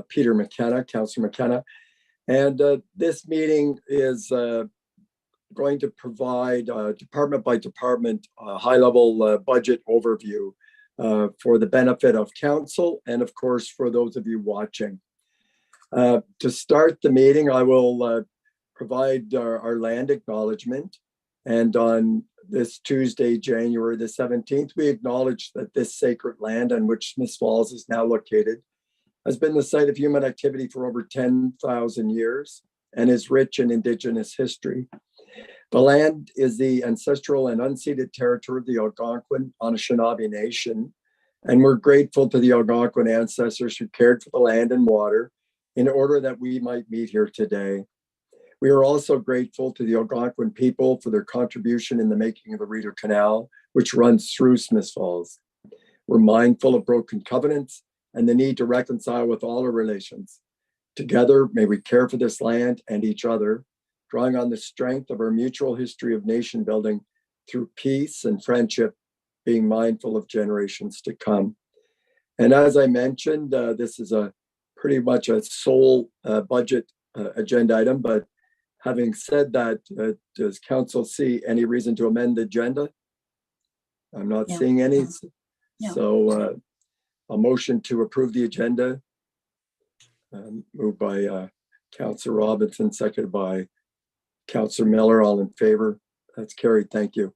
Peter McKenna, Councillor McKenna. And this meeting is going to provide department by department high-level budget overview for the benefit of council and of course for those of you watching. To start the meeting, I will provide our land acknowledgement. And on this Tuesday, January the 17th, we acknowledge that this sacred land on which Smiths Falls is now located has been the site of human activity for over 10,000 years and is rich in Indigenous history. The land is the ancestral and unceded territory of the Algonquin Anishinaabe Nation, and we're grateful to the Algonquin ancestors who cared for the land and water in order that we might meet here today. We are also grateful to the Algonquin people for their contribution in the making of the Rideau Canal, which runs through Smiths Falls. We're mindful of broken covenants and the need to reconcile with all our relations. Together, may we care for this land and each other, drawing on the strength of our mutual history of nation building through peace and friendship, being mindful of generations to come. And as I mentioned, this is pretty much a sole budget agenda item, but having said that, does council see any reason to amend the agenda? I'm not seeing any. No. So a motion to approve the agenda, moved by Councillor Robinson, seconded by Councillor Miller. All in favor? That's carried. Thank you.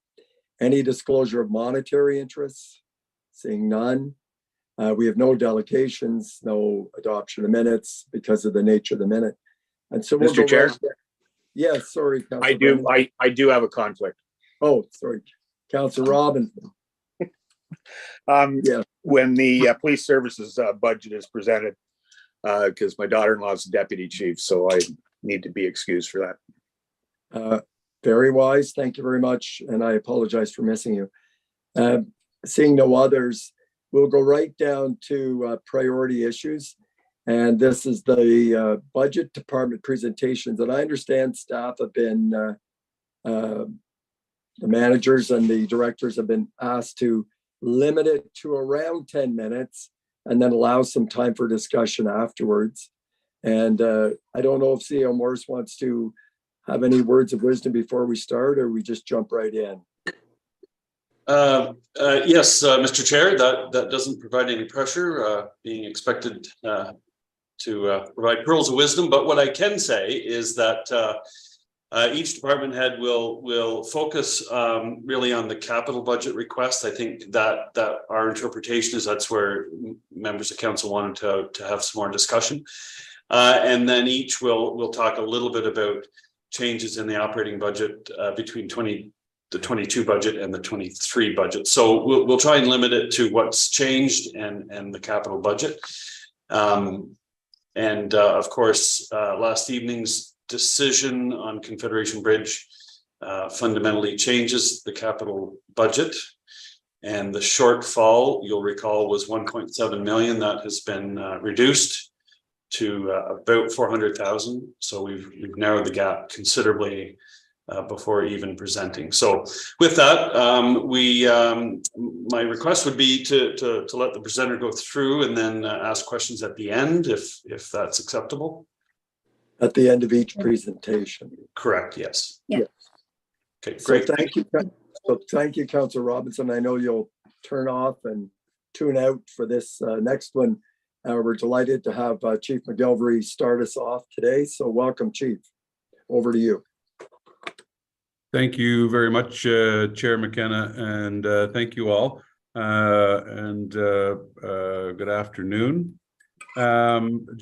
Any disclosure of monetary interests? Seeing none. We have no delegations, no adoption of minutes because of the nature of the minute. And so we'll Mr. Chair. Right. Yes, sorry, I do. I do have a conflict. Oh, sorry, Councillor Robinson. Yeah. When the police services budget is presented, because my daughter-in-law is deputy chief, so I need to be excused for that. Very wise. Thank you very much, and I apologize for missing you. Seeing no others, we'll go right down to priority issues. And this is the budget department presentations that I understand staff have been, the managers and the directors have been asked to limit it to around 10 minutes and then allow some time for discussion afterwards. And I don't know if CEO Morris wants to have any words of wisdom before we start, or we just jump right in. Yes, Mr. Chair, that doesn't provide any pressure, being expected to provide pearls of wisdom. But what I can say is that each department head will focus really on the capital budget request. I think that our interpretation is that's where members of council wanted to have some more discussion. And then each will talk a little bit about changes in the operating budget between the 22 budget and the 23 budget. So we'll try and limit it to what's changed and the capital budget. And of course, last evening's decision on Confederation Bridge fundamentally changes the capital budget. And the shortfall, you'll recall, was 1.7 million. That has been reduced to about 400,000. So we've narrowed the gap considerably before even presenting. So with that, my request would be to let the presenter go through and then ask questions at the end, if that's acceptable. At the end of each presentation. Correct. Yes. Yeah. Okay. Great. So thank you. So thank you, Councillor Robinson. I know you'll turn off and tune out for this next one. We're delighted to have Chief McGilvery start us off today. So welcome, Chief. Over to you. Thank you very much, Chair McKenna, and thank you all. Good afternoon.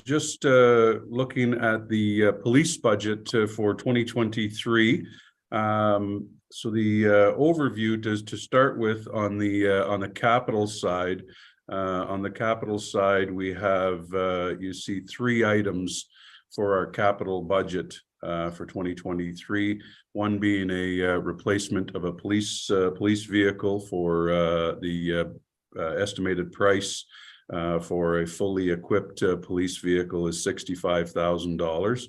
Just looking at the police budget for 2023. So the overview does to start with on the capital side. On the capital side, we have you see 3 items for our capital budget for 2023. One being a replacement of a police vehicle for the estimated price for a fully equipped police vehicle is $65,000.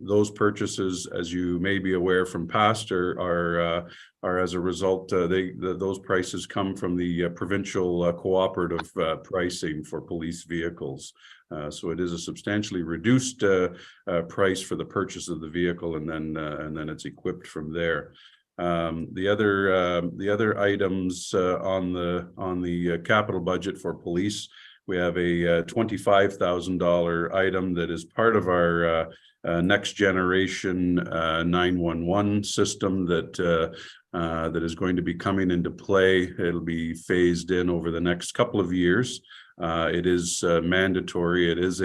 Those purchases, as you may be aware from past, are are as a result, those prices come from the provincial cooperative pricing for police vehicles. So it is a substantially reduced price for the purchase of the vehicle, and then it's equipped from there. The other items on the capital budget for police, we have a $25,000 item that is part of our next generation 911 system that is going to be coming into play. It'll be phased in over the next couple of years. It is mandatory. It's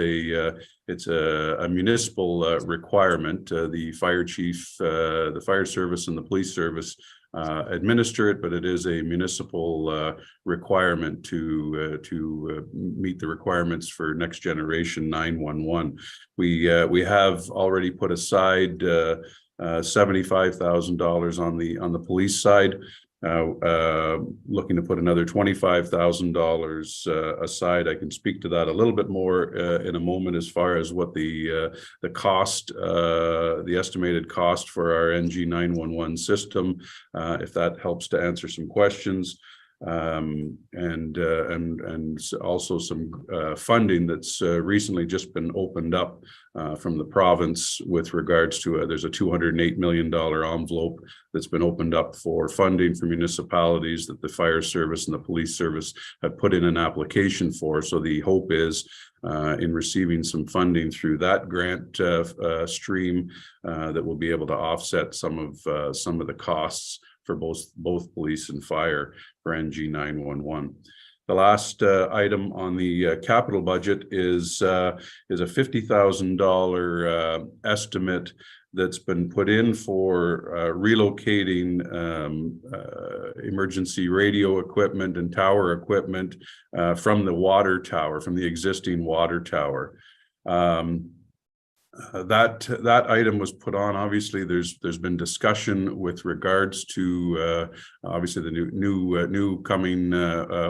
a municipal requirement. The fire chief, the fire service, and the police service administer it, but it is a municipal requirement to meet the requirements for next generation 911. We have already put aside $75,000 on the police side. Looking to put another $25,000 aside. I can speak to that a little bit more in a moment as far as what the cost, the estimated cost for our NG 911 system, if that helps to answer some questions. And also some funding that's recently just been opened up from the province with regards to there's a $208 million envelope that's been opened up for funding for municipalities that the fire service and the police service have put in an application for. So the hope is in receiving some funding through that grant stream that will be able to offset some of the costs for both police and fire for NG 911. The last item on the capital budget is a $50,000 estimate that's been put in for relocating emergency radio equipment and tower equipment from the water tower, from the existing water tower. That item was put on. Obviously, there's been discussion with regards to obviously the new coming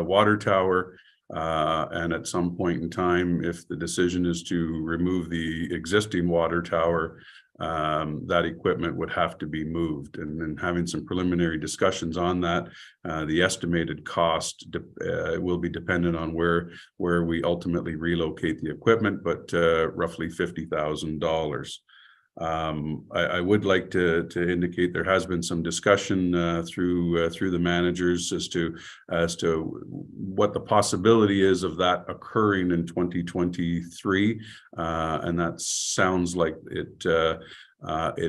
water tower, and at some point in time, if the decision is to remove the existing water tower, that equipment would have to be moved. And having some preliminary discussions on that, the estimated cost will be dependent on where we ultimately relocate the equipment, but roughly $50,000. I would like to indicate there has been some discussion through the managers as to what the possibility is of that occurring in 2023, and that sounds like it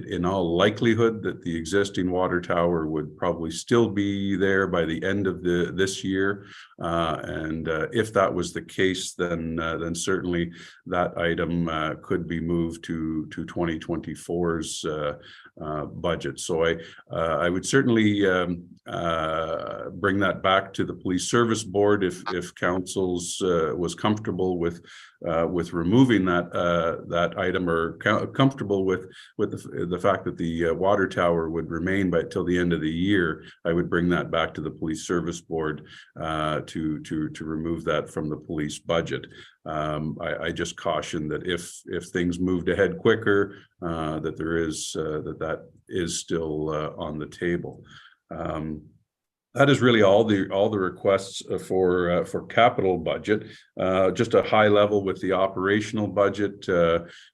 in all likelihood that the existing water tower would probably still be there by the end of this year, and if that was the case, then certainly that item could be moved to 2024's budget. So I would certainly bring that back to the Police Service Board if council's was comfortable with removing that item, or comfortable with the fact that the water tower would remain till the end of the year. I would bring that back to the Police Service Board to remove that from the police budget. I just caution that if things moved ahead quicker, that there is that is still on the table. That is really all the requests for capital budget. Just a high level with the operational budget,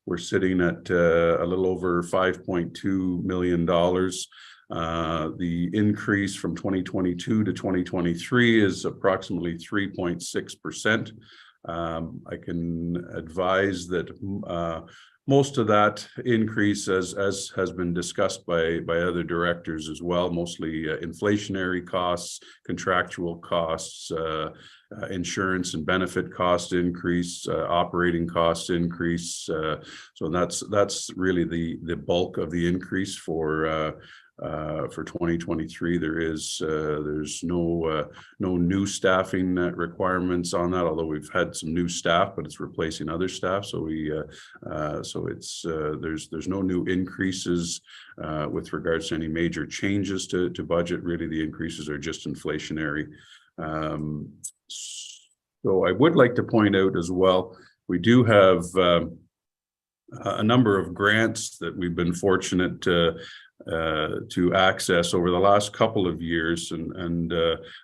we're sitting at a little over $5.2 million. The increase from 2022 to 2023 is approximately 3.6%. I can advise that most of that increase, as has been discussed by other directors as well, mostly inflationary costs, contractual costs, insurance and benefit cost increase, operating cost increase. So that's really the bulk of the increase for 2023. There's no new staffing requirements on that, although we've had some new staff, but it's replacing other staff. So there's no new increases with regards to any major changes to budget. Really, the increases are just inflationary. So I would like to point out as well, we do have a number of grants that we've been fortunate to access over the last couple of years. And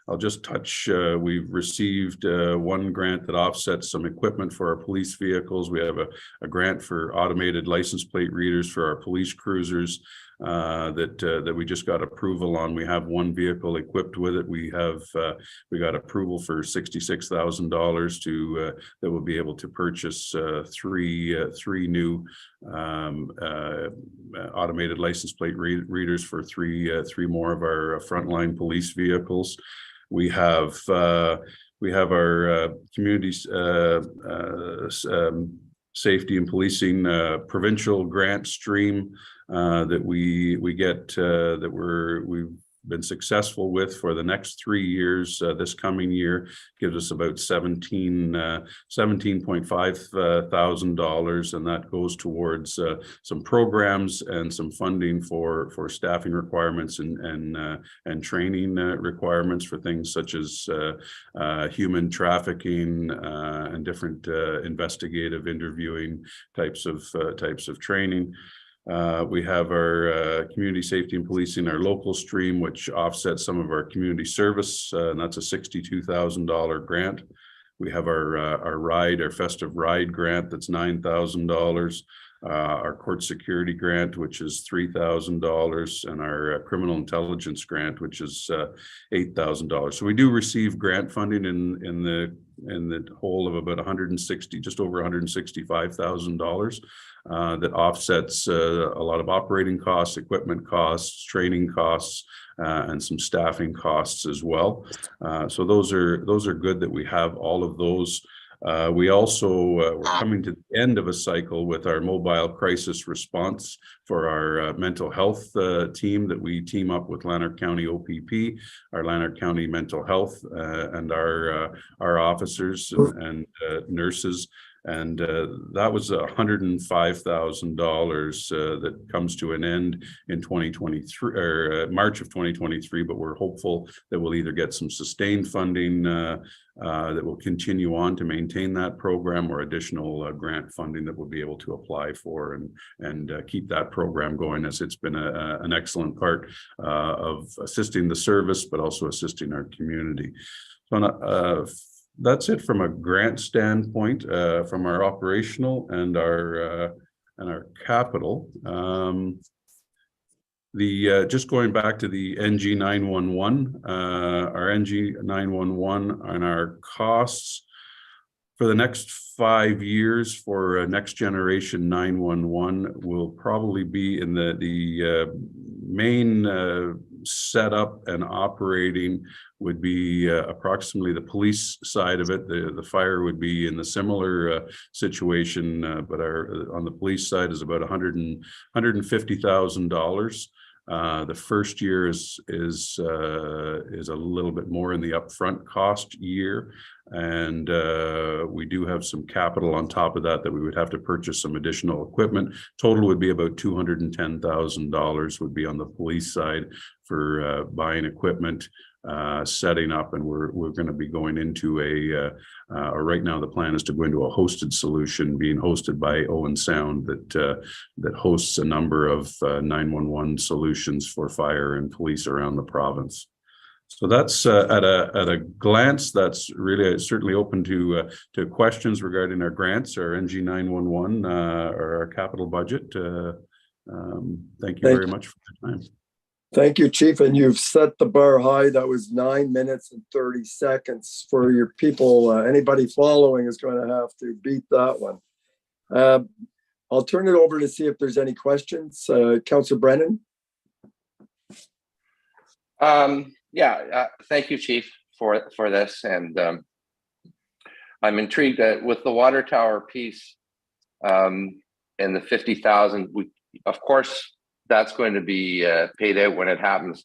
I'll just touch, we've received one grant that offsets some equipment for our police vehicles. We have a grant for automated license plate readers for our police cruisers that we just got approval on. We have one vehicle equipped with it. We got approval for $66,000 to that we'll be able to purchase three new automated license plate readers for three more of our frontline police vehicles. We have our communities safety and policing provincial grant stream that we get that we've been successful with for the next 3 years. This coming year gives us about $17.5 thousand, and that goes towards some programs and some funding for staffing requirements and training requirements for things such as human trafficking and different investigative interviewing types of training. We have our community safety and policing, our local stream, which offsets some of our community service, and that's a $62,000 grant. We have our festive ride grant, that's $9,000. Our court security grant, which is $3,000, and our criminal intelligence grant, which is $8,000. So we do receive grant funding in the whole of about just over $165,000. That offsets a lot of operating costs, equipment costs, training costs, and some staffing costs as well. So those are good that we have all of those. We also we're coming to the end of a cycle with our mobile crisis response for our mental health team that we team up with Lanark County OPP, our Lanark County Mental Health, and our officers and nurses. And that was $105,000 that comes to an end in 2023 or March of 2023. But we're hopeful that we'll either get some sustained funding that will continue on to maintain that program, or additional grant funding that we'll be able to apply for and keep that program going, as it's been an excellent part of assisting the service, but also assisting our community. So that's it from a grant standpoint. From our operational and our capital. Just going back to the NG 911, our NG 911 and our costs for the next 5 years for next generation 911 will probably be in the main setup and operating would be approximately the police side of it. The fire would be in the similar situation, but on the police side is about $150,000. The first year is a little bit more in the upfront cost year, and we do have some capital on top of that we would have to purchase some additional equipment. Total would be about $210,000 would be on the police side for buying equipment, setting up, and we're going to be going into right now the plan is to go into a hosted solution being hosted by Owen Sound that hosts a number of 911 solutions for fire and police around the province. So that's at a glance. That's really certainly open to questions regarding our grants, our NG 911, or our capital budget. Thank you very much for your time. Thank you, Chief. And you've set the bar high. That was 9 minutes and 30 seconds for your people. Anybody following is going to have to beat that one. I'll turn it over to see if there's any questions. Councillor Brennan. Thank you, Chief, for this. And I'm intrigued that with the water tower piece and the 50,000, of course, that's going to be paid out when it happens.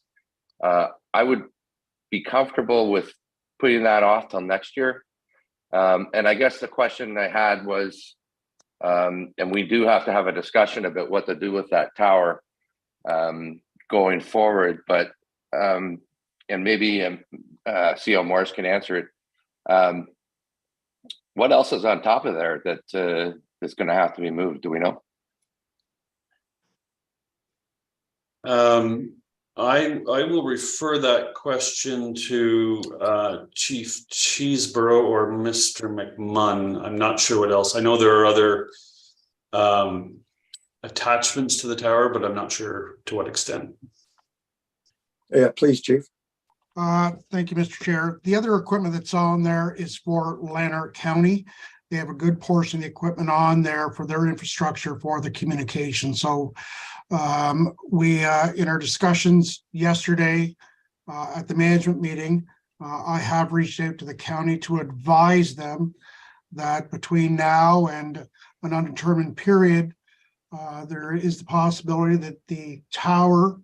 I would be comfortable with putting that off till next year. And I guess the question I had was, and we do have to have a discussion about what to do with that tower going forward, but and maybe CO Morris can answer it. What else is on top of there that is going to have to be moved? Do we know? I will refer that question to Chief Cheeseborough or Mr. McMunn. I'm not sure what else. I know there are other attachments to the tower, but I'm not sure to what extent. Yeah, please, Chief. Thank you, Mr. Chair. The other equipment that's on there is for Lanark County. They have a good portion of the equipment on there for their infrastructure for the communication. So we, in our discussions yesterday at the management meeting, I have reached out to the county to advise them that between now and an undetermined period, there is the possibility that the tower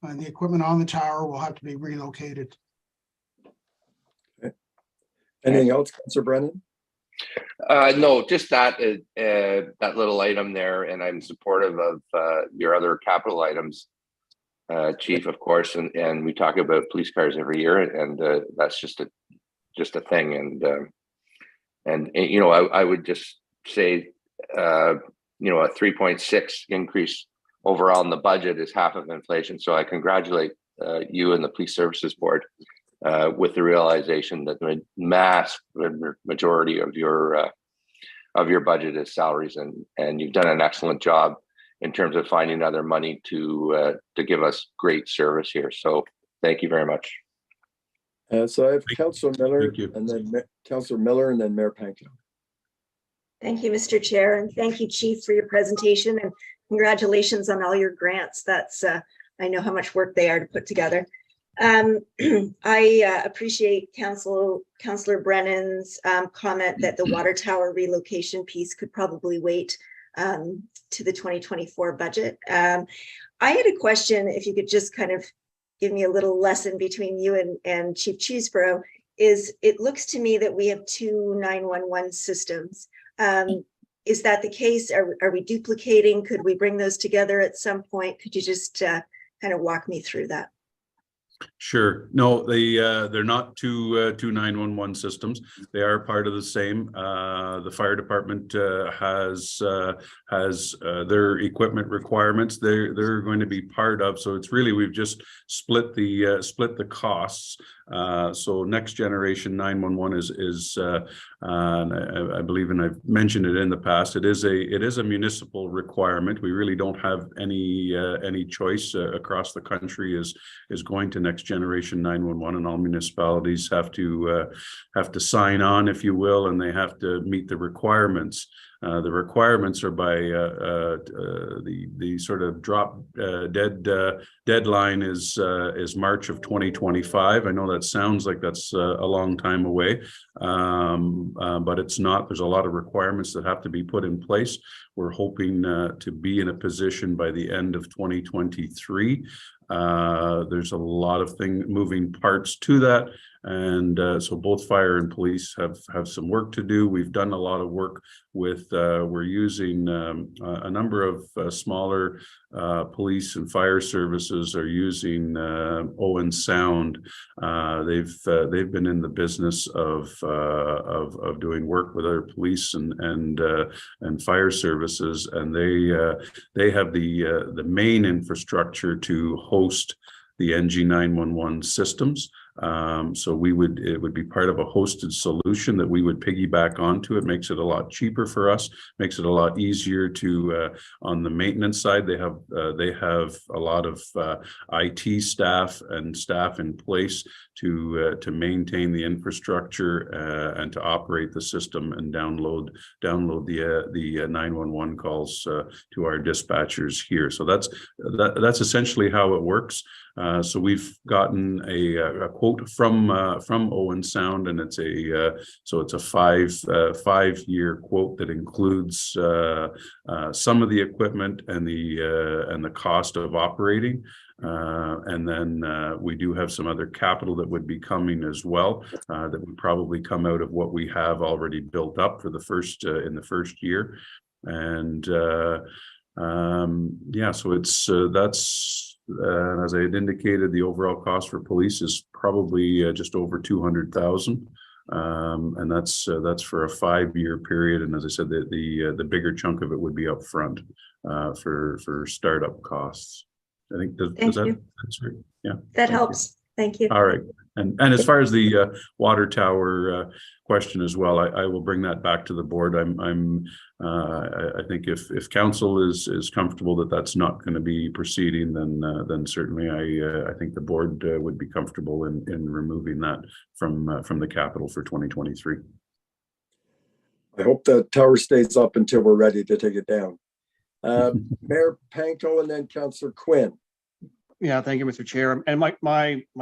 and the equipment on the tower will have to be relocated. Anything else, Councillor Brennan? No, just that that little item there, and I'm supportive of your other capital items, Chief, of course, and we talk about police cars every year, and that's just a thing, and you know, I would just say you know, a 3.6 increase overall in the budget is half of inflation. So I congratulate you and the Police Services Board with the realization that the majority of your budget is salaries, and you've done an excellent job in terms of finding other money to give us great service here. So thank you very much. So I have Councillor Miller, Thank you. and then Councillor Miller, and then Mayor Panko. Thank you, Mr. Chair, and thank you, Chief, for your presentation, and congratulations on all your grants. That's I know how much work they are to put together. I appreciate Councillor Brennan's comment that the water tower relocation piece could probably wait to the 2024 budget. I had a question, if you could just kind of give me a little lesson between you and Chief Cheeseborough. It looks to me that we have two 911 systems. Is that the case? Are we duplicating? Could we bring those together at some point? Could you just kind of walk me through that? Sure. No, they're not two 911 systems. They are part of the same. The fire department has their equipment requirements. They're going to be part of. So it's really, we've just split the costs. So next generation 911 is I believe, and I've mentioned it in the past, it is a municipal requirement. We really don't have any choice. Across the country is going to next generation 911, and all municipalities have to sign on, if you will, and they have to meet the requirements. The requirements are by the sort of drop deadline is March of 2025. I know that sounds like that's a long time away, but it's not. There's a lot of requirements that have to be put in place. We're hoping to be in a position by the end of 2023. There's a lot of moving parts to that. And so both fire and police have some work to do. We've done a lot of work with, we're using a number of smaller police and fire services are using Owen Sound. They've been in the business of doing work with other police and fire services, and they have the main infrastructure to host the NG 911 systems. So it would be part of a hosted solution that we would piggyback onto. It makes it a lot cheaper for us, makes it a lot easier to, on the maintenance side, they have a lot of IT staff and staff in place to maintain the infrastructure and to operate the system and download the 911 calls to our dispatchers here. So that's essentially how it works. So we've gotten a quote from Owen Sound, and it's a 5-year quote that includes some of the equipment and the cost of operating. And then we do have some other capital that would be coming as well, that would probably come out of what we have already built up for the first in the first year. And yeah, so it's that's as I had indicated, the overall cost for police is probably just over 200,000. And that's for a 5-year period. And as I said, the bigger chunk of it would be up front for startup costs. I think does Thank that you. answer? Yeah. That Thank you. helps. Thank you. All right. And as far as the water tower question as well, I will bring that back to the board. I think if council is comfortable that that's not going to be proceeding, then certainly I think the board would be comfortable in removing that from the capital for 2023. I hope the tower stays up until we're ready to take it down. Mayor Panko and then Councillor Quinn. Yeah, thank you, Mr. Chair. And my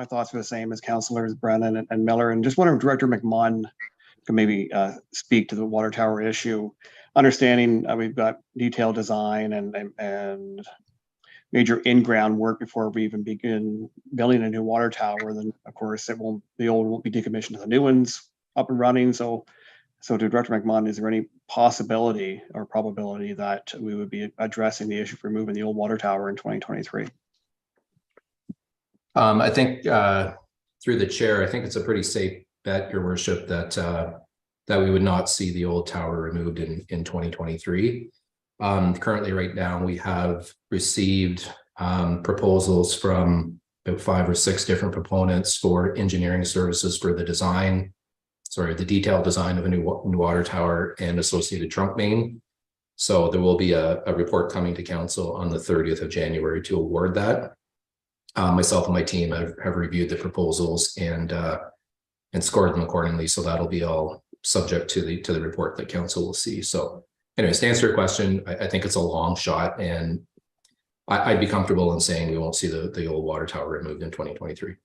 thoughts are the same as Councillors Brennan and Miller. And just wondering if Director McMahon can maybe speak to the water tower issue. Understanding we've got detailed design and major in-ground work before we even begin building a new water tower. Then of course the old won't be decommissioned and the new one's up and running. So to Director McMahon, is there any possibility or probability that we would be addressing the issue for moving the old water tower in 2023? I think through the chair, I think it's a pretty safe bet, Your Worship, that we would not see the old tower removed in 2023. Currently, right now, we have received proposals from about 5 or 6 different proponents for engineering services for the detailed design of a new water tower and associated trunk main. So there will be a report coming to council on the 30th of January to award that. Myself and my team have reviewed the proposals and scored them accordingly. So that'll be all subject to the report that council will see. So anyways, to answer your question, I think it's a long shot, and I'd be comfortable in saying we won't see the old water tower removed in 2023.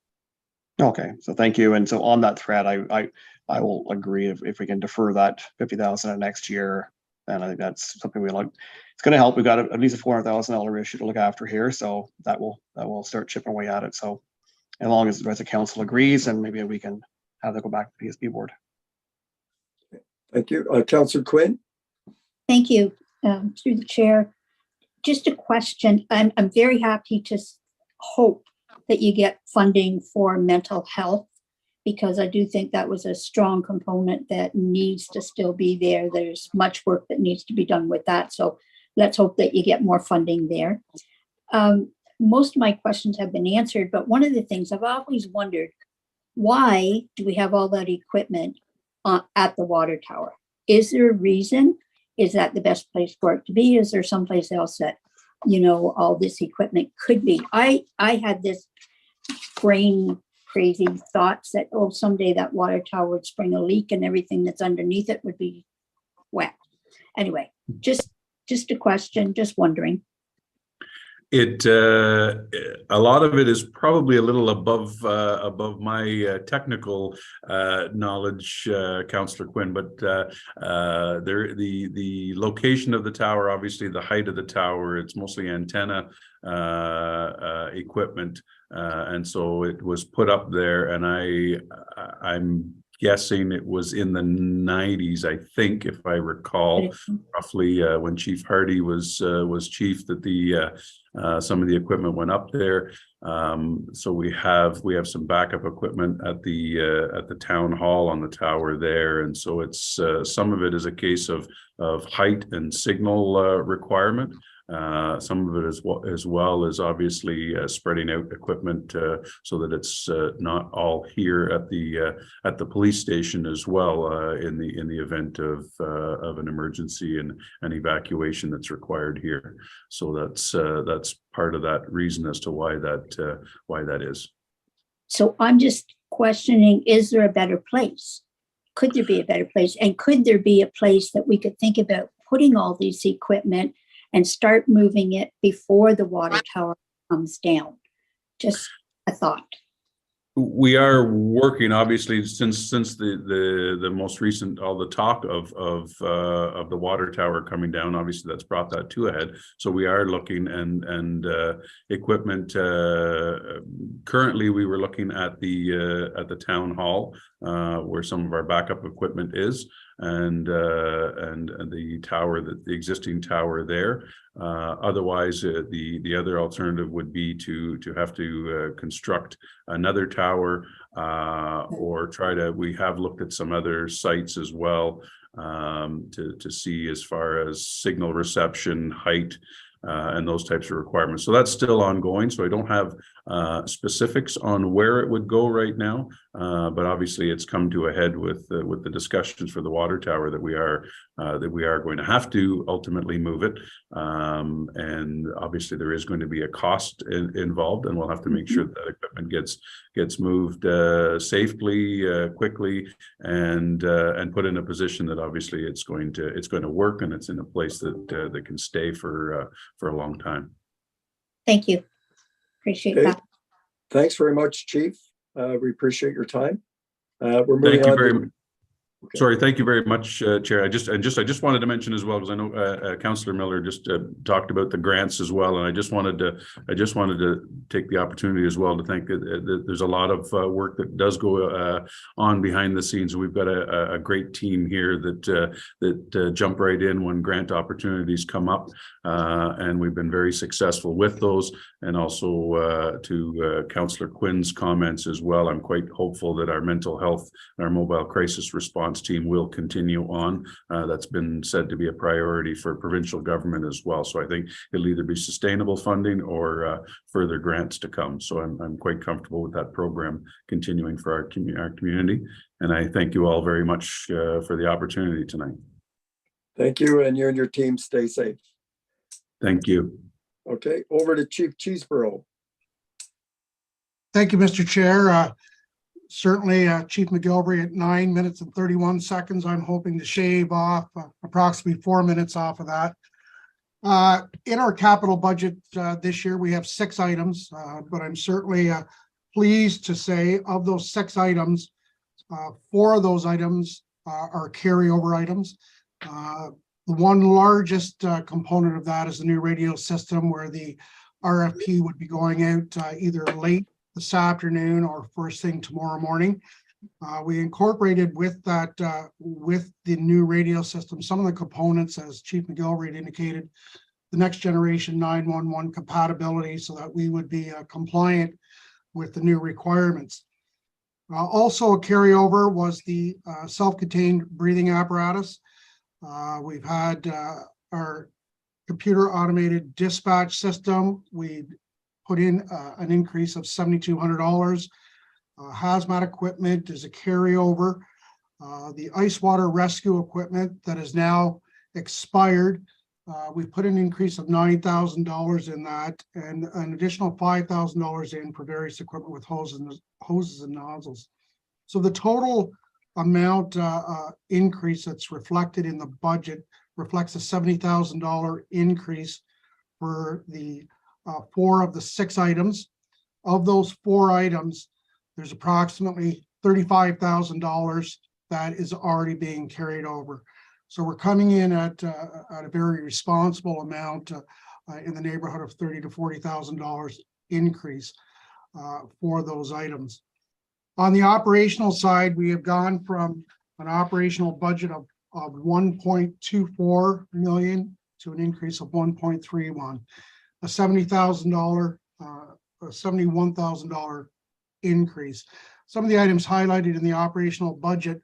Okay, so thank you. And so on that thread, I will agree if we can defer that 50,000 next year. And I think that's something we like. It's going to help. We've got at least a $400,000 issue to look after here, so that will start chipping away at it. So, as long as the rest of council agrees, and maybe we can have that go back to the PSB board. Thank you. Councillor Quinn. Thank you, through the chair. Just a question. I'm very happy to hope that you get funding for mental health, because I do think that was a strong component that needs to still be there. There's much work that needs to be done with that. So let's hope that you get more funding there. Most of my questions have been answered, but one of the things I've always wondered, why do we have all that equipment at the water tower? Is there a reason? Is that the best place for it to be? Is there someplace else that, all this equipment could be? I had this brain crazy thoughts that, someday that water tower would spring a leak and everything that's underneath it would be wet. Anyway, just a question, just wondering. A lot of it is probably a little above my technical knowledge, Councillor Quinn, but the location of the tower, obviously the height of the tower, it's mostly antenna equipment, and so it was put up there, and I'm guessing it was in the 90s, I think, if I recall, roughly when Chief Hardy was chief, that some of the equipment went up there. So we have some backup equipment at the town hall on the tower there, and so it's some of it is a case of height and signal requirement. Some of it as well as obviously spreading out equipment so that it's not all here at the police station as well in the event of an emergency and an evacuation that's required here. So that's part of that reason as to why that is. So I'm just questioning: is there a better place? Could there be a better place? And could there be a place that we could think about putting all these equipment and start moving it before the water tower comes down? Just a thought. We are working, obviously, since the most recent, all the talk of the water tower coming down, obviously that's brought that to a head. So we are looking and equipment. Currently, we were looking at the town hall where some of our backup equipment is, and the tower, the existing tower there. Otherwise, the other alternative would be to have to construct another tower, or we have looked at some other sites as well to see as far as signal reception, height, and those types of requirements. So that's still ongoing. So I don't have specifics on where it would go right now, but obviously it's come to a head with the discussions for the water tower that we are going to have to ultimately move it, and obviously there is going to be a cost involved, and we'll have to make sure that equipment gets moved safely, quickly, and put in a position that obviously it's going to work, and it's in a place that can stay for a long time. Thank you. Appreciate Okay. that. Thanks very much, Chief. We appreciate your time. We're moving Thank you on. very to- much. Sorry, thank you very much, Chair. I just wanted to mention as well, because I know Councillor Miller just talked about the grants as well, and I just wanted to take the opportunity as well to thank that there's a lot of work that does go on behind the scenes. We've got a great team here that jump right in when grant opportunities come up, and we've been very successful with those. And also to Councillor Quinn's comments as well, I'm quite hopeful that our mental health and our mobile crisis response team will continue on. That's been said to be a priority for provincial government as well. So I think it'll either be sustainable funding or further grants to come. So I'm quite comfortable with that program continuing for our community. And I thank you all very much for the opportunity tonight. Thank you, and you and your team stay safe. Thank you. Okay, over to Chief Cheeseborough. Thank you, Mr. Chair. Certainly, Chief McGilvery at 9 minutes and 31 seconds. I'm hoping to shave off approximately 4 minutes off of that. In our capital budget this year, we have 6 items, but I'm certainly pleased to say of those 6 items, 4 of those items are carryover items. The one largest component of that is the new radio system, where the RFP would be going out either late this afternoon or first thing tomorrow morning. We incorporated with that, with the new radio system, some of the components, as Chief McGilvery had indicated, the next generation 911 compatibility, so that we would be compliant with the new requirements. Also a carryover was the self-contained breathing apparatus. We've had our computer automated dispatch system. We put in an increase of $7,200. Hazmat equipment is a carryover. The ice water rescue equipment that is now expired, we put an increase of $9,000 in that, and an additional $5,000 in for various equipment with hoses and nozzles. So the total amount increase that's reflected in the budget reflects a $70,000 increase for the 4 of the 6 items. Of those 4 items, there's approximately $35,000 that is already being carried over. So we're coming in at a very responsible amount in the neighborhood of $30,000 to $40,000 increase for those items. On the operational side, we have gone from an operational budget of 1.24 million to an increase of 1.31, a $70,000, $71,000 increase. Some of the items highlighted in the operational budget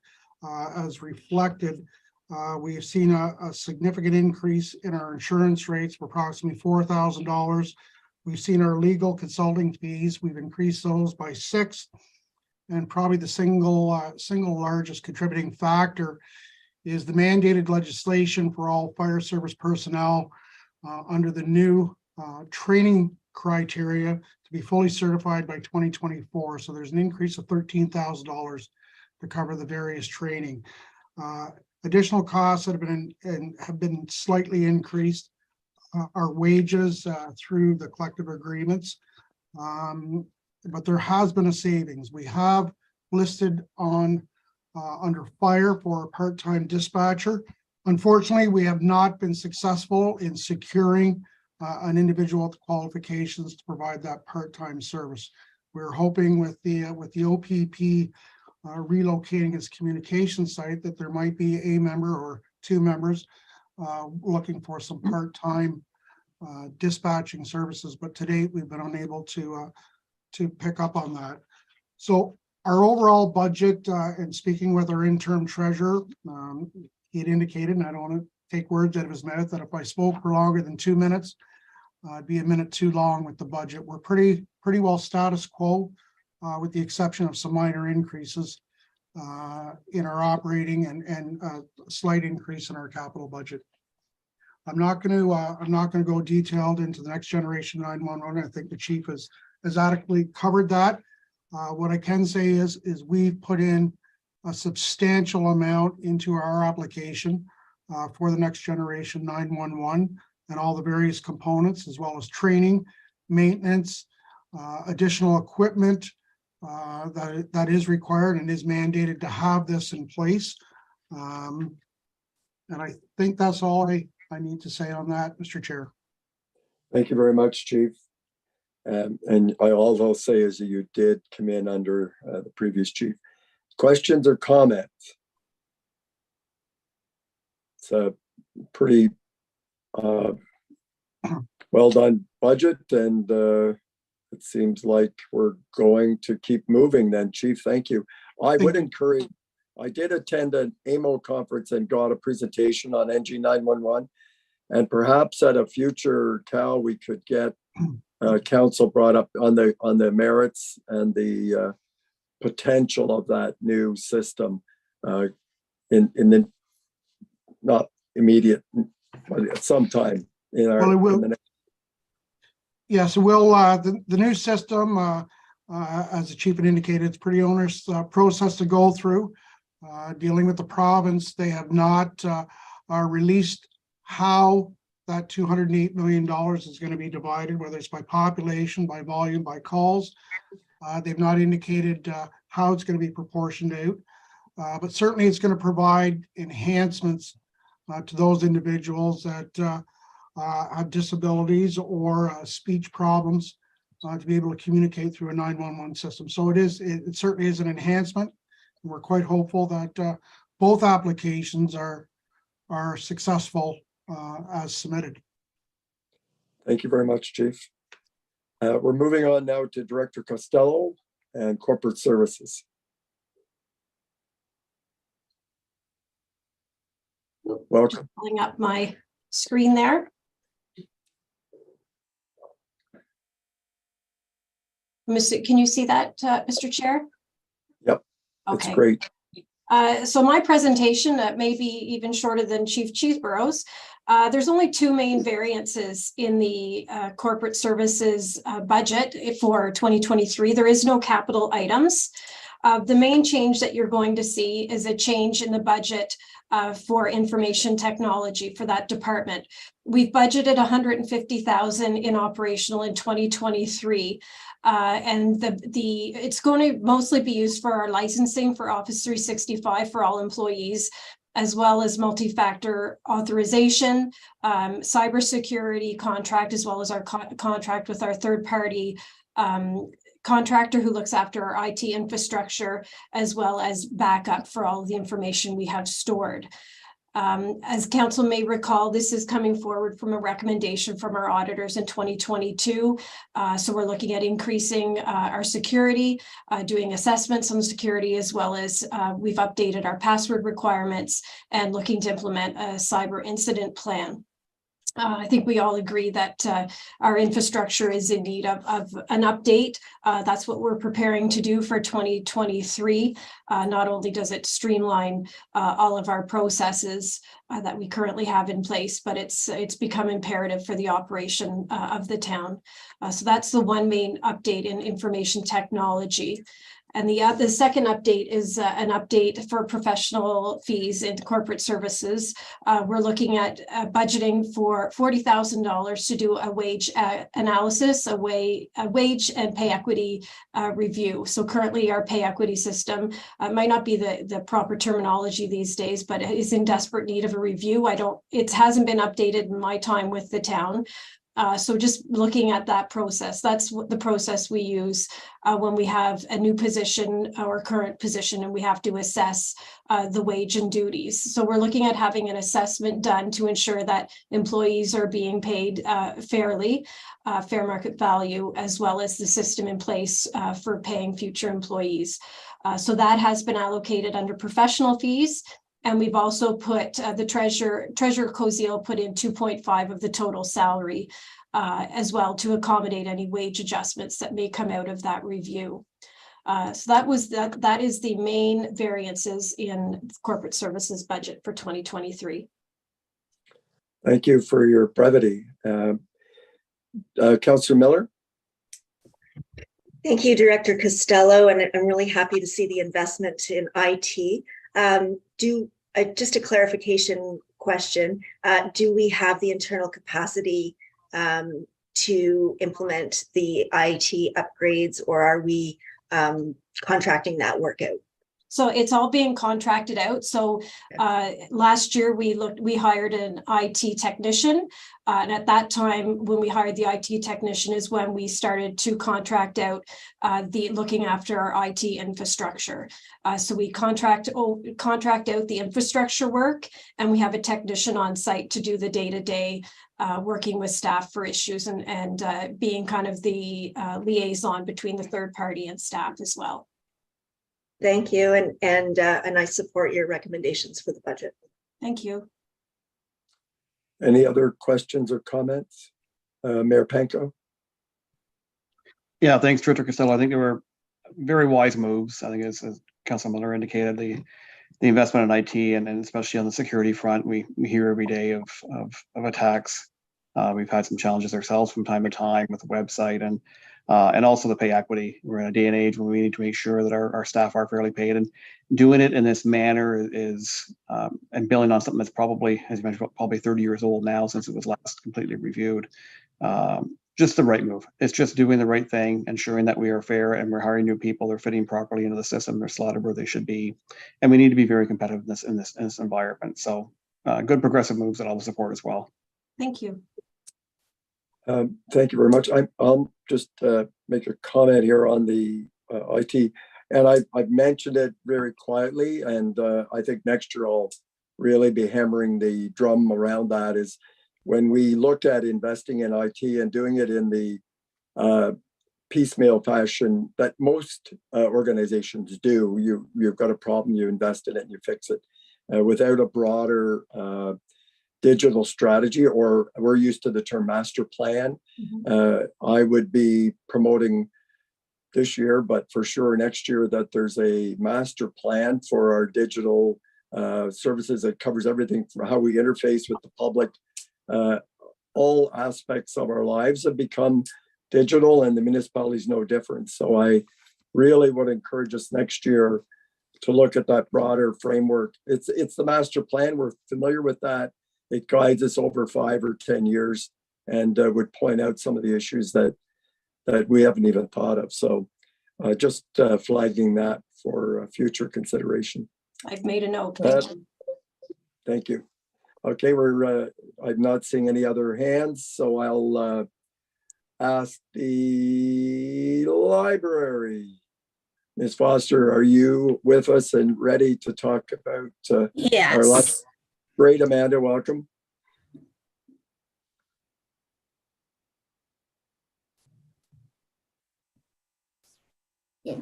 as reflected, we've seen a significant increase in our insurance rates of approximately $4,000. We've seen our legal consulting fees, we've increased those by 6. And probably the single largest contributing factor is the mandated legislation for all fire service personnel under the new training criteria to be fully certified by 2024. So there's an increase of $13,000 to cover the various training. Additional costs that have been slightly increased are wages through the collective agreements. But there has been a savings. We have listed on under fire for a part-time dispatcher. Unfortunately, we have not been successful in securing an individual with qualifications to provide that part-time service. We're hoping with the OPP relocating its communication site that there might be a member or 2 members looking for some part-time dispatching services. But to date, we've been unable to pick up on that. So our overall budget, and speaking with our interim treasurer, he had indicated, and I don't want to take words out of his mouth, that if I spoke for longer than 2 minutes, It'd be a minute too long with the budget. We're pretty well status quo, with the exception of some minor increases in our operating and a slight increase in our capital budget. I'm not going to go detailed into the next generation 911. I think the chief has adequately covered that. What I can say is we've put in a substantial amount into our application for the next generation 911 and all the various components, as well as training, maintenance, additional equipment that is required and is mandated to have this in place. And I think that's all I need to say on that, Mr. Chair. Thank you very much, Chief. And all I'll say is that you did come in under the previous chief. Questions or comments? It's a pretty well done budget, and it seems like we're going to keep moving then, Chief. Thank you. I would encourage, I did attend an AMO conference and got a presentation on NG 911, and perhaps at a future CAL we could get council brought up on the merits and the potential of that new system in the not immediate, but at some time in our. Well, it will. in the next. Yes, will the new system, as the chief had indicated, it's pretty onerous process to go through. Dealing with the province, they have not released how that $208 million is going to be divided, whether it's by population, by volume, by calls. They've not indicated how it's going to be proportioned out, but certainly it's going to provide enhancements to those individuals that have disabilities or speech problems to be able to communicate through a 911 system. So it certainly is an enhancement. And we're quite hopeful that both applications are successful as submitted. Thank you very much, Chief. We're moving on now to Director Costello and Corporate Services. Welcome. Pulling up my screen there. Can you see that, Mr. Chair? Yep, okay. It's great. So my presentation may be even shorter than Chief Cheeseborough's. There's only two main variances in the corporate services budget for 2023. There is no capital items. The main change that you're going to see is a change in the budget for information technology for that department. We've budgeted $150,000 in operational in 2023. And it's going to mostly be used for our licensing for Office 365 for all employees, as well as multi-factor authorization, cybersecurity contract, as well as our contract with our third-party contractor who looks after our IT infrastructure, as well as backup for all of the information we have stored. As council may recall, this is coming forward from a recommendation from our auditors in 2022. So we're looking at increasing our security, doing assessments on security, as well as we've updated our password requirements and looking to implement a cyber incident plan. I think we all agree that our infrastructure is in need of an update. That's what we're preparing to do for 2023. Not only does it streamline all of our processes that we currently have in place, but it's become imperative for the operation of the town. So that's the one main update in information technology. And the second update is an update for professional fees in corporate services. We're looking at budgeting for $40,000 to do a wage analysis, a wage and pay equity review. So currently our pay equity system might not be the proper terminology these days, but it is in desperate need of a review. It hasn't been updated in my time with the town. So just looking at that process, that's the process we use when we have a new position or current position and we have to assess the wage and duties. So we're looking at having an assessment done to ensure that employees are being paid fairly, fair market value, as well as the system in place for paying future employees. So that has been allocated under professional fees. And we've also put the treasurer Koziel put in 2.5 of the total salary as well to accommodate any wage adjustments that may come out of that review. So that is the main variances in corporate services budget for 2023. Thank you for your brevity. Councillor Miller? Thank you, Director Costello, and I'm really happy to see the investment in IT. Just a clarification question, do we have the internal capacity to implement the IT upgrades, or are we contracting that work out? So it's all being contracted out. So last year we hired an IT technician. And at that time, when we hired the IT technician is when we started to contract out looking after our IT infrastructure. So we contract out the infrastructure work, and we have a technician on site to do the day-to-day working with staff for issues and being kind of the liaison between the third party and staff as well. Thank you, and I support your recommendations for the budget. Thank you. Any other questions or comments? Mayor Panko? Yeah, thanks, Director Costello. I think they were very wise moves. I think as Councilor Miller indicated, the investment in IT and especially on the security front, we hear every day of attacks. We've had some challenges ourselves from time to time with the website and also the pay equity. We're in a day and age when we need to make sure that our staff are fairly paid, and doing it in this manner is and building on something that's probably, as you mentioned, probably 30 years old now since it was last completely reviewed. Just the right move. It's just doing the right thing, ensuring that we are fair and we're hiring new people. They're fitting properly into the system. They're slotted where they should be, and we need to be very competitive in this environment. So, good progressive moves that I'll support as well. Thank you. Thank you very much. I'll just make a comment here on the IT, and I've mentioned it very quietly, and I think next year I'll really be hammering the drum around that. Is when we looked at investing in IT and doing it in the piecemeal fashion that most organizations do, you've got a problem, you invest in it and you fix it without a broader digital strategy, or we're used to the term master plan. I would be promoting this year, but for sure next year, that there's a master plan for our digital services that covers everything from how we interface with the public. All aspects of our lives have become digital, and the municipality is no different. So I really would encourage us next year to look at that broader framework. It's the master plan. We're familiar with that. It guides us over 5 or 10 years and would point out some of the issues that we haven't even thought of. So just flagging that for future consideration. I've made a note. Thank you. Thank you. Okay, I'm not seeing any other hands, so I'll ask the library. Ms. Foster, are you with us and ready to talk about our last? Great, Amanda, welcome. Yeah.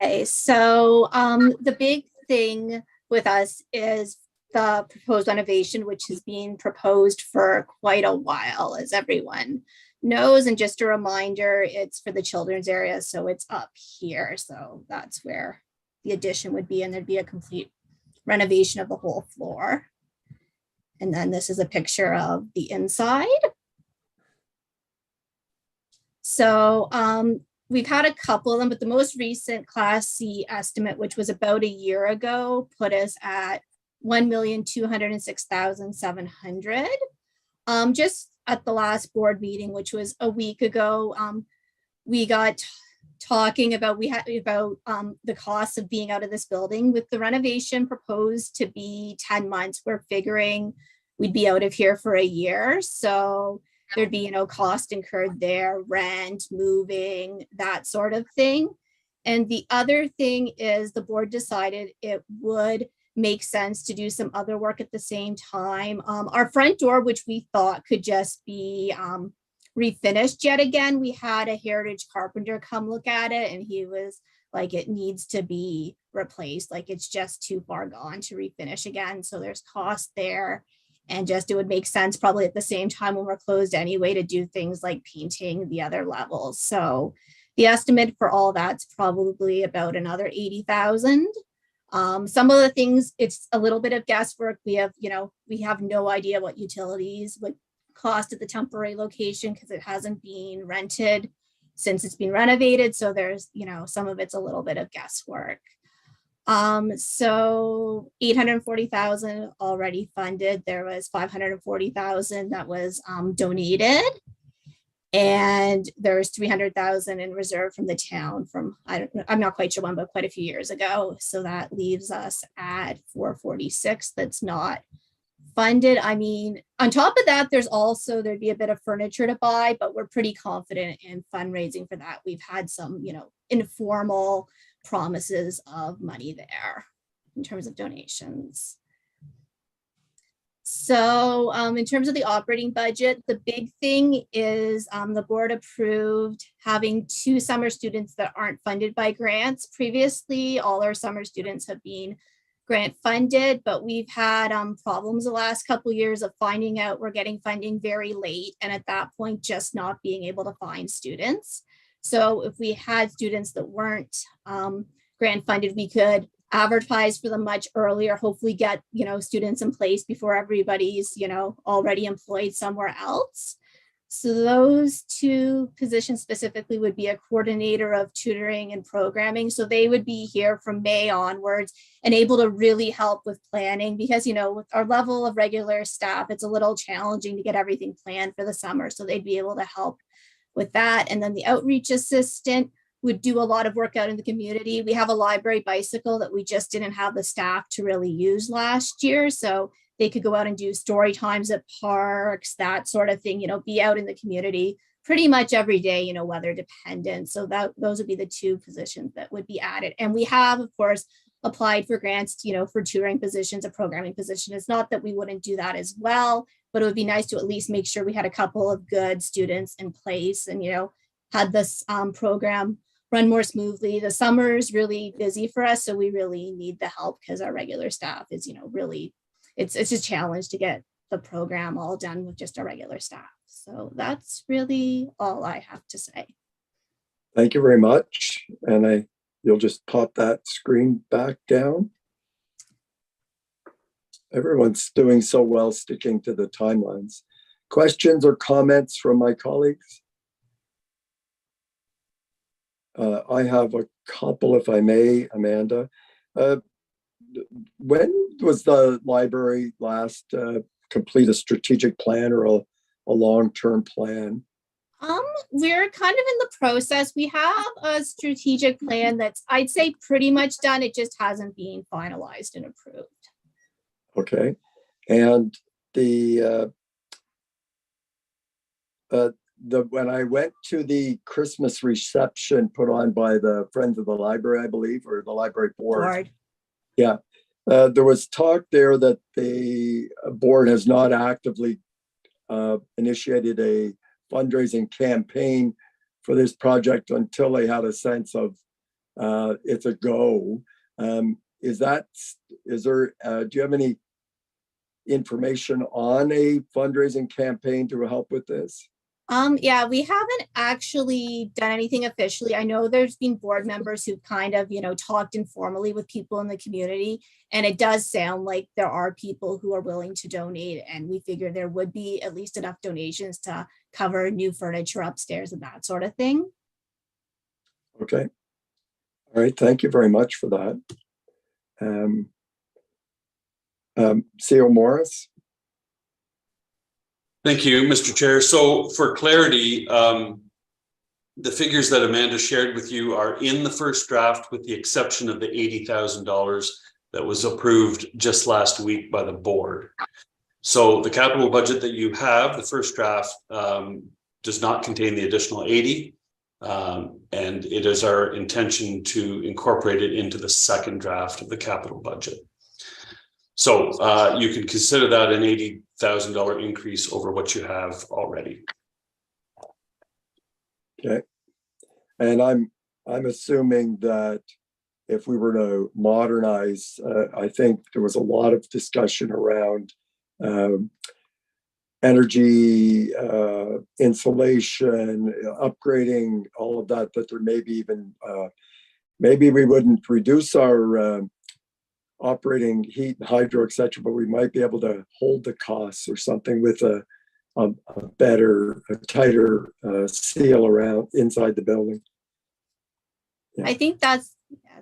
Okay, so the big thing with us is the proposed renovation, which has been proposed for quite a while, as everyone knows. And just a reminder, it's for the children's area, so it's up here. So that's where the addition would be, and there'd be a complete renovation of the whole floor. And then this is a picture of the inside. So we've had a couple of them, but the most recent Class C estimate, which was about a year ago, put us at $1,206,700. Just at the last board meeting, which was a week ago, we got talking about the cost of being out of this building. With the renovation proposed to be 10 months, we're figuring we'd be out of here for a year. So there'd be, cost incurred there, rent, moving, that sort of thing. And the other thing is the board decided it would makes sense to do some other work at the same time. Our front door, which we thought could just be refinished yet again, we had a heritage carpenter come look at it, and he was like, it needs to be replaced. Like, it's just too far gone to refinish again. So there's cost there. And just, it would make sense probably at the same time when we're closed anyway to do things like painting the other levels. So the estimate for all that's probably about another 80,000. Some of the things, it's a little bit of guesswork. We have no idea what utilities would cost at the temporary location because it hasn't been rented since it's been renovated. So there's, some of it's a little bit of guesswork. So 840,000 already funded. There was 540,000 that was donated. And there's 300,000 in reserve from the town from, I'm not quite sure when, but quite a few years ago. So that leaves us at 446 that's not funded. I mean, on top of that, there'd be a bit of furniture to buy, but we're pretty confident in fundraising for that. We've had some, informal promises of money there in terms of donations. So in terms of the operating budget, the big thing is the board approved having 2 summer students that aren't funded by grants. Previously, all our summer students have been grant funded, but we've had problems the last couple of years of finding out we're getting funding very late, and at that point just not being able to find students. So if we had students that weren't grant funded, we could advertise for them much earlier, hopefully get students in place before everybody's already employed somewhere else. So those 2 positions specifically would be a coordinator of tutoring and programming. So they would be here from May onwards and able to really help with planning because, with our level of regular staff, it's a little challenging to get everything planned for the summer. So they'd be able to help with that. And then the outreach assistant would do a lot of work out in the community. We have a library bicycle that we just didn't have the staff to really use last year. So they could go out and do story times at parks, that sort of thing, be out in the community pretty much every day, weather dependent. So those would be the 2 positions that would be added. And we have, of course, applied for grants, for tutoring positions, a programming position. It's not that we wouldn't do that as well, but it would be nice to at least make sure we had a couple of good students in place and, had this program run more smoothly. The summer is really busy for us, so we really need the help because our regular staff is, really, it's a challenge to get the program all done with just our regular staff. So that's really all I have to say. Thank you very much. And you'll just pop that screen back down. Everyone's doing so well sticking to the timelines. Questions or comments from my colleagues? I have a couple, if I may, Amanda. When was the library last complete a strategic plan or a long-term plan? We're kind of in the process. We have a strategic plan that's, I'd say, pretty much done. It just hasn't been finalized and approved. Okay. And when I went to the Christmas reception put on by the Friends of the Library, I believe, or the library board. Yeah. There was talk there that the board has not actively initiated a fundraising campaign for this project until they had a sense of it's a go. Do you have any information on a fundraising campaign to help with this? Yeah, we haven't actually done anything officially. I know there's been board members who kind of, talked informally with people in the community, and it does sound like there are people who are willing to donate, and we figure there would be at least enough donations to cover new furniture upstairs and that sort of thing. Okay. All right. Thank you very much for that. CEO Morris. Thank you, Mr. Chair. So for clarity, the figures that Amanda shared with you are in the first draft with the exception of the $80,000 that was approved just last week by the board. So the capital budget that you have, the first draft, does not contain the additional 80. And it is our intention to incorporate it into the second draft of the capital budget. So you can consider that an $80,000 increase over what you have already. Okay. And I'm assuming that if we were to modernize, I think there was a lot of discussion around energy, insulation, upgrading, all of that, that there may be even, maybe we wouldn't reduce our operating heat and hydro, et cetera, but we might be able to hold the costs or something with a better, a tighter seal around inside the building. I think that's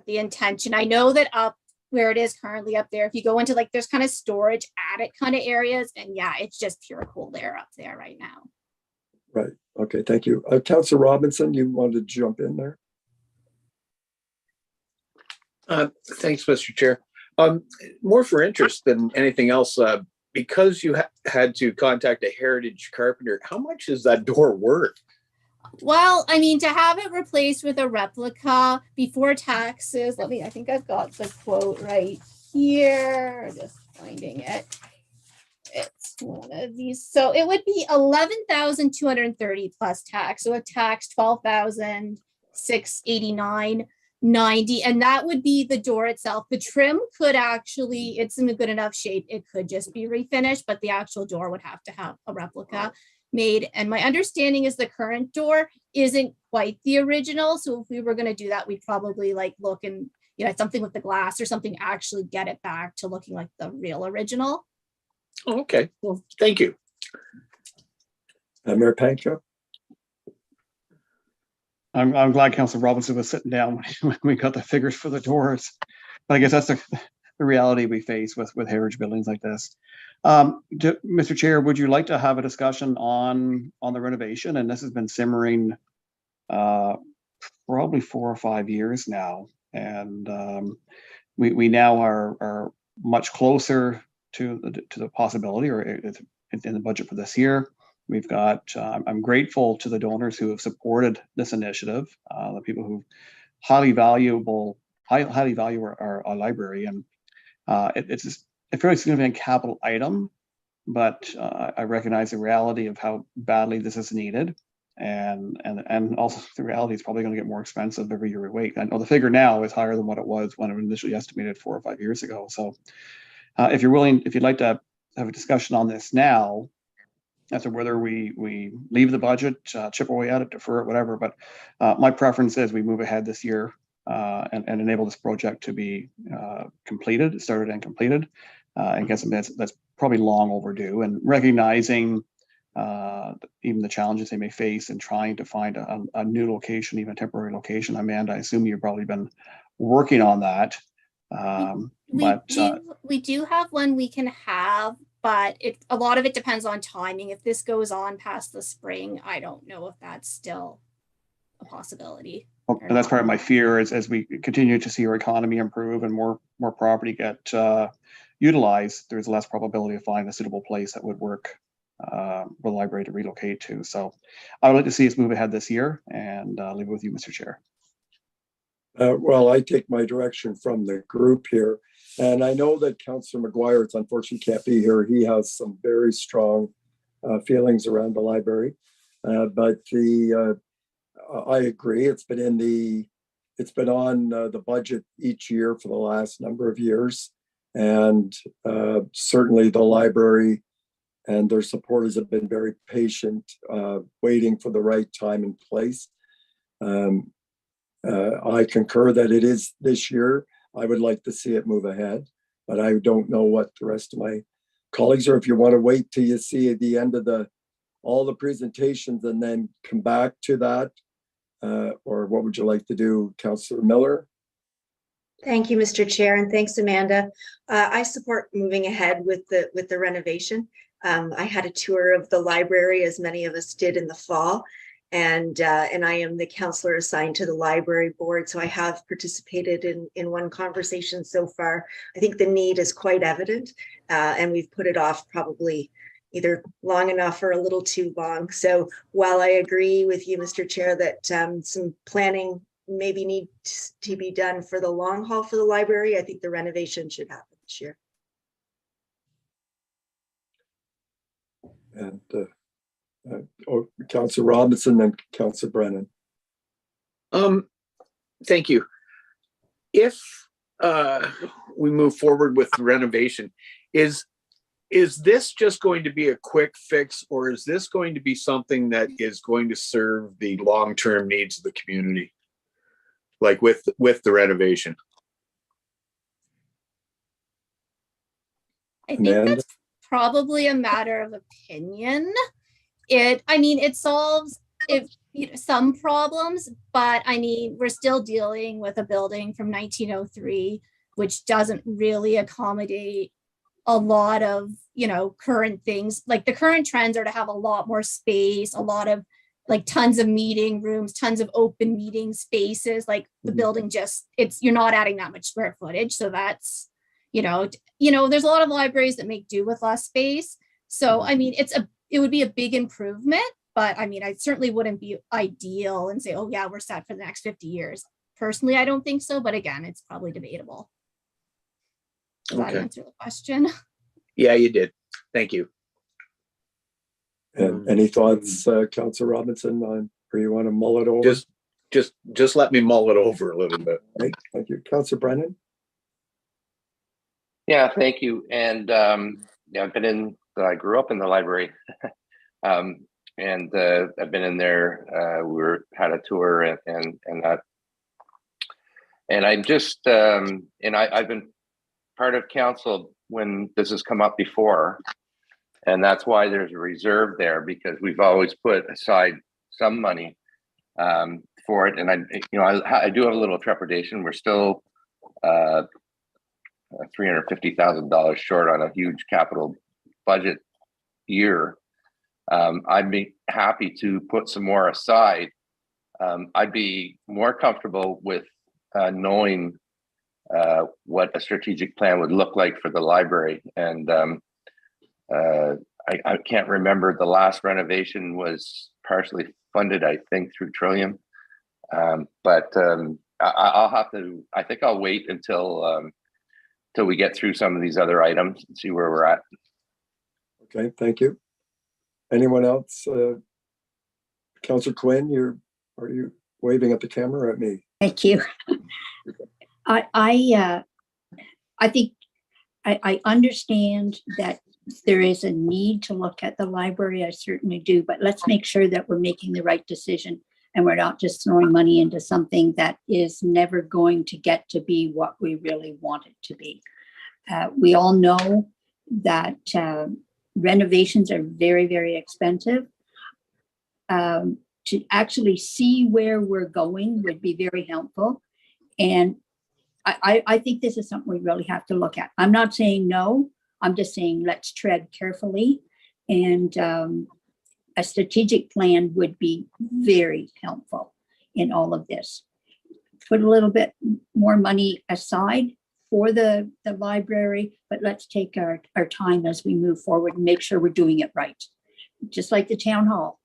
the intention. I know that up where it is currently up there, if you go into like, there's kind of storage attic kind of areas, and yeah, it's just pure cold air up there right now. Right. Okay. Thank you. Councillor Robinson, you wanted to jump in there? Thanks, Mr. Chair. More for interest than anything else, because you had to contact a heritage carpenter, how much is that door worth? Well, I mean, to have it replaced with a replica before taxes, I think I've got the quote right here, just finding it. It's one of these. So it would be 11,230 plus tax. So a tax 12,689.90, and that would be the door itself. The trim could actually, it's in a good enough shape, it could just be refinished, but the actual door would have to have a replica made. And my understanding is the current door isn't quite the original. So if we were going to do that, we'd probably like look and, something with the glass or something, actually get it back to looking like the real original. Oh, okay. Well, thank you. Mayor Pancho? I'm glad Councilor Robinson was sitting down when we got the figures for the doors. But I guess that's the reality we face with heritage buildings like this. Mr. Chair, would you like to have a discussion on the renovation? And this has been simmering probably 4 or 5 years now. And we now are much closer to the possibility, or it's in the budget for this year. We've got, I'm grateful to the donors who have supported this initiative, the people who highly value our library. And it's a fairly significant capital item, but I recognize the reality of how badly this is needed. And also the reality is probably going to get more expensive every year we wait. I know the figure now is higher than what it was when it was initially estimated 4 or 5 years ago. So if you'd like to have a discussion on this now, as to whether we leave the budget, chip away at it, defer it, whatever. But my preference is we move ahead this year and enable this project to be started and completed, and get something that's probably long overdue. And recognizing even the challenges they may face in trying to find a new location, even a temporary location. Amanda, I assume you've probably been working on that. We do have one we can have, but a lot of it depends on timing. If this goes on past the spring, I don't know if that's still a possibility. And that's part of my fear is as we continue to see our economy improve and more property get utilized, there's less probability of finding a suitable place that would work for the library to relocate to. So I would like to see us move ahead this year, and leave it with you, Mr. Chair. Well, I take my direction from the group here. And I know that Councillor McGuire, it's unfortunately can't be here. He has some very strong feelings around the library. But I agree. It's been on the budget each year for the last number of years. And certainly the library and their supporters have been very patient, waiting for the right time and place. I concur that it is this year. I would like to see it move ahead, but I don't know what the rest of my colleagues are. If you want to wait till you see at the end of all the presentations and then come back to that, or what would you like to do, Councillor Miller? Thank you, Mr. Chair, and thanks, Amanda. I support moving ahead with the renovation. I had a tour of the library, as many of us did in the fall. And I am the counselor assigned to the library board. So I have participated in one conversation so far. I think the need is quite evident, and we've put it off probably either long enough or a little too long. So while I agree with you, Mr. Chair, that some planning maybe needs to be done for the long haul for the library, I think the renovation should happen this year. And Councillor Robinson and Councillor Brennan. Thank you. If we move forward with the renovation, is this just going to be a quick fix, or is this going to be something that is going to serve the long-term needs of the community? Like with the renovation? I think Amanda? that's probably a matter of opinion. It solves some problems, but I mean, we're still dealing with a building from 1903, which doesn't really accommodate a lot of, current things. Like the current trends are to have a lot more space, a lot of like tons of meeting rooms, tons of open meeting spaces. Like the building you're not adding that much square footage. So that's, there's a lot of libraries that make do with less space. So, I mean, it would be a big improvement, but I mean, I certainly wouldn't be ideal and say, oh yeah, we're set for the next 50 years. Personally, I don't think so, but again, it's probably debatable. Does that answer the question? Yeah, you did. Thank you. And any thoughts, Councillor Robinson, on where you want to mull it over? Just let me mull it over a little bit. Right, thank you. Councillor Brennan? Yeah, thank you. And I grew up in the library. And I've been in there. We had a tour and that. And I'm just I've been part of council when this has come up before, and that's why there's a reserve there, because we've always put aside some money for it. And I do have a little trepidation. We're still $350,000 short on a huge capital budget year. I'd be happy to put some more aside. I'd be more comfortable with knowing what a strategic plan would look like for the library. And I can't remember, the last renovation was partially funded, I think, through Trillium. But I'll have to, I think I'll wait until we get through some of these other items and see where we're at. Okay, thank you. Anyone else? Councillor Quinn, are you waving at the camera or at me? Thank you. I think I understand that there is a need to look at the library. I certainly do, but let's make sure that we're making the right decision and we're not just throwing money into something that is never going to get to be what we really want it to be. We all know that renovations are very, very expensive. To actually see where we're going would be very helpful. And I think this is something we really have to look at. I'm not saying no, I'm just saying let's tread carefully. And a strategic plan would be very helpful in all of this. Put a little bit more money aside for the library, but let's take our time as we move forward and make sure we're doing it right. Just like the town hall,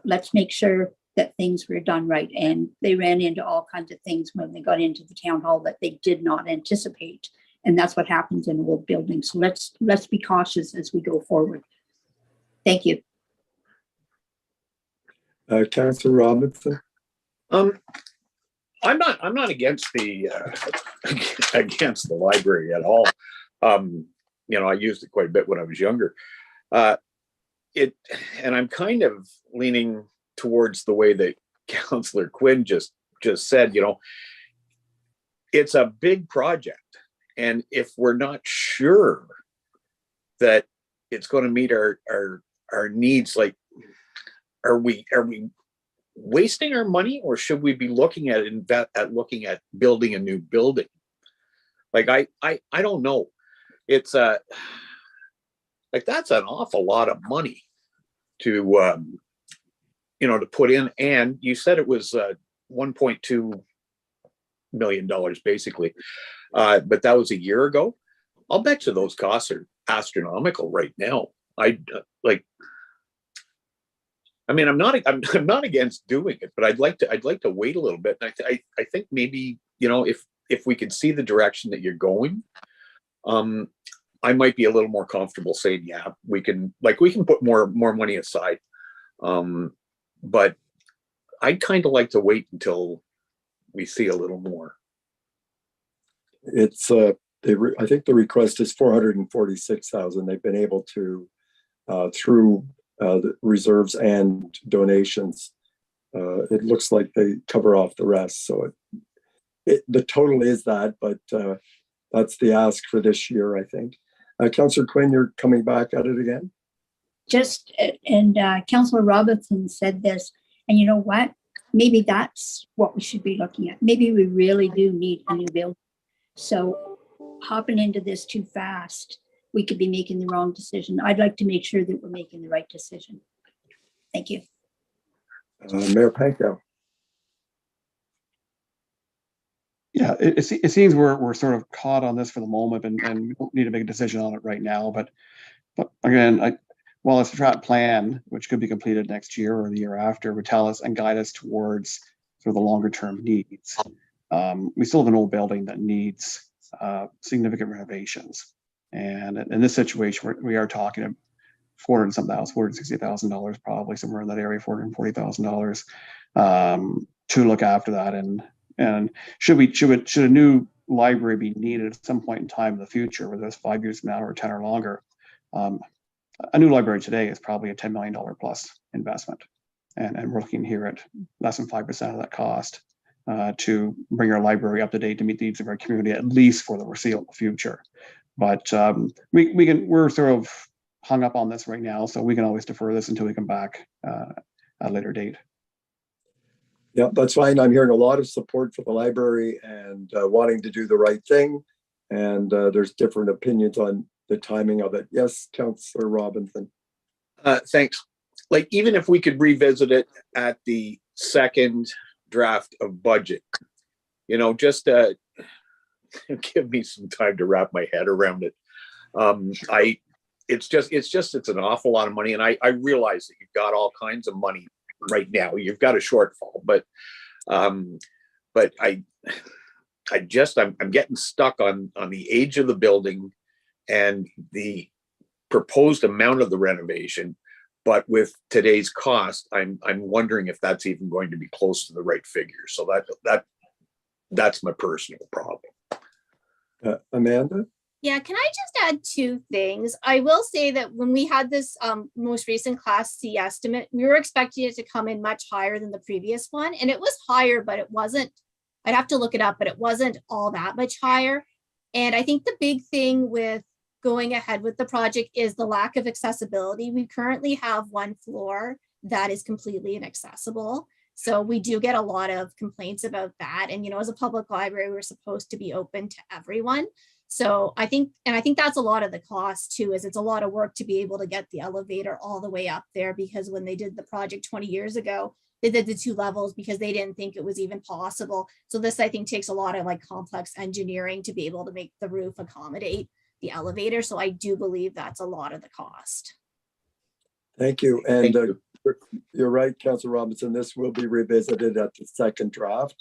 let's make sure that things were done right. And they ran into all kinds of things when they got into the town hall that they did not anticipate. And that's what happens in old buildings. So let's be cautious as we go forward. Thank you. Councillor Robinson? I'm not against the against the library at all. I used it quite a bit when I was younger. And I'm kind of leaning towards the way that Councillor Quinn just said. It's a big project, and if we're not sure that it's going to meet our needs, like, are we wasting our money, or should we be looking at looking at building a new building? Like, I don't know. It's like, that's an awful lot of money to to put in. And you said it was $1.2 million basically, but that was a year ago. I'll bet you those costs are astronomical right now. I'm not against doing it, but I'd like to wait a little bit. And I think maybe, if we could see the direction that you're going, I might be a little more comfortable saying, yeah, we can put more money aside. But I'd kind of like to wait until we see a little more. It's, I think the request is 446,000. They've been able to, through the reserves and donations, it looks like they cover off the rest. So the total is that, but that's the ask for this year, I think. Councillor Quinn, you're coming back at it again? Just, and Councillor Robinson said this, and you know what? Maybe that's what we should be looking at. Maybe we really do need a new building. So hopping into this too fast, we could be making the wrong decision. I'd like to make sure that we're making the right decision. Thank you. Mayor Pankow. Yeah, it seems we're sort of caught on this for the moment, and we don't need to make a decision on it right now. But again, while a strat plan, which could be completed next year or the year after, would tell us and guide us towards sort of the longer term needs, we still have an old building that needs significant renovations. And in this situation, we are talking about $460,000, probably somewhere in that area, $440,000 to look after that. And should a new library be needed at some point in time in the future, whether it's 5 years from now or 10 or longer, a new library today is probably a $10 million plus investment. And we're looking here at less than 5% of that cost to bring our library up to date to meet the needs of our community, at least for the foreseeable future. But we're sort of hung up on this right now, so we can always defer this until we come back at a later date. Yeah, that's fine. I'm hearing a lot of support for the library and wanting to do the right thing. And there's different opinions on the timing of it. Yes, Councillor Robinson. Thanks. Like, even if we could revisit it at the second draft of budget, just give me some time to wrap my head around it. It's an awful lot of money. And I realize that you've got all kinds of money right now. You've got a shortfall, but I'm getting stuck on the age of the building and the proposed amount of the renovation. But with today's cost, I'm wondering if that's even going to be close to the right figure. So that's my personal problem. Amanda? Yeah, can I just add two things? I will say that when we had this most recent Class C estimate, we were expecting it to come in much higher than the previous one. And it was higher, but it wasn't, I'd have to look it up, but it wasn't all that much higher. And I think the big thing with going ahead with the project is the lack of accessibility. We currently have one floor that is completely inaccessible. So we do get a lot of complaints about that. And, as a public library, we're supposed to be open to everyone. So I think that's a lot of the cost too, is it's a lot of work to be able to get the elevator all the way up there, because when they did the project 20 years ago, they did the 2 levels because they didn't think it was even possible. So this, I think, takes a lot of complex engineering to be able to make the roof accommodate the elevator. So I do believe that's a lot of the cost. Thank you. And you're right, Councillor Robinson, this will be revisited at the second draft.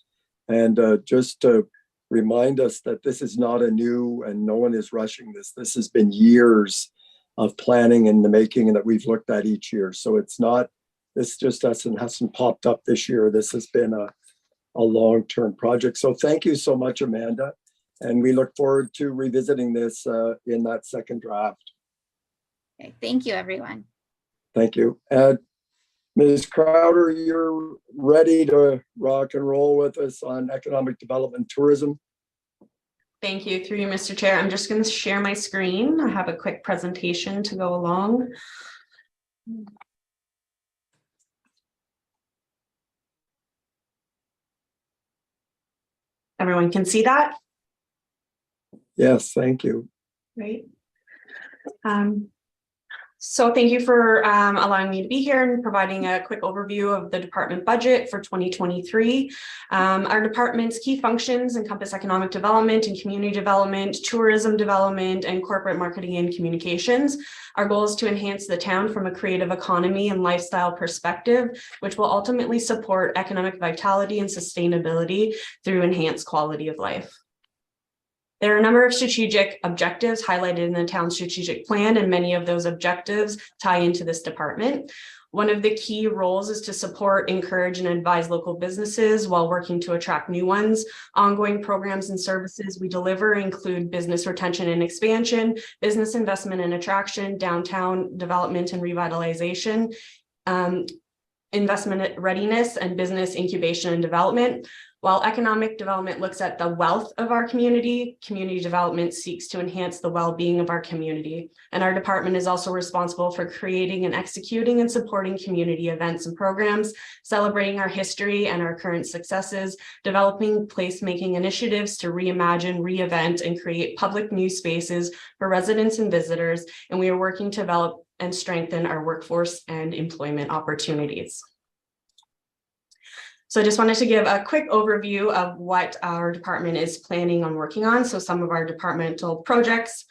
And just to remind us that this is not a new, and no one is rushing this. This has been years of planning in the making and that we've looked at each year. So it's not, this just hasn't popped up this year. This has been a long-term project. So thank you so much, Amanda. And we look forward to revisiting this in that second draft. Okay, thank you, everyone. Thank you. Ms. Crowder, you're ready to rock and roll with us on economic development tourism. Thank you. Through you, Mr. Chair. I'm just going to share my screen. I have a quick presentation to go along. Everyone can see that? Yes, thank you. Great. So thank you for allowing me to be here and providing a quick overview of the department budget for 2023. Our department's key functions encompass economic development and community development, tourism development, and corporate marketing and communications. Our goal is to enhance the town from a creative economy and lifestyle perspective, which will ultimately support economic vitality and sustainability through enhanced quality of life. There are a number of strategic objectives highlighted in the town strategic plan, and many of those objectives tie into this department. One of the key roles is to support, encourage, and advise local businesses while working to attract new ones. Ongoing programs and services we deliver include business retention and expansion, business investment and attraction, downtown development and revitalization, investment readiness, and business incubation and development. While economic development looks at the wealth of our community, community development seeks to enhance the well-being of our community. And our department is also responsible for creating and executing and supporting community events and programs, celebrating our history and our current successes, developing placemaking initiatives to reimagine, re-event, and create public new spaces for residents and visitors. And we are working to develop and strengthen our workforce and employment opportunities. So I just wanted to give a quick overview of what our department is planning on working on. So some of our departmental projects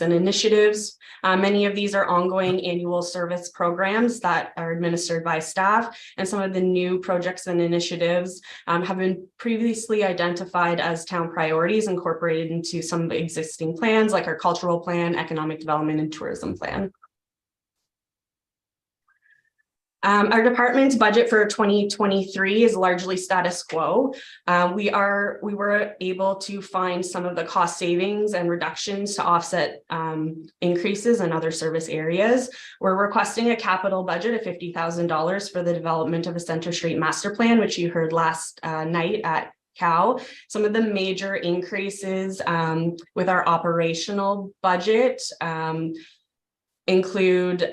and initiatives. Many of these are ongoing annual service programs that are administered by staff, and some of the new projects and initiatives have been previously identified as town priorities, incorporated into some existing plans like our cultural plan, economic development, and tourism plan. Our department's budget for 2023 is largely status quo. We were able to find some of the cost savings and reductions to offset increases in other service areas. We're requesting a capital budget of $50,000 for the development of a Center Street master plan, which you heard last night at COW. Some of the major increases with our operational budget include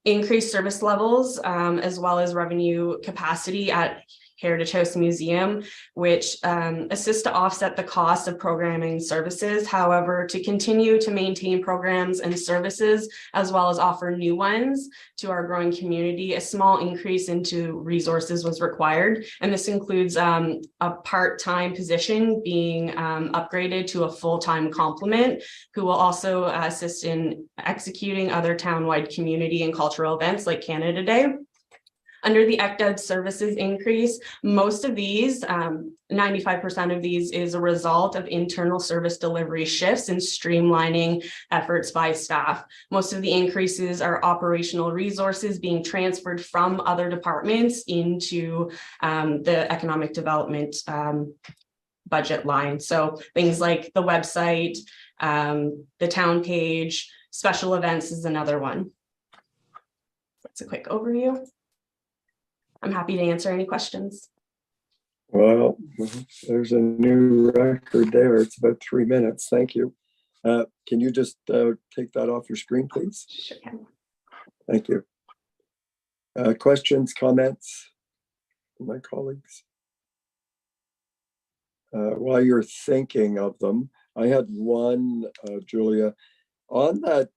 increased service levels, as well as revenue capacity at Heritage House Museum, which assists to offset the cost of programming services. However, to continue to maintain programs and services, as well as offer new ones to our growing community, a small increase into resources was required. And this includes a part-time position being upgraded to a full-time complement, who will also assist in executing other town-wide community and cultural events like Canada Day. Under the ECDED services increase, most of these, 95% of these, is a result of internal service delivery shifts and streamlining efforts by staff. Most of the increases are operational resources being transferred from other departments into the economic development budget line. So things like the website, the town page, special events is another one. That's a quick overview. I'm happy to answer any questions. Well, there's a new record there. It's about 3 minutes. Thank you. Can you just take that off your screen, please? Sure can. Thank you. Questions, comments from my colleagues? While you're thinking of them, I had one, Julia, on that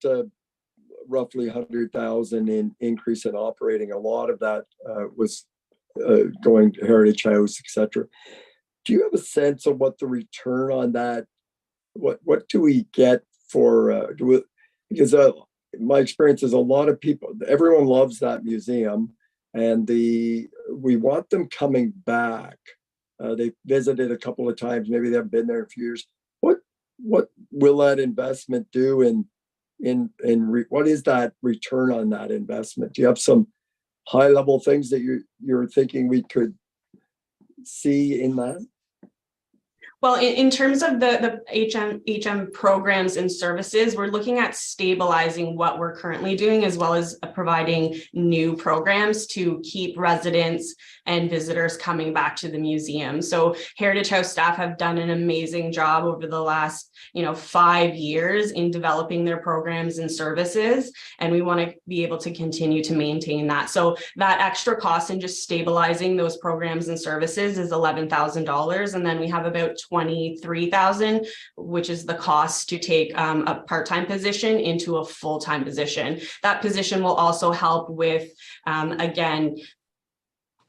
roughly 100,000 in increase in operating. A lot of that was going to Heritage House, etc. Do you have a sense of what the return on that? What do we get for? Because my experience is a lot of people, everyone loves that museum, and we want them coming back. They visited a couple of times. Maybe they haven't been there in a few years. What will that investment do what is that return on that investment? Do you have some high level things that you're thinking we could see in that? Well, in terms of the HM programs and services, we're looking at stabilizing what we're currently doing, as well as providing new programs to keep residents and visitors coming back to the museum. So Heritage House staff have done an amazing job over the last 5 years in developing their programs and services, and we want to be able to continue to maintain that. So that extra cost in just stabilizing those programs and services is $11,000, and then we have about 23,000, which is the cost to take a part-time position into a full-time position. That position will also help with, again,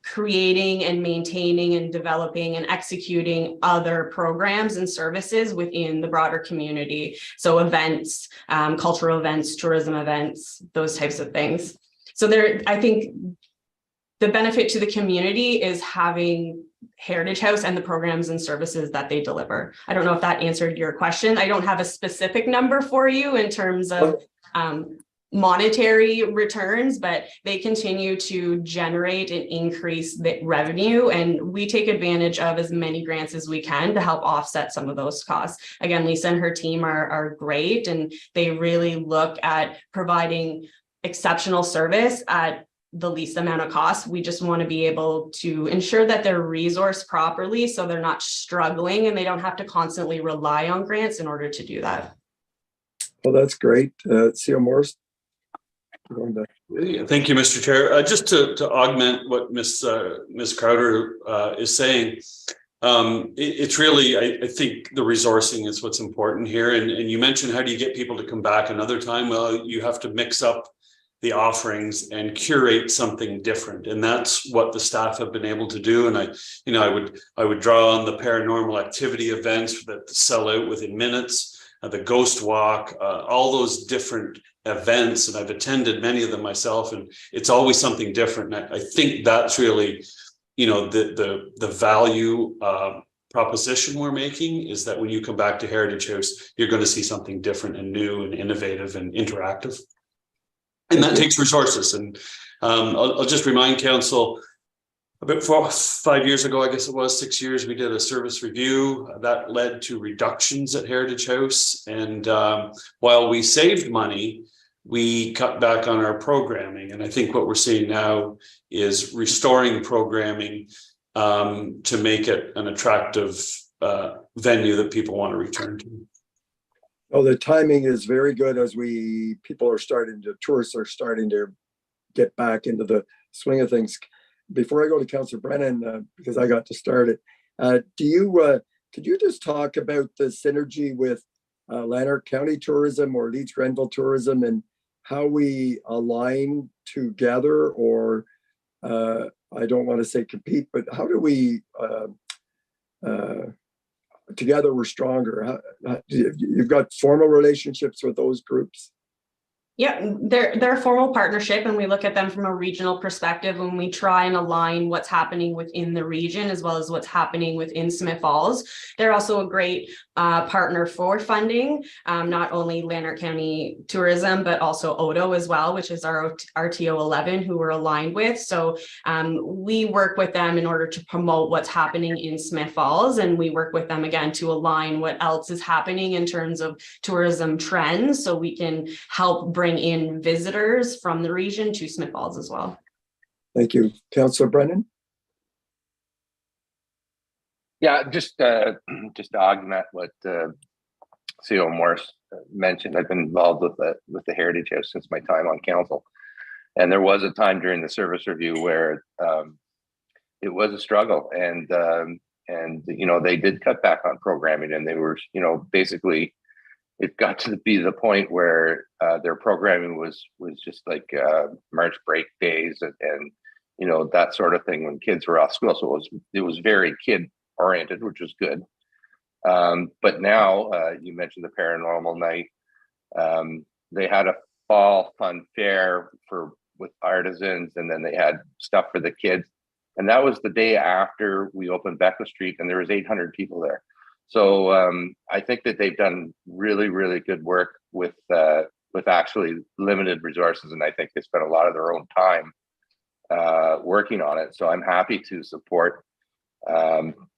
creating and maintaining and developing and executing other programs and services within the broader community. So events, cultural events, tourism events, those types of things. So I think the benefit to the community is having Heritage House and the programs and services that they deliver. I don't know if that answered your question. I don't have a specific number for you in terms of monetary returns, but they continue to generate and increase the revenue, and we take advantage of as many grants as we can to help offset some of those costs. Again, Lisa and her team are great, and they really look at providing exceptional service at the least amount of cost. We just want to be able to ensure that they're resourced properly so they're not struggling and they don't have to constantly rely on grants in order to do that. Well, that's great. CO Morris. Thank you, Mr. Chair. Just to augment what Ms. Crowder is saying, it's really, I think the resourcing is what's important here. And you mentioned, how do you get people to come back another time? Well, you have to mix up the offerings and curate something different, and that's what the staff have been able to do. And I would draw on the paranormal activity events that sell out within minutes, the ghost walk, all those different events, and I've attended many of them myself, and it's always something different. And I think that's really, the value proposition we're making, is that when you come back to Heritage House, you're going to see something different and new and innovative and interactive. And that takes resources. And I'll just remind council, about 5 years ago, I guess it was 6 years, we did a service review that led to reductions at Heritage House. And while we saved money, we cut back on our programming. And I think what we're seeing now is restoring programming to make it an attractive venue that people want to return to. Oh, the timing is very good as tourists are starting to get back into the swing of things. Before I go to Councillor Brennan, because I got to start it, could you just talk about the synergy with Lanark County Tourism or Leeds Grenville Tourism, and how we align together, or I don't want to say compete, but how do we together we're stronger? You've got formal relationships with those groups? Yeah, they're a formal partnership, and we look at them from a regional perspective when we try and align what's happening within the region as well as what's happening within Smith Falls. They're also a great partner for funding, not only Lanark County Tourism, but also Odo as well, which is our RTO 11, who we're aligned with. So we work with them in order to promote what's happening in Smith Falls, and we work with them again to align what else is happening in terms of tourism trends, so we can help bring in visitors from the region to Smith Falls as well. Thank you. Councillor Brennan? Yeah, just to augment what CO Morris mentioned, I've been involved with the Heritage House since my time on council. And there was a time during the service review where it was a struggle, and they did cut back on programming, and they were, basically, it got to be the point where their programming was just like March break days and that sort of thing when kids were off school. So it was very kid oriented, which was good. But now you mentioned the paranormal night. They had a fall fun fair with artisans, and then they had stuff for the kids. And that was the day after we opened Beckwith Street, and there was 800 people there. So I think that they've done really, really good work with actually limited resources, and I think they spent a lot of their own time working on it. So I'm happy to support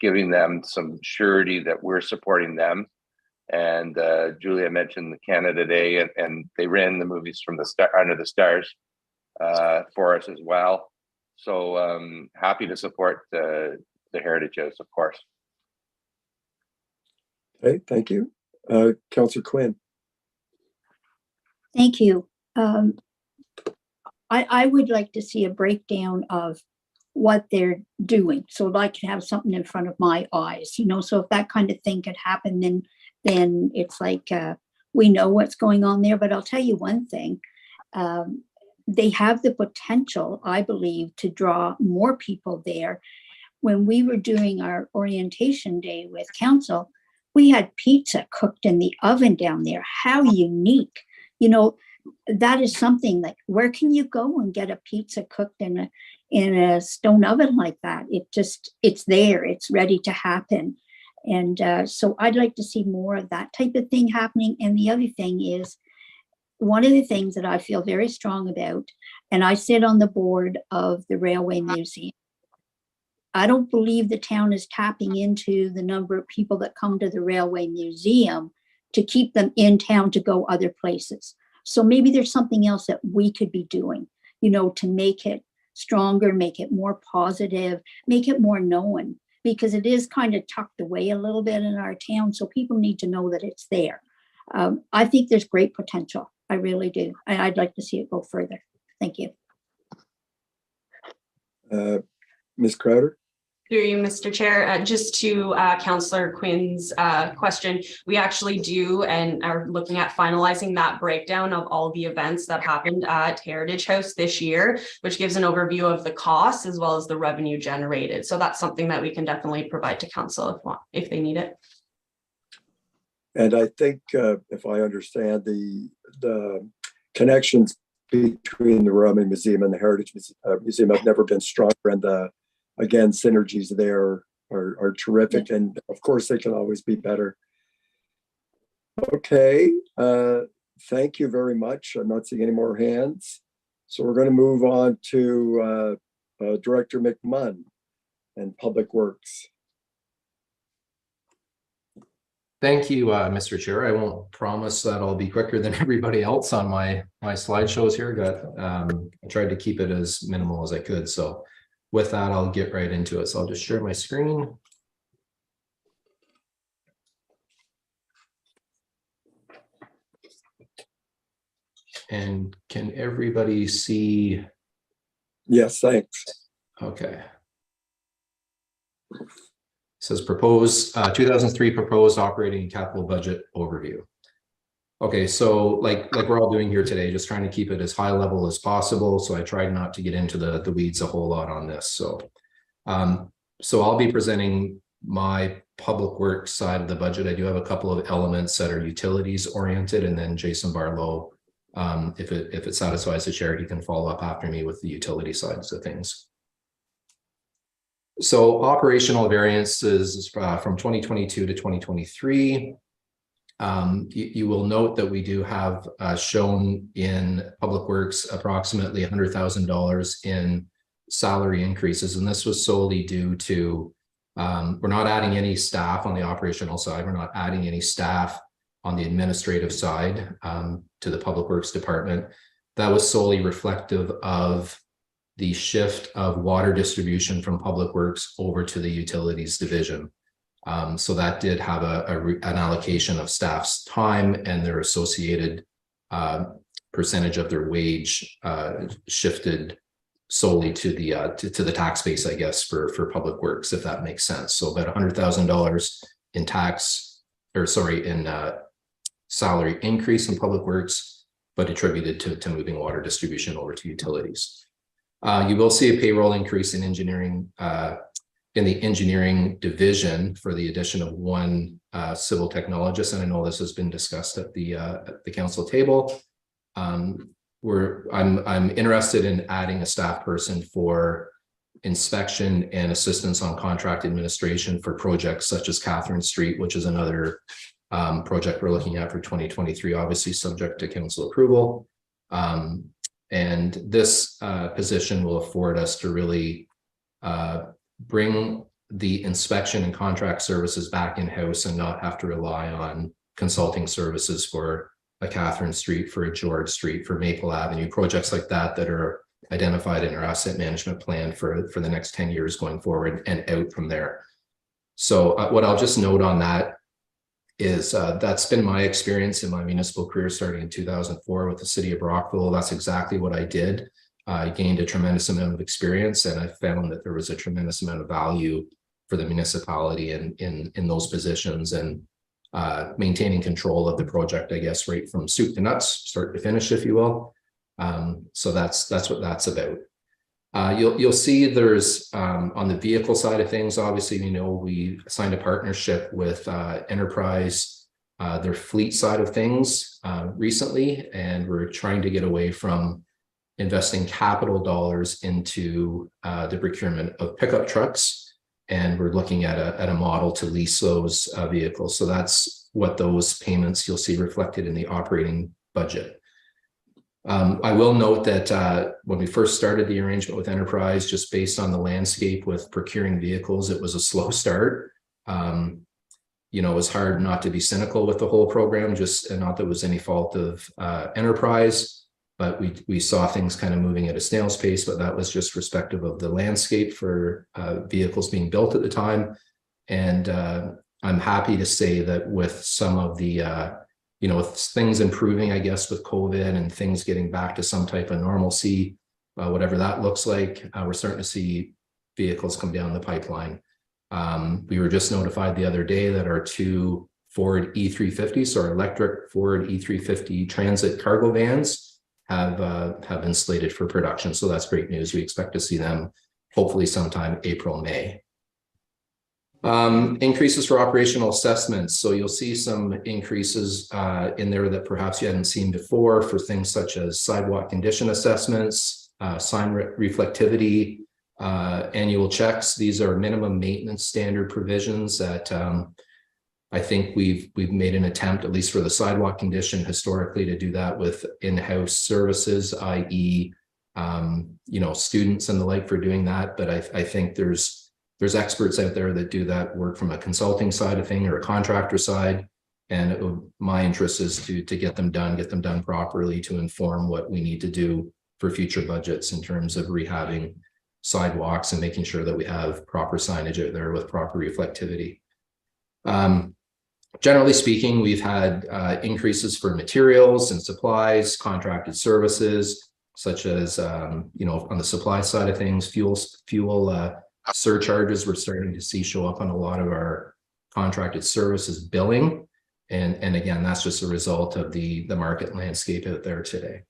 giving them some surety that we're supporting them. And Julia mentioned the Canada Day, and they ran the movies from Under the Stars for us as well. So happy to support the Heritage House, of course. Okay, thank you. Councillor Quinn. Thank you. I would like to see a breakdown of what they're doing, so I can have something in front of my eyes, so if that kind of thing could happen, then it's like we know what's going on there. But I'll tell you one thing, they have the potential, I believe, to draw more people there. When we were doing our orientation day with council, we had pizza cooked in the oven down there. How unique. that is something like, where can you go and get a pizza cooked in a stone oven like that? It's there, it's ready to happen. And so I'd like to see more of that type of thing happening. And the other thing is, one of the things that I feel very strong about, and I sit on the board of the Railway Museum. I don't believe the town is tapping into the number of people that come to the Railway Museum to keep them in town to go other places. So maybe there's something else that we could be doing, you know, to make it stronger, make it more positive, make it more known, because it is kind of tucked away a little bit in our town. So people need to know that it's there. I think there's great potential. I really do. I'd like to see it go further. Thank you. Ms. Crowder? Through you, Mr. Chair, just to Councillor Quinn's question, we actually do and are looking at finalizing that breakdown of all the events that happened at Heritage House this year, which gives an overview of the costs as well as the revenue generated. So that's something that we can definitely provide to council if they need it. And I think if I understand the connections between the Railway Museum and the Heritage Museum have never been stronger, and again, synergies there are terrific, and of course they can always be better. Okay, thank you very much. I'm not seeing any more hands. So we're going to move on to Director McMunn and Public Works. Thank you, Mr. Chair. I won't promise that I'll be quicker than everybody else on my slideshows here, but I tried to keep it as minimal as I could. So with that, I'll get right into it. So I'll just share my screen. And can everybody see? Yes, thanks. Okay. It says proposed 2003 proposed operating and capital budget overview. Okay, so like we're all doing here today, just trying to keep it as high level as possible. So I tried not to get into the weeds a whole lot on this. So, so I'll be presenting my public works side of the budget. I do have a couple of elements that are utilities oriented, and then Jason Barlow, if it satisfies the chair, he can follow up after me with the utility sides of things. So operational variances from 2022 to 2023. You will note that we do have shown in Public Works approximately $100,000 in salary increases, and this was solely due to we're not adding any staff on the operational side. We're not adding any staff on the administrative side to the Public Works Department. That was solely reflective of the shift of water distribution from Public Works over to the Utilities Division. So that did have an allocation of staff's time and their associated percentage of their wage shifted solely to the tax base, I guess, for Public Works, if that makes sense. So about $100,000 in tax, or sorry, in salary increase in Public Works, but attributed to moving water distribution over to utilities. You will see a payroll increase in engineering, in the engineering division for the addition of one civil technologist, and I know this has been discussed at the council table. I'm interested in adding a staff person for inspection and assistance on contract administration for projects such as Catherine Street, which is another project we're looking at for 2023, obviously subject to council approval. And this position will afford us to really bring the inspection and contract services back in-house and not have to rely on consulting services for a Catherine Street, for a George Street, for Maple Avenue, projects like that that are identified in our asset management plan for the next 10 years going forward and out from there. So what I'll just note on that is that's been my experience in my municipal career starting in 2004 with the city of Brockville. That's exactly what I did. I gained a tremendous amount of experience, and I found that there was a tremendous amount of value for the municipality in those positions, and maintaining control of the project, I guess, right from soup to nuts, start to finish, if you will. So that's what that's about. You'll see there's on the vehicle side of things, obviously, you know, we signed a partnership with Enterprise their fleet side of things recently, and we're trying to get away from investing capital dollars into the procurement of pickup trucks, and we're looking at a model to lease those vehicles. So that's what those payments you'll see reflected in the operating budget. I will note that when we first started the arrangement with Enterprise, just based on the landscape with procuring vehicles, it was a slow start. You know, it was hard not to be cynical with the whole program, just and not that it was any fault of Enterprise, but we saw things kind of moving at a snail's pace, but that was just respective of the landscape for vehicles being built at the time. And I'm happy to say that with some of the you know, with things improving, I guess, with COVID and things getting back to some type of normalcy, whatever that looks like, we're starting to see vehicles come down the pipeline. We were just notified the other day that our 2 Ford E350s, so our electric Ford E350 transit cargo vans have been slated for production. So that's great news. We expect to see them hopefully sometime April, May. Increases for operational assessments. So you'll see some increases in there that perhaps you hadn't seen before for things such as sidewalk condition assessments, sign reflectivity, annual checks. These are minimum maintenance standard provisions that I think we've made an attempt, at least for the sidewalk condition historically, to do that with in-house services, i.e., you know, students and the like for doing that. But I think there's experts out there that do that work from a consulting side of thing or a contractor side. And my interest is to get them done properly to inform what we need to do for future budgets in terms of rehabbing sidewalks and making sure that we have proper signage out there with proper reflectivity. Generally speaking, we've had increases for materials and supplies, contracted services, such as, you know, on the supply side of things, fuel surcharges we're starting to see show up on a lot of our contracted services billing. And again, that's just a result of the market landscape out there today.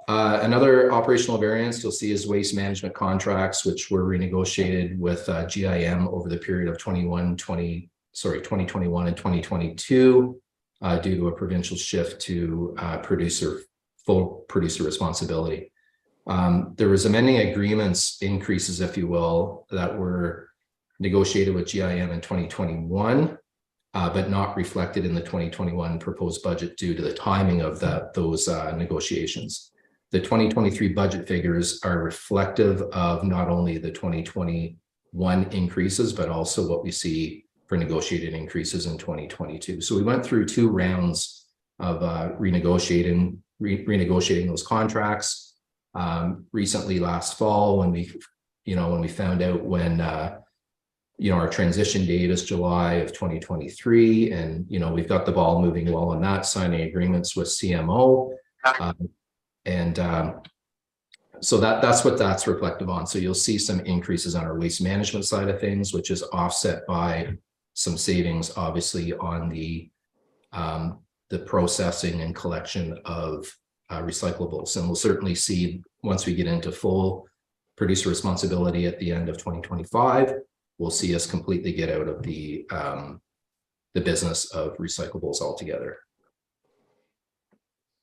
Another operational variance you'll see is waste management contracts, which were renegotiated with GIM over the period of 2021 and 2022 due to a provincial shift to full producer responsibility. There was amending agreements increases, if you will, that were negotiated with GIM in 2021, but not reflected in the 2021 proposed budget due to the timing of those negotiations. The 2023 budget figures are reflective of not only the 2021 increases, but also what we see for negotiated increases in 2022. So we went through 2 rounds of renegotiating those contracts. Recently last fall, when we found out when our transition date is July of 2023, and we've got the ball moving well on that, signing agreements with CMO, so that's what that's reflective on. So you'll see some increases on our waste management side of things, which is offset by some savings, obviously, on the processing and collection of recyclables. And we'll certainly see, once we get into full producer responsibility at the end of 2025, we'll see us completely get out of the business of recyclables altogether.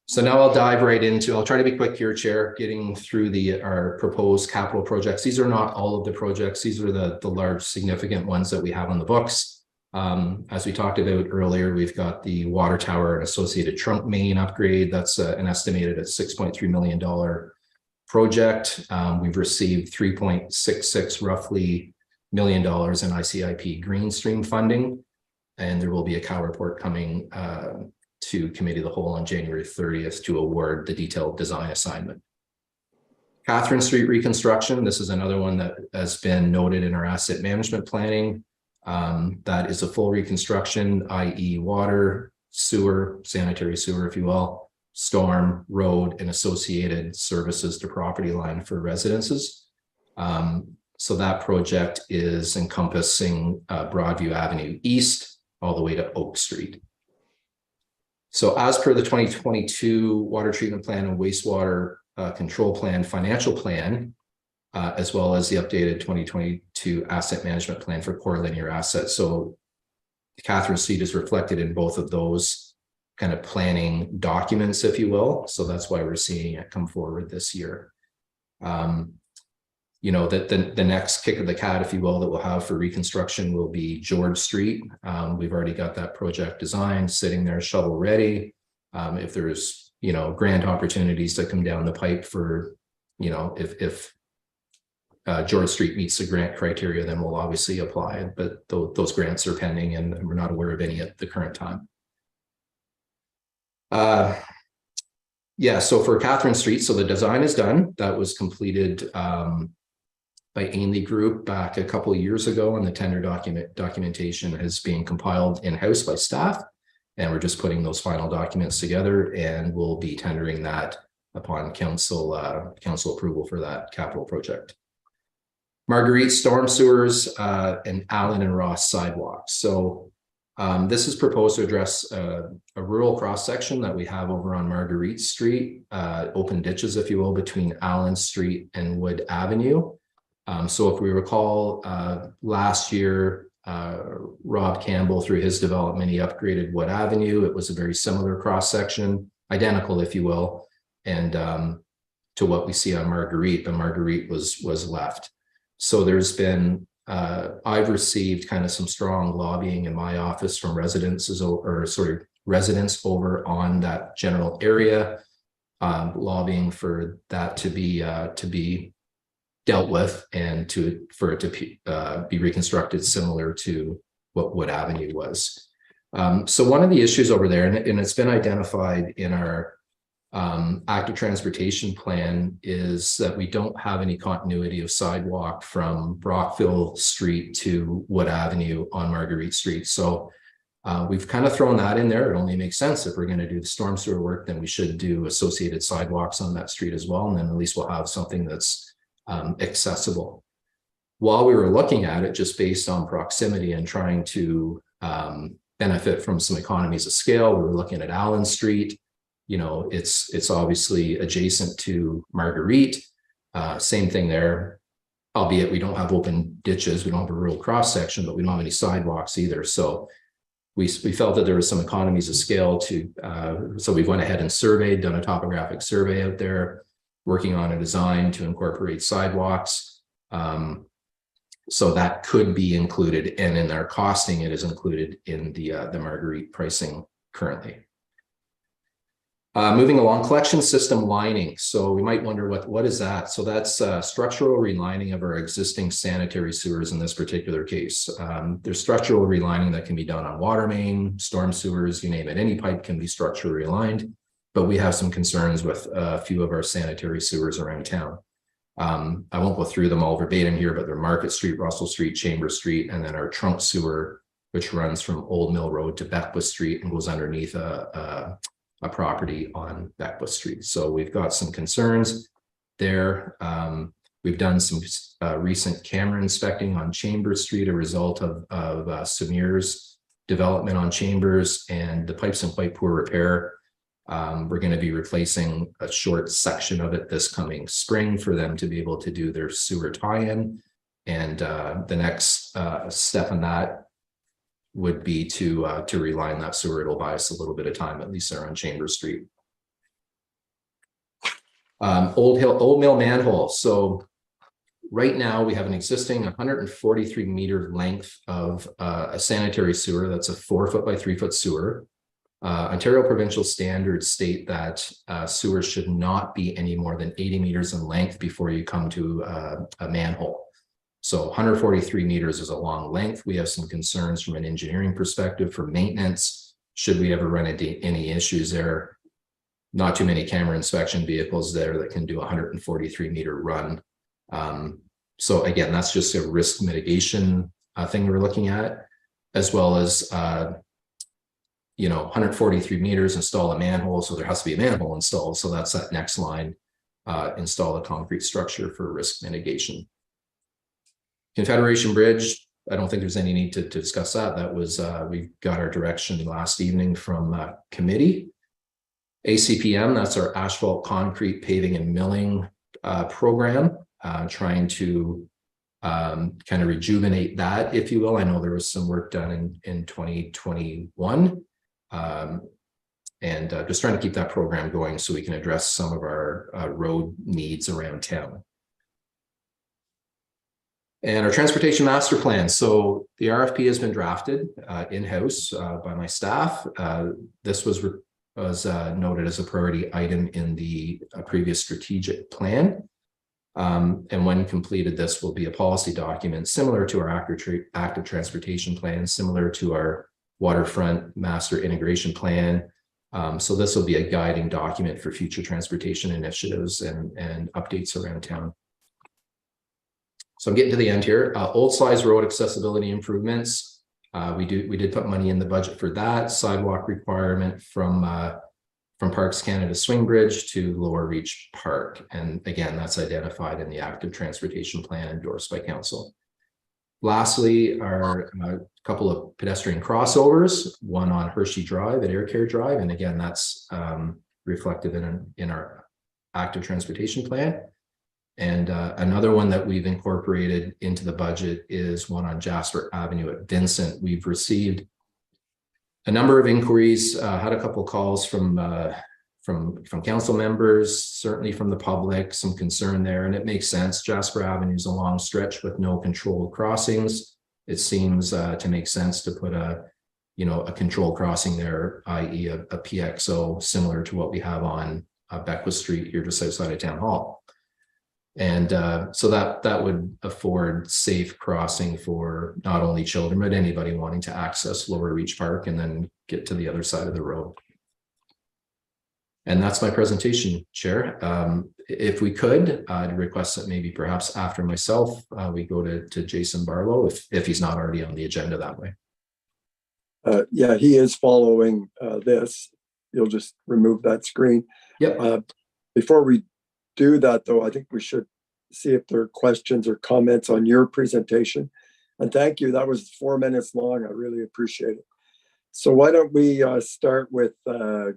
So now I'll dive right into, I'll try to be quick here, Chair, getting through our proposed capital projects. These are not all of the projects. These are the large significant ones that we have on the books. As we talked about earlier, we've got the water tower and associated trunk main upgrade. That's an estimated at $6.3 million project. We've received $3.66 roughly million in ICIP green stream funding, and there will be a COW report coming to Committee of the Whole on January 30th to award the detailed design assignment. Catherine Street reconstruction, this is another one that has been noted in our asset management planning. That is a full reconstruction, i.e. water, sewer, sanitary sewer, if you will, storm, road, and associated services to property line for residences. So that project is encompassing Broadview Avenue East all the way to Oak Street. So as per the 2022 water treatment plan and wastewater control plan, financial plan, as well as the updated 2022 asset management plan for core linear assets. So Catherine Street is reflected in both of those kind of planning documents, if you will. So that's why we're seeing it come forward this year. You know, that the next kick of the cat, if you will, that we'll have for reconstruction will be George Street. We've already got that project designed, sitting there shovel ready. If there's, you know, grant opportunities that come down the pipe for, you know, if George Street meets the grant criteria, then we'll obviously apply, but those grants are pending and we're not aware of any at the current time. Yeah, so for Catherine Street, so the design is done. That was completed by Ainley Group back a couple of years ago, and the tender documentation is being compiled in-house by staff. And we're just putting those final documents together, and we'll be tendering that upon council approval for that capital project. Marguerite storm sewers and Allen and Ross sidewalks. So this is proposed to address a rural cross section that we have over on Marguerite Street, open ditches, if you will, between Allen Street and Wood Avenue. So if we recall, last year, Rob Campbell, through his development, he upgraded Wood Avenue. It was a very similar cross section, identical, if you will, and to what we see on Marguerite, but Marguerite was left. So there's been, I've received kind of some strong lobbying in my office from residents over on that general area, lobbying for that to be dealt with and for it to be reconstructed similar to what Wood Avenue was. So one of the issues over there, and it's been identified in our active transportation plan, is that we don't have any continuity of sidewalk from Brockville Street to Wood Avenue on Marguerite Street. So we've kind of thrown that in there. It only makes sense if we're going to do the storm sewer work, then we should do associated sidewalks on that street as well. And then at least we'll have something that's accessible. While we were looking at it just based on proximity and trying to benefit from some economies of scale, we were looking at Allen Street. You know, it's obviously adjacent to Marguerite. Same thing there, albeit we don't have open ditches, we don't have a rural cross section, but we don't have any sidewalks either. So we felt that there was some economies of scale to, so we went ahead and surveyed, done a topographic survey out there, working on a design to incorporate sidewalks. So that could be included, and in our costing, it is included in the Marguerite pricing currently. Moving along, collection system lining. So we might wonder what is that? So that's structural relining of our existing sanitary sewers in this particular case. There's structural relining that can be done on water main, storm sewers, you name it. Any pipe can be structurally relined, but we have some concerns with a few of our sanitary sewers around town. I won't go through them all verbatim here, but they're Market Street, Russell Street, Chambers Street, and then our trunk sewer, which runs from Old Mill Road to Beckwith Street and goes underneath a property on Beckwith Street. So we've got some concerns there. We've done some recent camera inspecting on Chambers Street, a result of Samir's development on Chambers, and the pipes in quite poor repair. We're going to be replacing a short section of it this coming spring for them to be able to do their sewer tie-in. And the next step in that would be to reline that sewer. It'll buy us a little bit of time, at least there on Chambers Street. Old Mill manhole. So right now we have an existing 143 meter length of a sanitary sewer. That's a 4 foot by 3 foot sewer. Ontario provincial standards state that sewers should not be any more than 80 meters in length before you come to a manhole. So 143 meters is a long length. We have some concerns from an engineering perspective for maintenance. Should we ever run into any issues there? Not too many camera inspection vehicles there that can do a 143 meter run. So again, that's just a risk mitigation thing we're looking at, as well as 143 meters, install a manhole. So there has to be a manhole installed. So that's that next line, install a concrete structure for risk mitigation. Confederation Bridge, I don't think there's any need to discuss that. That was, we got our direction last evening from committee. ACPM, that's our asphalt, concrete, paving and milling program, trying to kind of rejuvenate that, if you will. I know there was some work done in 2021. And just trying to keep that program going so we can address some of our road needs around town. And our transportation master plan. So the RFP has been drafted in-house by my staff. This was noted as a priority item in the previous strategic plan. And when completed, this will be a policy document similar to our active transportation plan, similar to our waterfront master integration plan. So this will be a guiding document for future transportation initiatives and updates around town. So I'm getting to the end here. Old Slides Road accessibility improvements. We did put money in the budget for that. Sidewalk requirement from Parks Canada Swing Bridge to Lower Reach Park. And again, that's identified in the active transportation plan endorsed by council. Lastly, our couple of pedestrian crossovers, one on Hershey Drive at Air Care Drive. And again, that's reflected in our active transportation plan. And another one that we've incorporated into the budget is one on Jasper Avenue at Vincent. We've received a number of inquiries, had a couple calls from council members, certainly from the public, some concern there, and it makes sense. Jasper Avenue is a long stretch with no controlled crossings. It seems to make sense to put a controlled crossing there, i.e. a PXO, similar to what we have on Beckwith Street here just outside of Town Hall. And so that would afford safe crossing for not only children, but anybody wanting to access Lower Reach Park and then get to the other side of the road. And that's my presentation, Chair. If we could, I'd request that maybe perhaps after myself, we go to Jason Barlow, if he's not already on the agenda that way. Yeah, he is following this. You'll just remove that screen. Yep. Before we do that, though, I think we should see if there are questions or comments on your presentation. And thank you. That was 4 minutes long. I really appreciate it. So why don't we start with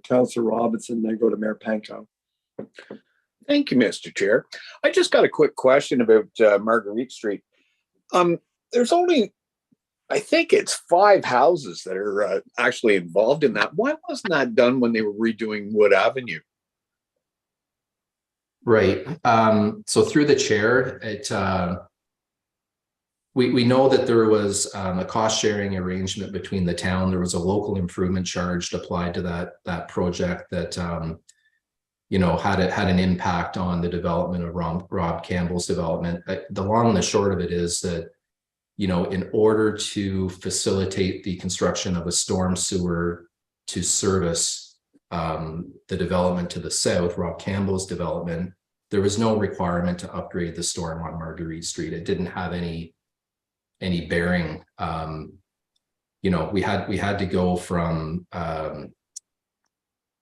Councillor Robinson, then go to Mayor Pankow. Thank you, Mr. Chair. I just got a quick question about Marguerite Street. There's only, I think it's 5 houses that are actually involved in that. Why wasn't that done when they were redoing Wood Avenue? Right. So through the chair, we know that there was a cost sharing arrangement between the town. There was a local improvement charge applied to that project that had an impact on the development of Rob Campbell's development. The long and the short of it is that in order to facilitate the construction of a storm sewer to service the development to the south, Rob Campbell's development, there was no requirement to upgrade the storm on Marguerite Street. It didn't have any bearing. We had to go from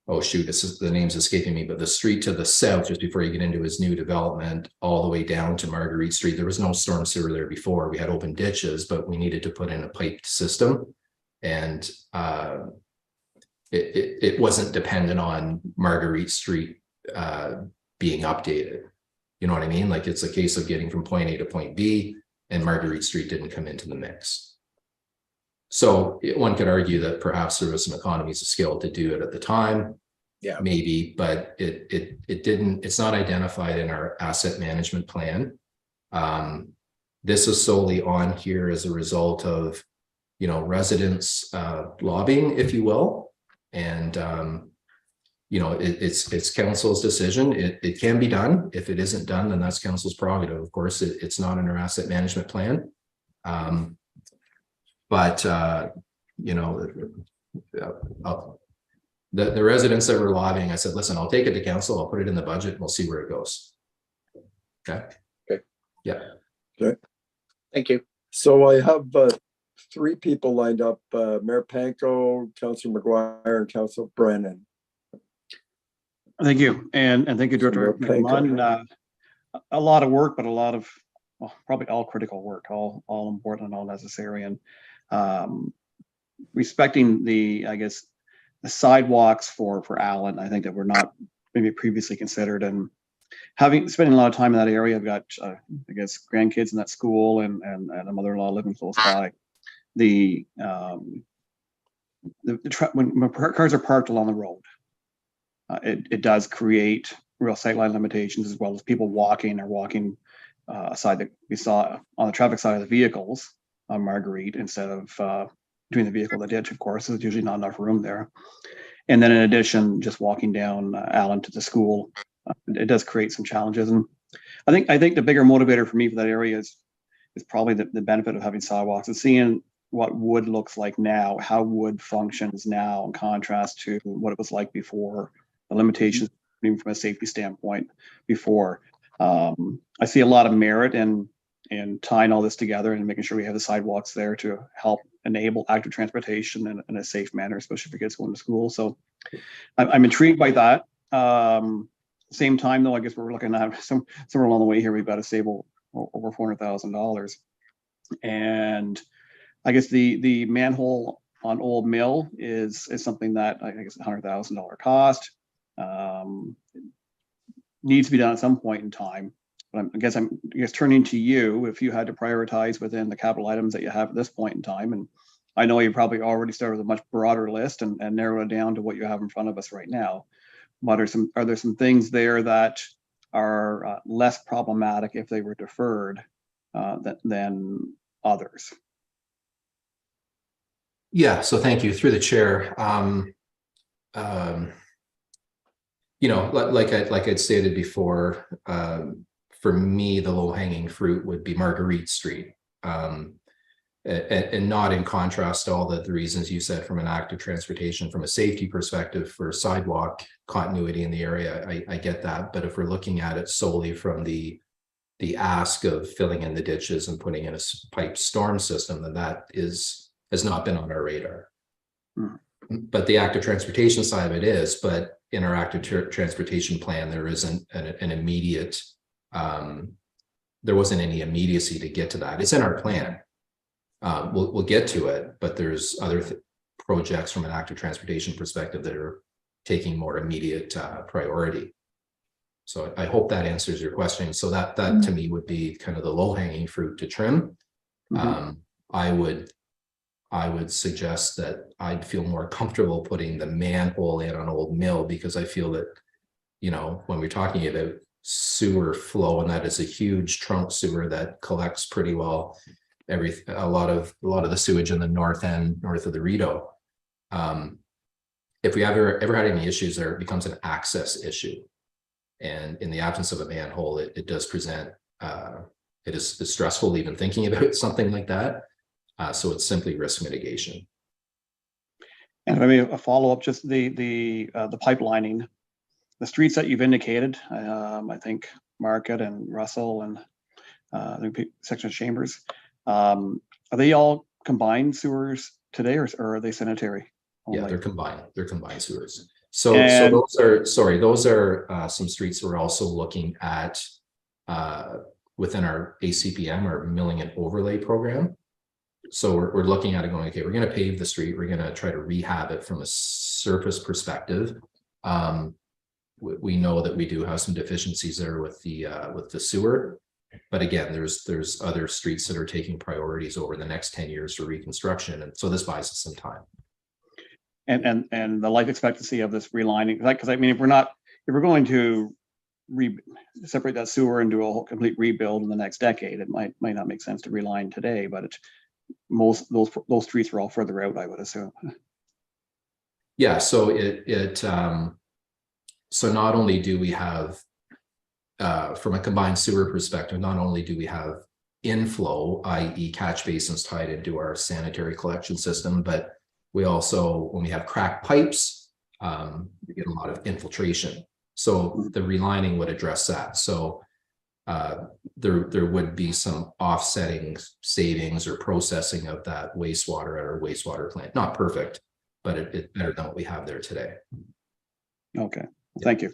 oh shoot, the name's escaping me, but the street to the south, just before you get into his new development, all the way down to Marguerite Street. There was no storm sewer there before. We had open ditches, but we needed to put in a piped system, and it wasn't dependent on Marguerite Street being updated. You know what I mean? Like, it's a case of getting from point A to point B, and Marguerite Street didn't come into the mix. So one could argue that perhaps there was some economies of scale to do it at the time. Yeah, maybe, but it didn't. It's not identified in our asset management plan. This is solely on here as a result of residents lobbying, if you will, and it's council's decision. It can be done. If it isn't done, then that's council's prerogative. Of course, it's not in our asset management plan. The residents that were lobbying, I said, listen, I'll take it to council. I'll put it in the budget and we'll see where it goes. Okay. Okay. Yeah. Okay. Thank you. So I have 3 people lined up, Mayor Pankow, Councillor McGuire, and Councillor Brennan. Thank you. And thank you, Director McMahon. A lot of work, but a lot of, well, probably all critical work, all important and all necessary. And respecting the sidewalks for Allen, I think that were not maybe previously considered. And spending a lot of time in that area, I've got, I guess, grandkids in that school and a mother-in-law living close by. When cars are parked along the road, it does create real sightline limitations, as well as people walking aside that we saw on the traffic side of the vehicles on Marguerite instead of between the vehicle and the ditch. Of course, there's usually not enough room there. And then in addition, just walking down Allen to the school, it does create some challenges. And I think the bigger motivator for me for that area is probably the benefit of having sidewalks and seeing what wood looks like now, how wood functions now in contrast to what it was like before, the limitations, even from a safety standpoint before. I see a lot of merit in tying all this together and making sure we have the sidewalks there to help enable active transportation in a safe manner, especially for kids going to school. So I'm intrigued by that. Same time though, I guess we're looking at somewhere along the way here, we've got to save over $400,000. And I guess the manhole on Old Mill is something that I guess $100,000 cost. Needs to be done at some point in time. But I guess turning to you, if you had to prioritize within the capital items that you have at this point in time, and I know you probably already started with a much broader list and narrowed it down to what you have in front of us right now. But are there some things there that are less problematic if they were deferred than others? Yeah, so thank you through the chair. You know, like I'd stated before, for me, the low hanging fruit would be Marguerite Street. And not in contrast to all the reasons you said from an active transportation, from a safety perspective for sidewalk continuity in the area, I get that. But if we're looking at it solely from the ask of filling in the ditches and putting in a pipe storm system, then that has not been on our radar. But the active transportation side of it is, but in our active transportation plan, there isn't an immediate, there wasn't any immediacy to get to that. It's in our plan. We'll get to it, but there's other projects from an active transportation perspective that are taking more immediate priority. So I hope that answers your question. So that to me would be kind of the low hanging fruit to trim. I would suggest that I'd feel more comfortable putting the manhole in on Old Mill, because I feel that, you know, when we're talking about sewer flow, and that is a huge trunk sewer that collects pretty well a lot of the sewage in the north end, north of the Rideau. If we ever had any issues there, it becomes an access issue. And in the absence of a manhole, it does present, it is stressful even thinking about something like that. So it's simply risk mitigation. And maybe a follow-up, just the pipelining, the streets that you've indicated, I think Market and Russell and the section of Chambers, are they all combined sewers today, or are they sanitary only? Yeah, they're combined sewers. So those are some streets we're also looking at within our ACPM, our milling and overlay program. So we're looking at it going, okay, we're going to pave the street. We're going to try to rehab it from a surface perspective. We know that we do have some deficiencies there with the sewer, but again, there's other streets that are taking priorities over the next 10 years for reconstruction, and so this buys us some time. And the life expectancy of this relining, because I mean, if we're going to separate that sewer and do a whole complete rebuild in the next decade, it might not make sense to reline today, but most those streets are all further out, I would assume. Yeah, so so not only do we have from a combined sewer perspective, not only do we have inflow, i.e. catch basins tied into our sanitary collection system, but we also, when we have cracked pipes, we get a lot of infiltration. So the relining would address that. So there would be some offsetting savings or processing of that wastewater at our wastewater plant. Not perfect, but it's better than what we have there today. Okay, thank you.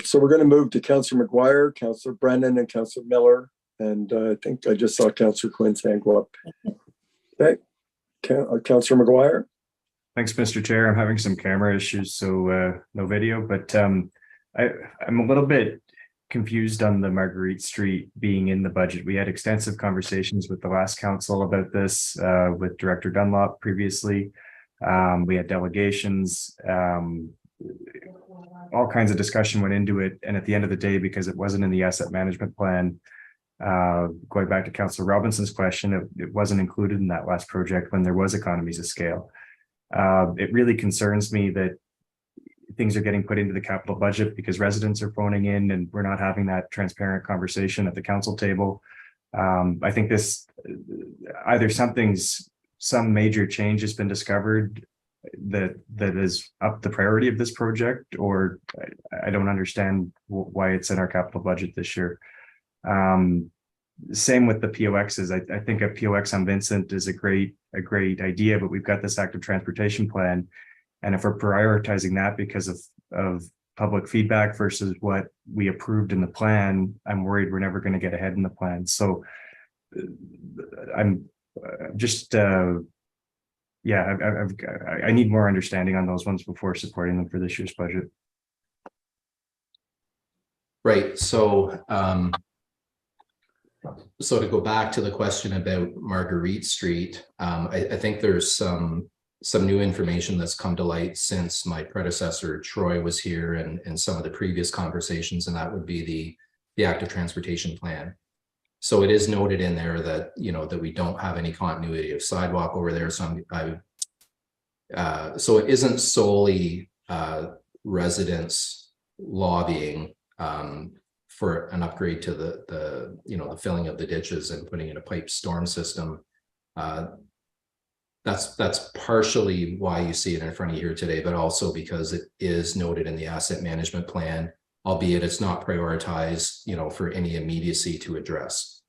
So we're going to move to Councillor McGuire, Councillor Brennan, and Councillor Miller. And I think I just saw Councillor Quinn's hand go up. Okay, Councillor McGuire. Thanks, Mr. Chair. I'm having some camera issues, so no video, but I'm a little bit confused on the Marguerite Street being in the budget. We had extensive conversations with the last council about this, with Director Dunlop previously. We had delegations, all kinds of discussion went into it. And at the end of the day, because it wasn't in the asset management plan, going back to Councillor Robinson's question, it wasn't included in that last project when there was economies of scale. It really concerns me that things are getting put into the capital budget because residents are phoning in and we're not having that transparent conversation at the council table. I think this, either some major change has been discovered that is up the priority of this project, or I don't understand why it's in our capital budget this year. Same with the POXs. I think a POX on Vincent is a great idea, but we've got this active transportation plan. And if we're prioritizing that because of public feedback versus what we approved in the plan, I'm worried we're never going to get ahead in the plan. So I'm just, I need more understanding on those ones before supporting them for this year's budget. Right. So, so to go back to the question about Marguerite Street, I think there's some new information that's come to light since my predecessor Troy was here and some of the previous conversations, and that would be the active transportation plan. So it is noted in there that, you know, that we don't have any continuity of sidewalk over there. So so it isn't solely residents lobbying for an upgrade to the filling of the ditches and putting in a pipe storm system. That's partially why you see it in front of you here today, but also because it is noted in the asset management plan, albeit it's not prioritized, you know, for any immediacy to address.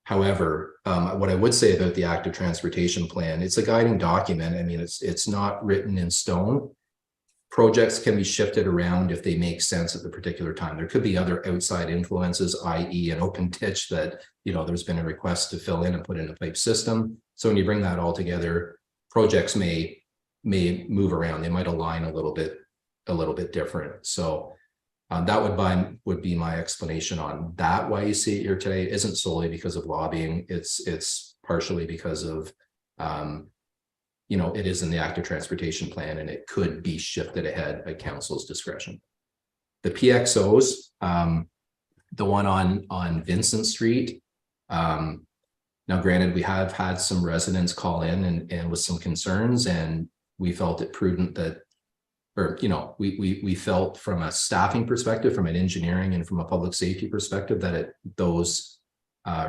However, what I would say about the active transportation plan, it's a guiding document. I mean, it's not written in stone. Projects can be shifted around if they make sense at the particular time. There could be other outside influences, i.e. an open ditch that, you know, there's been a request to fill in and put in a pipe system. So when you bring that all together, projects may move around. They might align a little bit different. So that would be my explanation on that. Why you see it here today it isn't solely because of lobbying. It's partially because of you know, it is in the active transportation plan and it could be shifted ahead at council's discretion. The PXOs, the one on Vincent Street. Now, granted, we have had some residents call in and with some concerns, and we felt it prudent that, or, you know, we felt from a staffing perspective, from an engineering and from a public safety perspective that those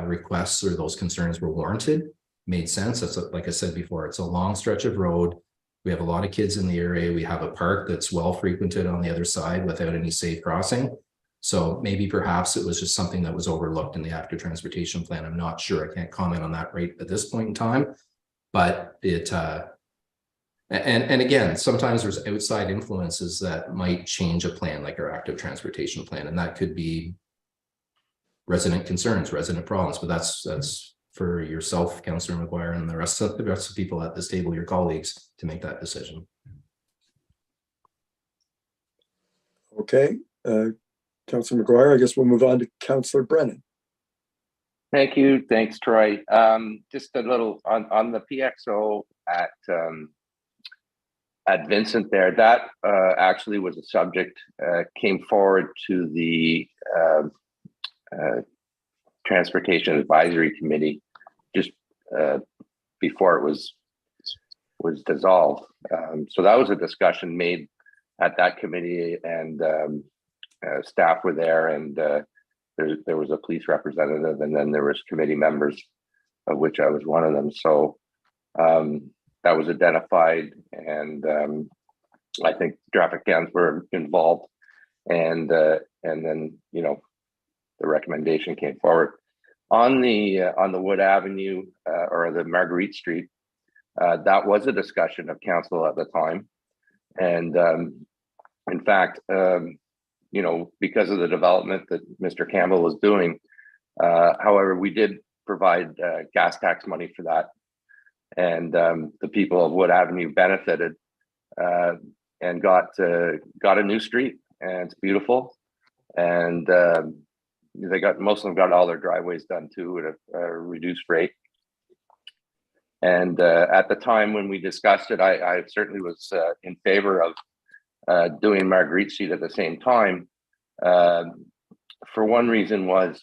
requests or those concerns were warranted. Made sense. That's like I said before, it's a long stretch of road. We have a lot of kids in the area. We have a park that's well frequented on the other side without any safe crossing. So maybe perhaps it was just something that was overlooked in the active transportation plan. I'm not sure. I can't comment on that right at this point in time, but it, and again, sometimes there's outside influences that might change a plan like our active transportation plan. And that could be resident concerns, resident problems, but that's for yourself, Councillor McGuire, and the rest of the people at this table, your colleagues, to make that decision. Okay, Councillor McGuire, I guess we'll move on to Councillor Brennan. Thank you. Thanks, Troy. Just a little on the PXO at Vincent there. That actually was a subject came forward to the Transportation Advisory Committee just before it was dissolved. So that was a discussion made at that committee, and staff were there, and there was a police representative, and then there was committee members, of which I was one of them. So that was identified, and I think traffic cams were involved, and then, you know, the recommendation came forward on the Wood Avenue or the Marguerite Street. That was a discussion of council at the time, and in fact, you know, because of the development that Mr. Campbell was doing, however, we did provide gas tax money for that, and the people of Wood Avenue benefited and got a new street, and it's beautiful. And most of them got all their driveways done too at a reduced rate. And at the time when we discussed it, I certainly was in favor of doing Marguerite Street at the same time. For one reason was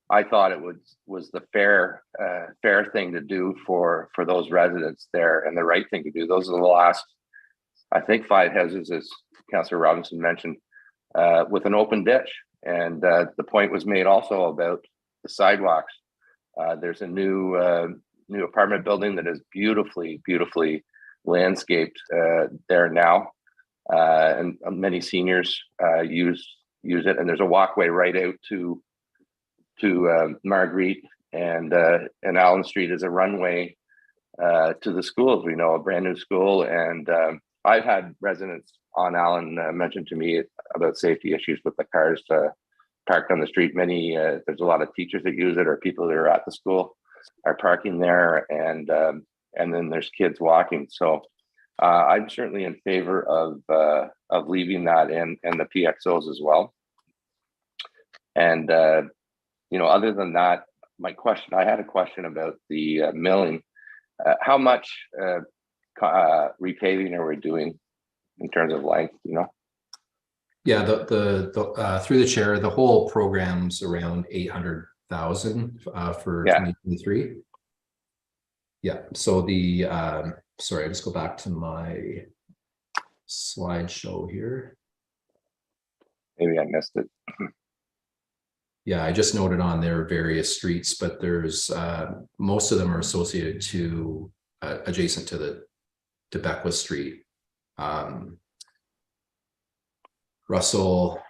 I thought it was the fair thing to do for those residents there, and the right thing to do. Those are the last, I think, 5 houses, as Councillor Robinson mentioned, with an open ditch. And the point was made also about the sidewalks. There's a new apartment building that is beautifully landscaped there now, and many seniors use it. And there's a walkway right out to Marguerite, and Allen Street is a runway to the schools. We know, a brand new school, and I've had residents on Allen mention to me about safety issues with the cars parked on the street. There's a lot of teachers that use it, or people that are at the school are parking there, and then there's kids walking. So I'm certainly in favor of leaving that in, and the PXOs as well. And other than that, I had a question about the milling. How much repaving are we doing in terms of length, Yeah, the through the chair, the whole program's around 800,000 for 2023. Yeah, so sorry, I just go back to my slideshow here. Maybe I missed it. Yeah, I just noted on there various streets, but there's most of them are associated to adjacent to Beckwith Street. Russell,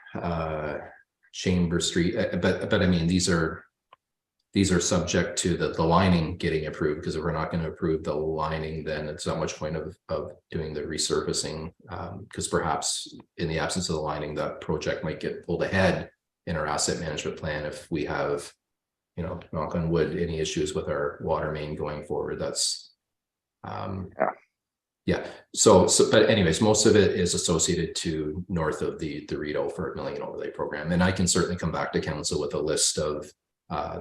Chamber Street, but I mean, these are subject to the lining getting approved, because if we're not going to approve the lining, then it's not much point of doing the resurfacing, because perhaps in the absence of the lining, that project might get pulled ahead in our asset management plan if we have, knock on wood, any issues with our water main going forward. That's yeah. So but anyways, most of it is associated to north of the Rideau for milling and overlay program. And I can certainly come back to council with a list of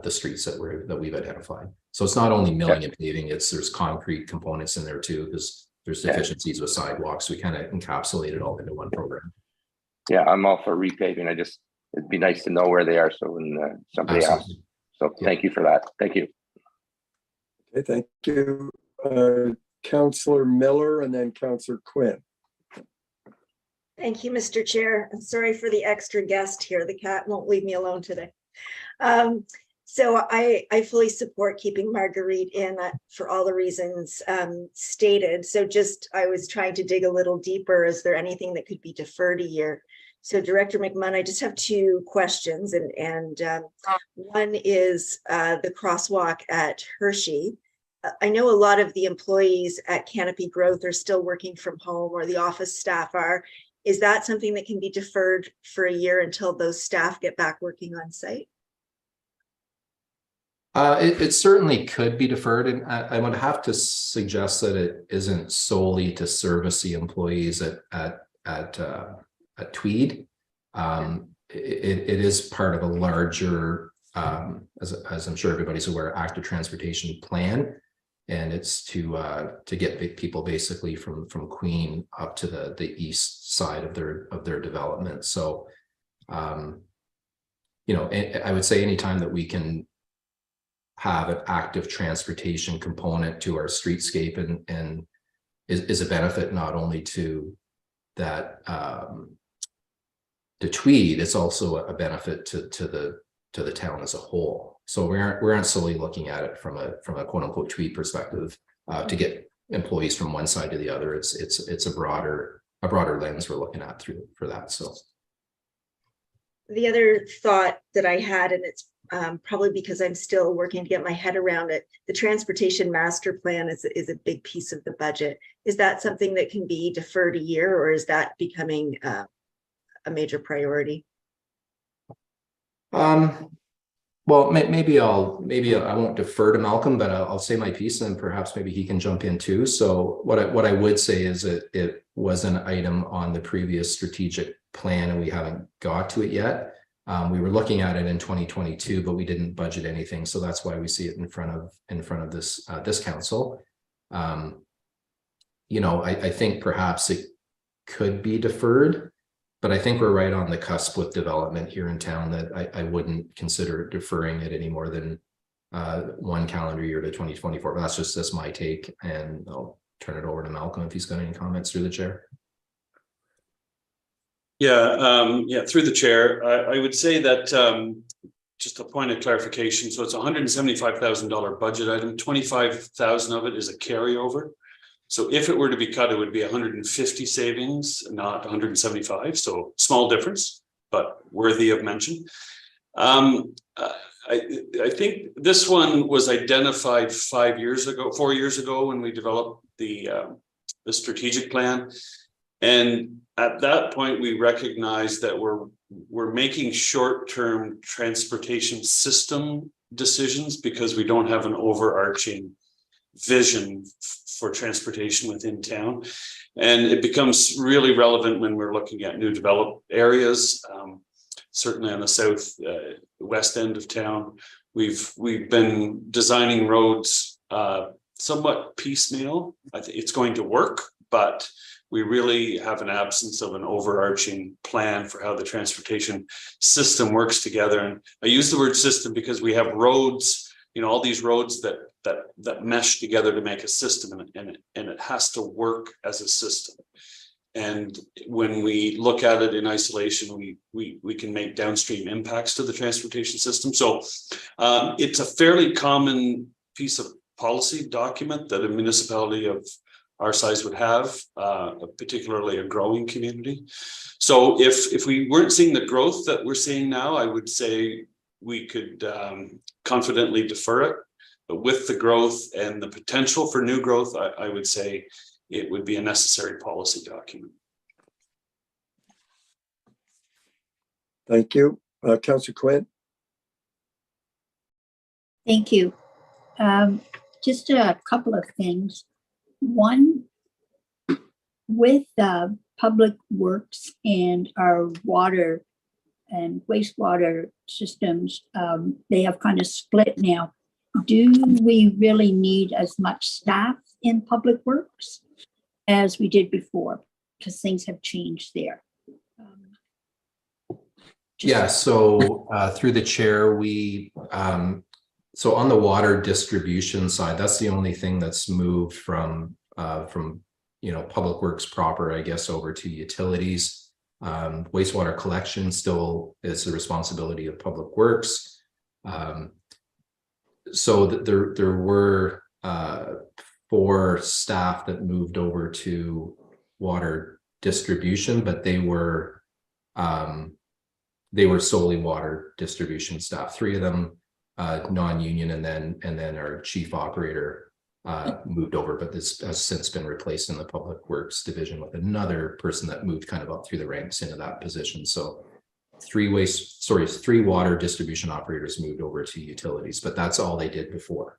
the streets that we've identified. So it's not only milling and paving, there's concrete components in there too, because there's deficiencies with sidewalks. We kind of encapsulate it all into one program. Yeah, I'm all for repaving. It'd be nice to know where they are, so when somebody asks. So thank you for that. Thank you. Okay, thank you. Councillor Miller, and then Councillor Quinn. Thank you, Mr. Chair. I'm sorry for the extra guest here. The cat won't leave me alone today. So I fully support keeping Marguerite in for all the reasons stated. So I was trying to dig a little deeper. Is there anything that could be deferred a year? So Director McMahon, I just have 2 questions, and one is the crosswalk at Hershey. I know a lot of the employees at Canopy Growth are still working from home, or the office staff are. Is that something that can be deferred for a year until those staff get back working on site? It certainly could be deferred, and I would have to suggest that it isn't solely to service the employees at Tweed. It is part of a larger, as I'm sure everybody's aware, active transportation plan, and it's to get people basically from Queen up to the east side of their development. So, I would say anytime that we can have an active transportation component to our streetscape and is a benefit not only to that to Tweed, it's also a benefit to the town as a whole. So we aren't solely looking at it from a quote unquote Tweed perspective to get employees from one side to the other. It's a broader lens we're looking at for that. So the other thought that I had, and it's probably because I'm still working to get my head around it, the transportation master plan is a big piece of the budget. Is that something that can be deferred a year, or is that becoming a major priority? Well, maybe I won't defer to Malcolm, but I'll say my piece, and perhaps maybe he can jump in too. So what I would say is that it was an item on the previous strategic plan, and we haven't got to it yet. We were looking at it in 2022, but we didn't budget anything. So that's why we see it in front of this, this council. You know, I think perhaps it could be deferred, but I think we're right on the cusp with development here in town that I wouldn't consider deferring it any more than 1 calendar year to 2024. But that's my take, and I'll turn it over to Malcolm if he's got any comments through the chair. Yeah, through the chair, I would say that just a point of clarification. So it's $175,000 budget item. 25,000 of it is a carryover. So if it were to be cut, it would be 150 savings, not 175. So small difference, but worthy of mention. I think this one was identified 4 years ago when we developed the strategic plan. And at that point, we recognized that we're making short-term transportation system decisions because we don't have an overarching vision for transportation within town. And it becomes really relevant when we're looking at new developed areas. Certainly on the south west end of town, we've been designing roads somewhat piecemeal. I think it's going to work, but we really have an absence of an overarching plan for how the transportation system works together. And I use the word system because we have roads, you know, all these roads that mesh together to make a system, and it has to work as a system. And when we look at it in isolation, we can make downstream impacts to the transportation system. So it's a fairly common piece of policy document that a municipality of our size would have, particularly a growing community. So if we weren't seeing the growth that we're seeing now, I would say we could confidently defer it. But with the growth and the potential for new growth, I would say it would be a necessary policy document. Thank you. Councillor Quinn. Thank you. Just a couple of things. One, with public works and our water and wastewater systems, they have kind of split now. Do we really need as much staff in public works as we did before? Because things have changed there. Yeah, so through the chair, we so on the water distribution side, that's the only thing that's moved from you know, public works proper, I guess, over to utilities. Wastewater collection still is the responsibility of public works. So there were 4 staff that moved over to water distribution, but they were solely water distribution staff. 3 of them non-union, and then our chief operator moved over, but this has since been replaced in the public works division with another person that moved kind of up through the ranks into that position. So 3 water distribution operators moved over to utilities, but that's all they did before,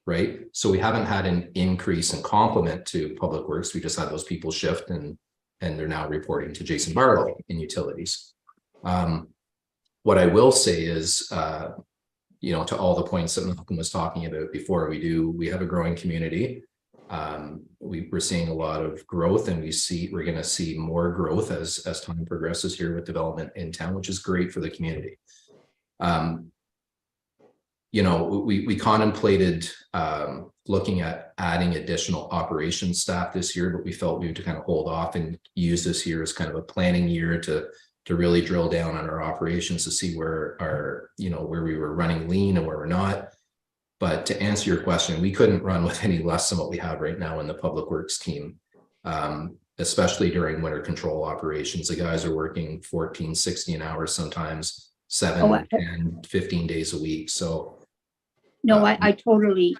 right? So we haven't had an increase in complement to public works. We just had those people shift, and they're now reporting to Jason Barlow in utilities. What I will say is, you know, to all the points that Malcolm was talking about before, we have a growing community. We're seeing a lot of growth, and we're going to see more growth as time progresses here with development in town, which is great for the community. You know, we contemplated looking at adding additional operations staff this year, but we felt we would kind of hold off and use this year as kind of a planning year to really drill down on our operations to see where we were running lean and where we're not. But to answer your question, we couldn't run with any less than what we have right now in the public works team, especially during winter control operations. The guys are working 14, 16 hours, sometimes 7 and 15 days a week. So no, I totally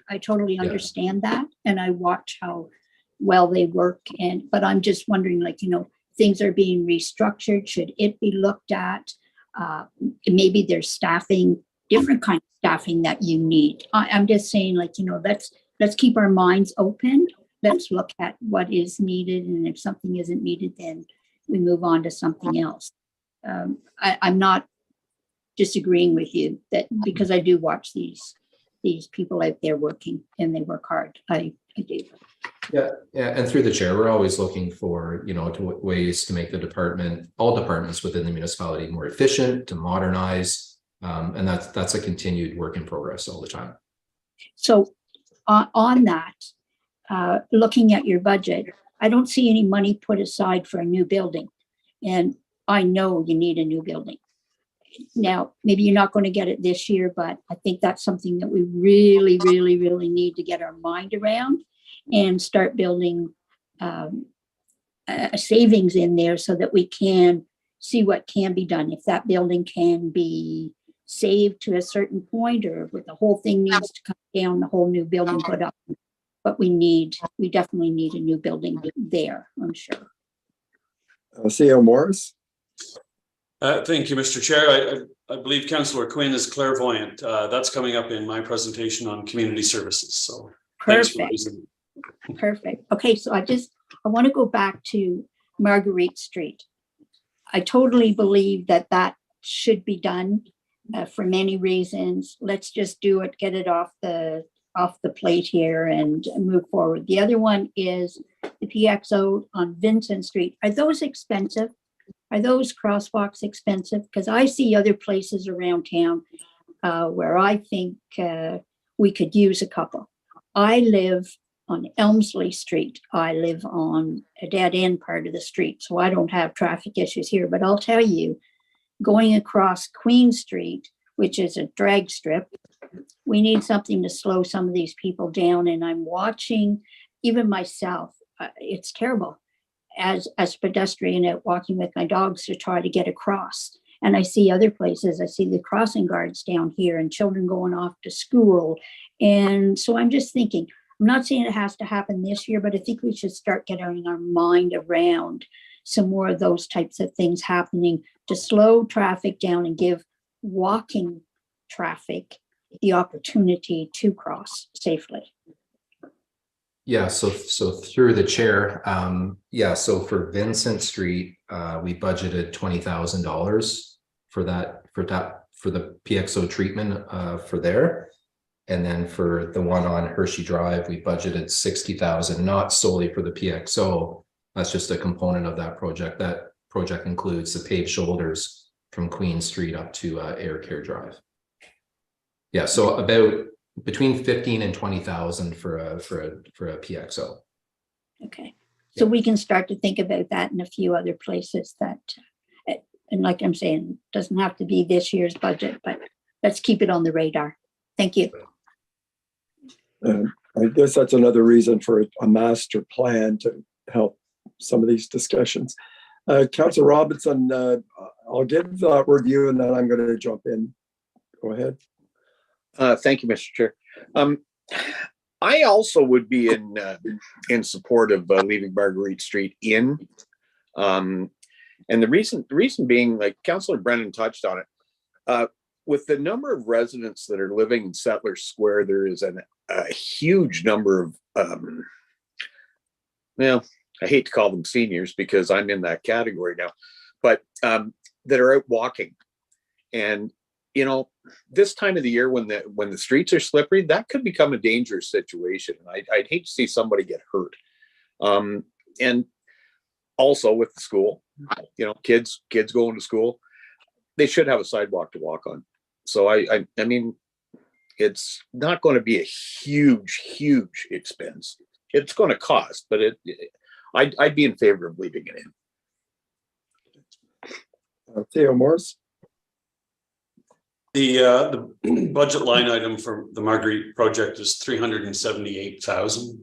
understand that. And I watch how well they work. But I'm just wondering, like, you know, things are being restructured. Should it be looked at? Maybe there's staffing, different kind of staffing that you need. I'm just saying, like, you know, let's keep our minds open. Let's look at what is needed. And if something isn't needed, then we move on to something else. I'm not disagreeing with you that because I do watch these people out there working and they work hard. I do. Yeah, and through the chair, we're always looking for, ways to make all departments within the municipality more efficient, to modernize. And that's a continued work in progress all the time. So on that, looking at your budget, I don't see any money put aside for a new building. And I know you need a new building. Now, maybe you're not going to get it this year, but I think that's something that we really, really, really need to get our mind around and start building a savings in there so that we can see what can be done. If that building can be saved to a certain point, or if the whole thing needs to come down, the whole new building put up. But we definitely need a new building there, I'm sure. CEO Morris. Thank you, Mr. Chair. I believe Councillor Quinn is clairvoyant. That's coming up in my presentation on community services. So thanks for raising it. Perfect. Okay, so I want to go back to Marguerite Street. I totally believe that should be done for many reasons. Let's just do it, get it off the plate here and move forward. The other one is the PXO on Vincent Street. Are those expensive? Are those crosswalks expensive? Because I see other places around town where I think we could use a couple. I live on Elmsley Street. I live on a dead end part of the street, so I don't have traffic issues here. But I'll tell you, going across Queen Street, which is a drag strip, we need something to slow some of these people down. And I'm watching, even myself, it's terrible as a pedestrian out walking with my dogs to try to get across. And I see other places, I see the crossing guards down here and children going off to school. And so I'm just thinking, I'm not saying it has to happen this year, but I think we should start getting our mind around some more of those types of things happening to slow traffic down and give walking traffic the opportunity to cross safely. Yeah, so through the chair, so for Vincent Street, we budgeted $20,000 for the PXO treatment for there. And then for the one on Hershey Drive, we budgeted $60,000, not solely for the PXO. That's just a component of that project. That project includes the paved shoulders from Queen Street up to Air Care Drive. Yeah, so about between 15 and 20,000 for a PXO. Okay, so we can start to think about that in a few other places that, and like I'm saying, doesn't have to be this year's budget, but let's keep it on the radar. Thank you. I guess that's another reason for a master plan to help some of these discussions. Councillor Robinson, I'll give that review and then I'm going to jump in. Go ahead. Thank you, Mr. Chair. I also would be in support of leaving Marguerite Street in. And the reason being, like Councillor Brennan touched on it, with the number of residents that are living in Settlers Square, there is a huge number of, well, I hate to call them seniors because I'm in that category now, but that are out walking. And this time of the year when the streets are slippery, that could become a dangerous situation. I'd hate to see somebody get hurt. And also with the school, kids going to school, they should have a sidewalk to walk on. So I mean, it's not going to be a huge expense. It's going to cost, but I'd be in favor of leaving it in. Theo Morris. The budget line item for the Marguerite project is $378,000.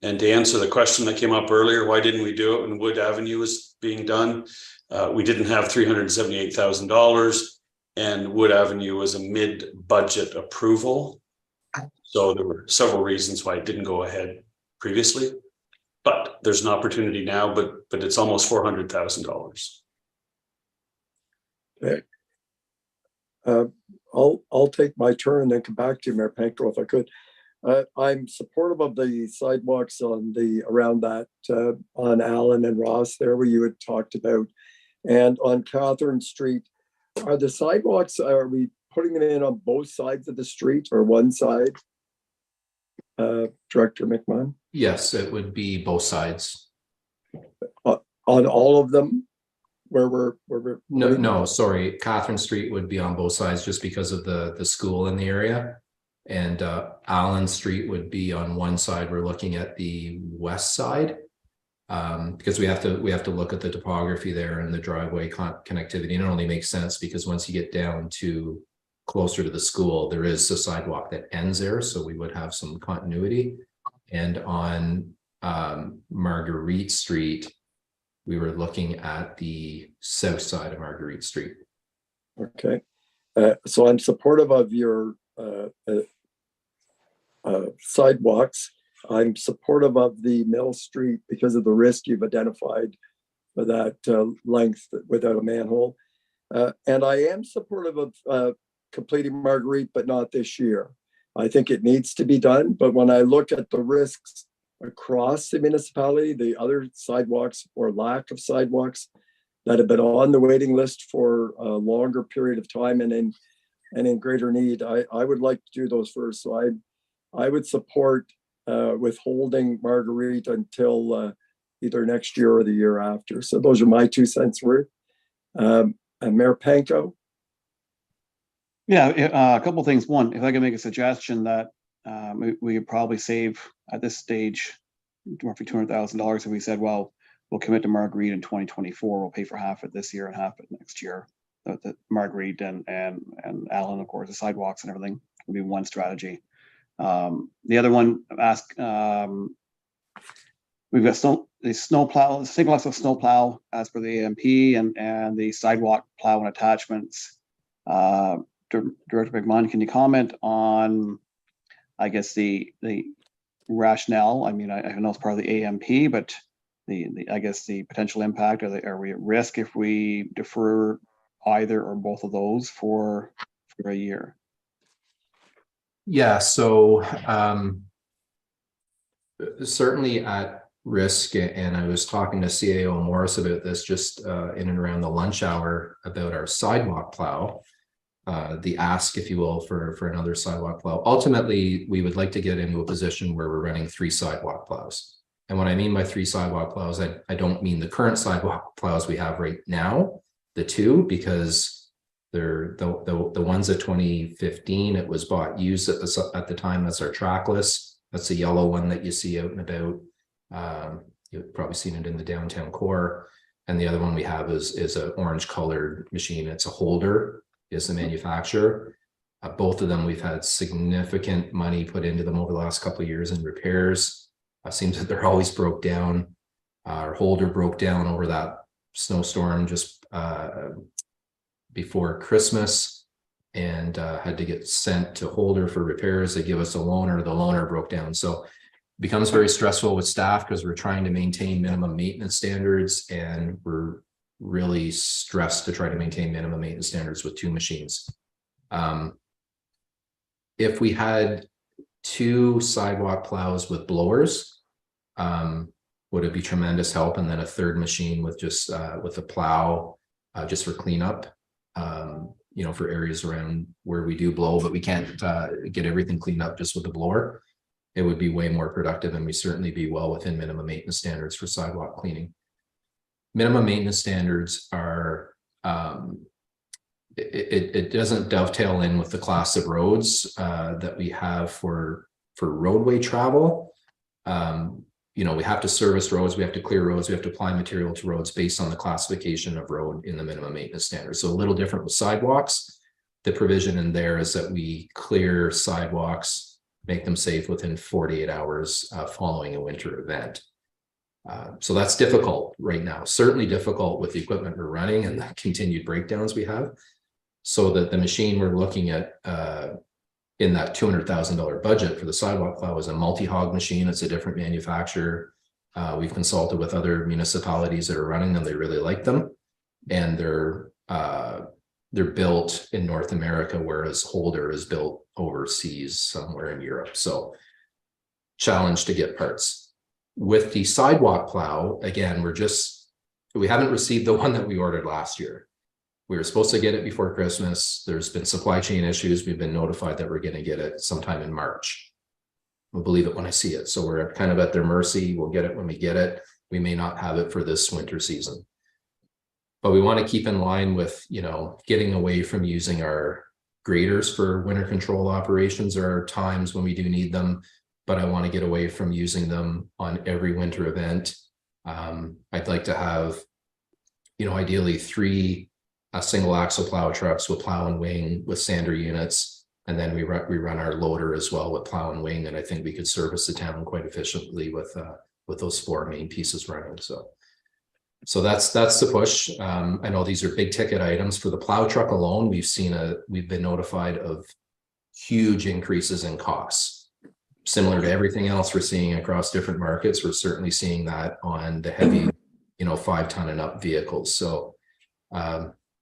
And to answer the question that came up earlier, why didn't we do it when Wood Avenue was being done? We didn't have $378,000, and Wood Avenue was a mid-budget approval. So there were several reasons why it didn't go ahead previously, but there's an opportunity now, but it's almost $400,000. Okay. I'll take my turn and then come back to you, Mayor Panko, if I could. I'm supportive of the sidewalks around that on Allen and Ross there where you had talked about, and on Catherine Street. Are the sidewalks, are we putting them in on both sides of the street or one side? Director McMahon? Yes, it would be both sides. On all of them? Where we're No, no, sorry, Catherine Street would be on both sides just because of the school in the area. And Allen Street would be on one side. We're looking at the west side. Because we have to look at the topography there and the driveway connectivity. And it only makes sense because once you get down to closer to the school, there is a sidewalk that ends there. So we would have some continuity. And on Marguerite Street, we were looking at the south side of Marguerite Street. Okay. So I'm supportive of your sidewalks. I'm supportive of the Mill Street because of the risk you've identified for that length without a manhole. And I am supportive of completing Marguerite, but not this year. I think it needs to be done. But when I look at the risks across the municipality, the other sidewalks or lack of sidewalks that have been on the waiting list for a longer period of time and in greater need, I would like to do those first. So I would support withholding Marguerite until either next year or the year after. So those are my 2 cents worth. And Mayor Panko? Yeah, a couple of things. One, if I can make a suggestion that we could probably save at this stage roughly $200,000 if we said, well, we'll commit to Marguerite in 2024. We'll pay for half it this year and half it next year. The Marguerite and Allen, of course, the sidewalks and everything would be one strategy. The other one, we've got the snow plow, single axle snow plow as per the AMP and the sidewalk plow and attachments. Director McMahon, can you comment on, I guess, the rationale? I mean, I know it's part of the AMP, but I guess the potential impact, are we at risk if we defer either or both of those for a year? Yeah, so certainly at risk, and I was talking to CAO Morris about this just in and around the lunch hour about our sidewalk plow, the ask, if you will, for another sidewalk plow. Ultimately, we would like to get into a position where we're running 3 sidewalk plows. And what I mean by 3 sidewalk plows, I don't mean the current sidewalk plows we have right now, the 2, because they're the ones at 2015, it was bought used at the time. That's our trackless. That's the yellow one that you see out and about. You've probably seen it in the downtown core. And the other one we have is an orange colored machine. It's a Holder, is the manufacturer. Both of them, we've had significant money put into them over the last couple of years in repairs. Seems that they're always broke down. Our Holder broke down over that snowstorm just before Christmas and had to get sent to Holder for repairs. They give us a loaner. The loaner broke down. So it becomes very stressful with staff because we're trying to maintain minimum maintenance standards, and we're really stressed to try to maintain minimum maintenance standards with 2 machines. If we had 2 sidewalk plows with blowers, would it be tremendous help? And then a 3rd machine with just with a plow just for cleanup, for areas around where we do blow, but we can't get everything cleaned up just with the blower. It would be way more productive, and we certainly be well within minimum maintenance standards for sidewalk cleaning. Minimum maintenance standards are, it doesn't dovetail in with the class of roads that we have for roadway travel. We have to service roads, we have to clear roads, we have to apply material to roads based on the classification of road in the minimum maintenance standards. So a little different with sidewalks. The provision in there is that we clear sidewalks, make them safe within 48 hours following a winter event. So that's difficult right now, certainly difficult with the equipment we're running and the continued breakdowns we have. So that the machine we're looking at in that $200,000 budget for the sidewalk plow is a multi-hog machine. It's a different manufacturer. We've consulted with other municipalities that are running them. They really like them, and they're built in North America, whereas Holder is built overseas somewhere in Europe. So challenge to get parts. With the sidewalk plow, again, we haven't received the one that we ordered last year. We were supposed to get it before Christmas. There's been supply chain issues. We've been notified that we're going to get it sometime in March. I'll believe it when I see it. So we're kind of at their mercy. We'll get it when we get it. We may not have it for this winter season. But we want to keep in line with, you know, getting away from using our graders for winter control operations. There are times when we do need them, but I want to get away from using them on every winter event. I'd like to have, you know, ideally 3 single axle plow trucks with plow and wing with sander units. And then we run our loader as well with plow and wing. And I think we could service the town quite efficiently with those 4 main pieces running. So that's the push. I know these are big ticket items. For the plow truck alone, we've been notified of huge increases in costs. Similar to everything else we're seeing across different markets, we're certainly seeing that on the heavy, you know, 5 ton and up vehicles. So,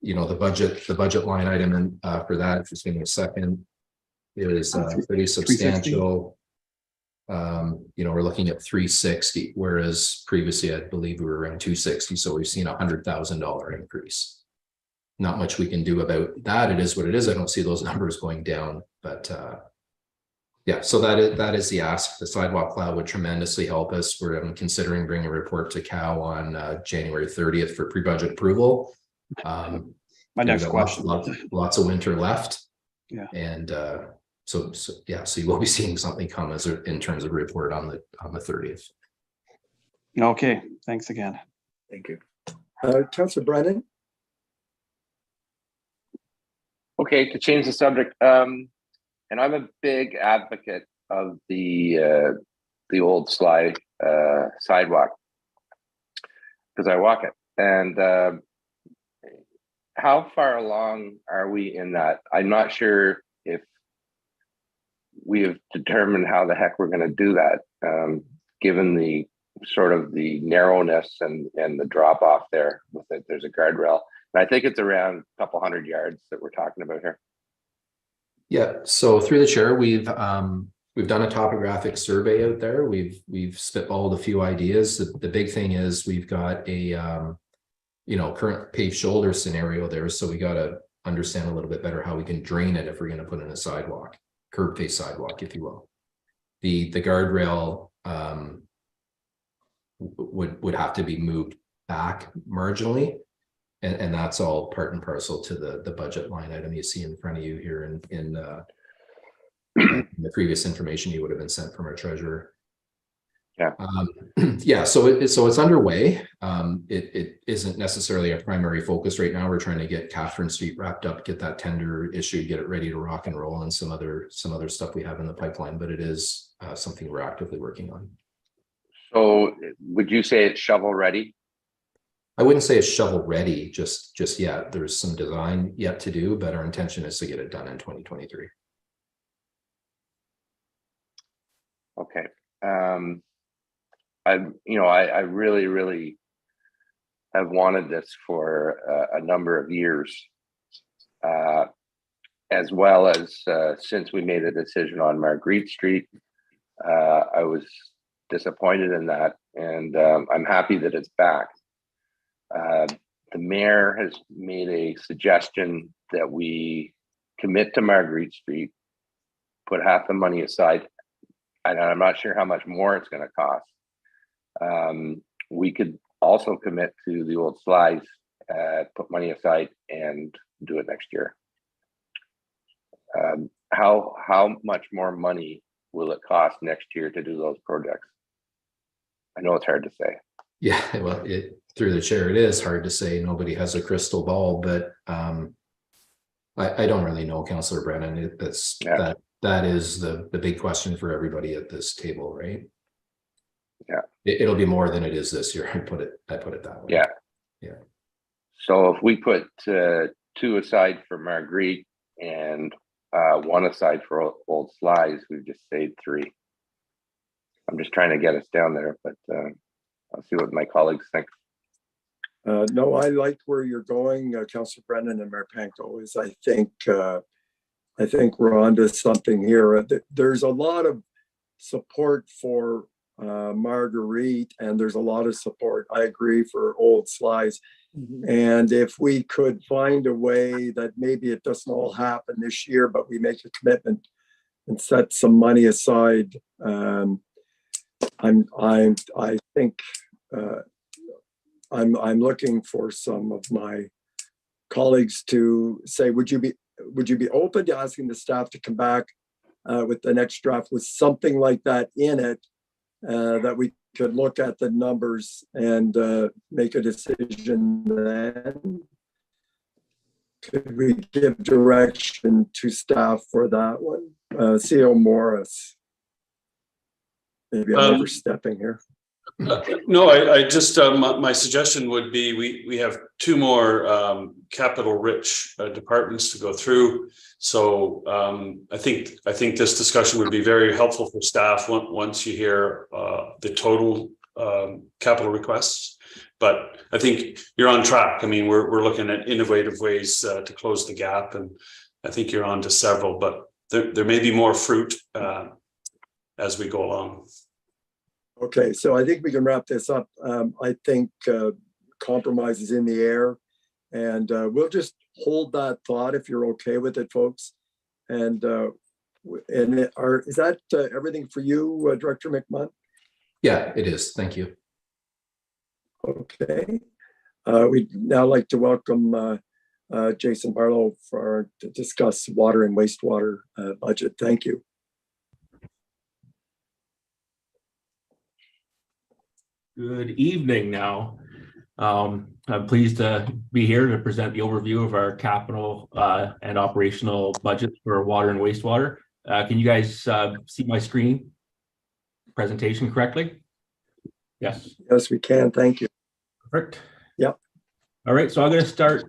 you know, the budget line item for that, just give me a second, it is pretty substantial. You know, we're looking at 360, whereas previously I believe we were around 260. So we've seen $100,000 increase. Not much we can do about that. It is what it is. I don't see those numbers going down, but yeah, so that is the ask. The sidewalk plow would tremendously help us. We're considering bringing a report to Cal on January 30th for pre-budget approval. My next question. Lots of winter left. Yeah. And so yeah, so you will be seeing something come in terms of report on the 30th. Okay, thanks again. Thank you. Councillor Brennan? Okay, to change the subject, and I'm a big advocate of the old slide sidewalk because I walk it. And how far along are we in that? I'm not sure if we have determined how the heck we're going to do that, given the sort of the narrowness and the drop off there with it. There's a guardrail. And I think it's around a couple 100 yards that we're talking about here. Yeah, so through the chair, we've done a topographic survey out there. We've spitballed a few ideas. The big thing is we've got a you know, current paved shoulder scenario there, so we got to understand a little bit better how we can drain it if we're going to put in a sidewalk, curb face sidewalk, if you will. The guardrail would have to be moved back marginally. And that's all part and parcel to the budget line item you see in front of you here in the previous information you would have been sent from our treasurer. Yeah. Yeah. So it's underway. It isn't necessarily a primary focus right now. We're trying to get Catherine Street wrapped up, get that tender issued, get it ready to rock and roll, and some other stuff we have in the pipeline. But it is something we're actively working on. So would you say it's shovel ready? I wouldn't say it's shovel ready just yet. There's some design yet to do, but our intention is to get it done in 2023. Okay. I really have wanted this for a number of years, as well as since we made a decision on Marguerite Street. I was disappointed in that, and I'm happy that it's back. The mayor has made a suggestion that we commit to Marguerite Street, put half the money aside, and I'm not sure how much more it's going to cost. We could also commit to the old slides, put money aside and do it next year. How much more money will it cost next year to do those projects? I know it's hard to say. Yeah, well, through the chair, it is hard to say. Nobody has a crystal ball, but I don't really know, Councillor Brennan. That is the big question for everybody at this table, right? Yeah, it'll be more than it is this year. I put it that way. Yeah. So if we put 2 aside for Marguerite and 1 aside for old slides, we've just saved 3. I'm just trying to get us down there, but I'll see what my colleagues think. No, I liked where you're going, Councillor Brennan and Mayor Panko. I think we're onto something here. There's a lot of support for Marguerite, and there's a lot of support. I agree for Old Slice. And if we could find a way that maybe it doesn't all happen this year, but we make a commitment and set some money aside, I think I'm looking for some of my colleagues to say, would you be open to asking the staff to come back with the next draft with something like that in it, that we could look at the numbers and make a decision then? Could we give direction to staff for that one? CO Morris. Maybe I'm overstepping here. No, I just, my suggestion would be, we have two more capital rich departments to go through. So I think this discussion would be very helpful for staff once you hear the total capital requests. But I think you're on track. I mean, we're looking at innovative ways to close the gap, and I think you're on to several, but there may be more fruit as we go along. Okay, so I think we can wrap this up. I think compromise is in the air, and we'll just hold that thought if you're okay with it, folks. And is that everything for you, Director McMahon? Yeah, it is. Thank you. Okay. We'd now like to welcome Jason Barlow to discuss water and wastewater budget. Thank you. Good evening now. I'm pleased to be here to present the overview of our capital and operational budget for water and wastewater. Can you guys see my screen presentation correctly? Yes. Yes, we can. Thank you. Perfect. Yep. All right, so I'm going to start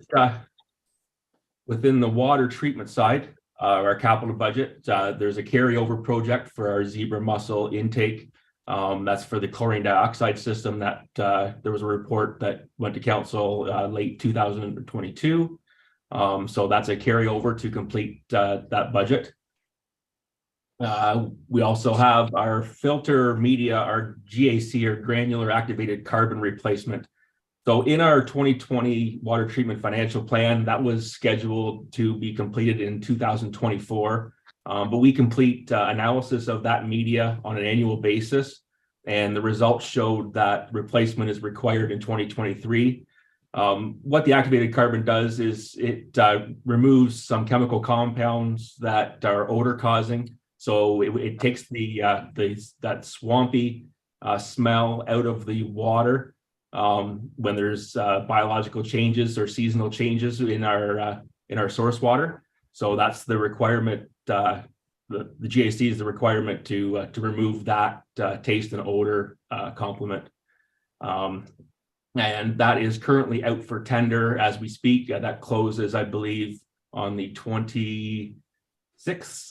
within the water treatment side of our capital budget. There's a carryover project for our Zebra Mussel intake. That's for the chlorine dioxide system that there was a report that went to council late 2022. So that's a carryover to complete that budget. We also have our filter media, our GAC, or granular activated carbon replacement. So in our 2020 water treatment financial plan, that was scheduled to be completed in 2024. But we complete analysis of that media on an annual basis, and the results showed that replacement is required in 2023. What the activated carbon does is it removes some chemical compounds that are odor causing. So it takes that swampy smell out of the water when there's biological changes or seasonal changes in our source water. So that's the requirement. The GAC is the requirement to remove that taste and odor complement. And that is currently out for tender as we speak. That closes, I believe, on the 26th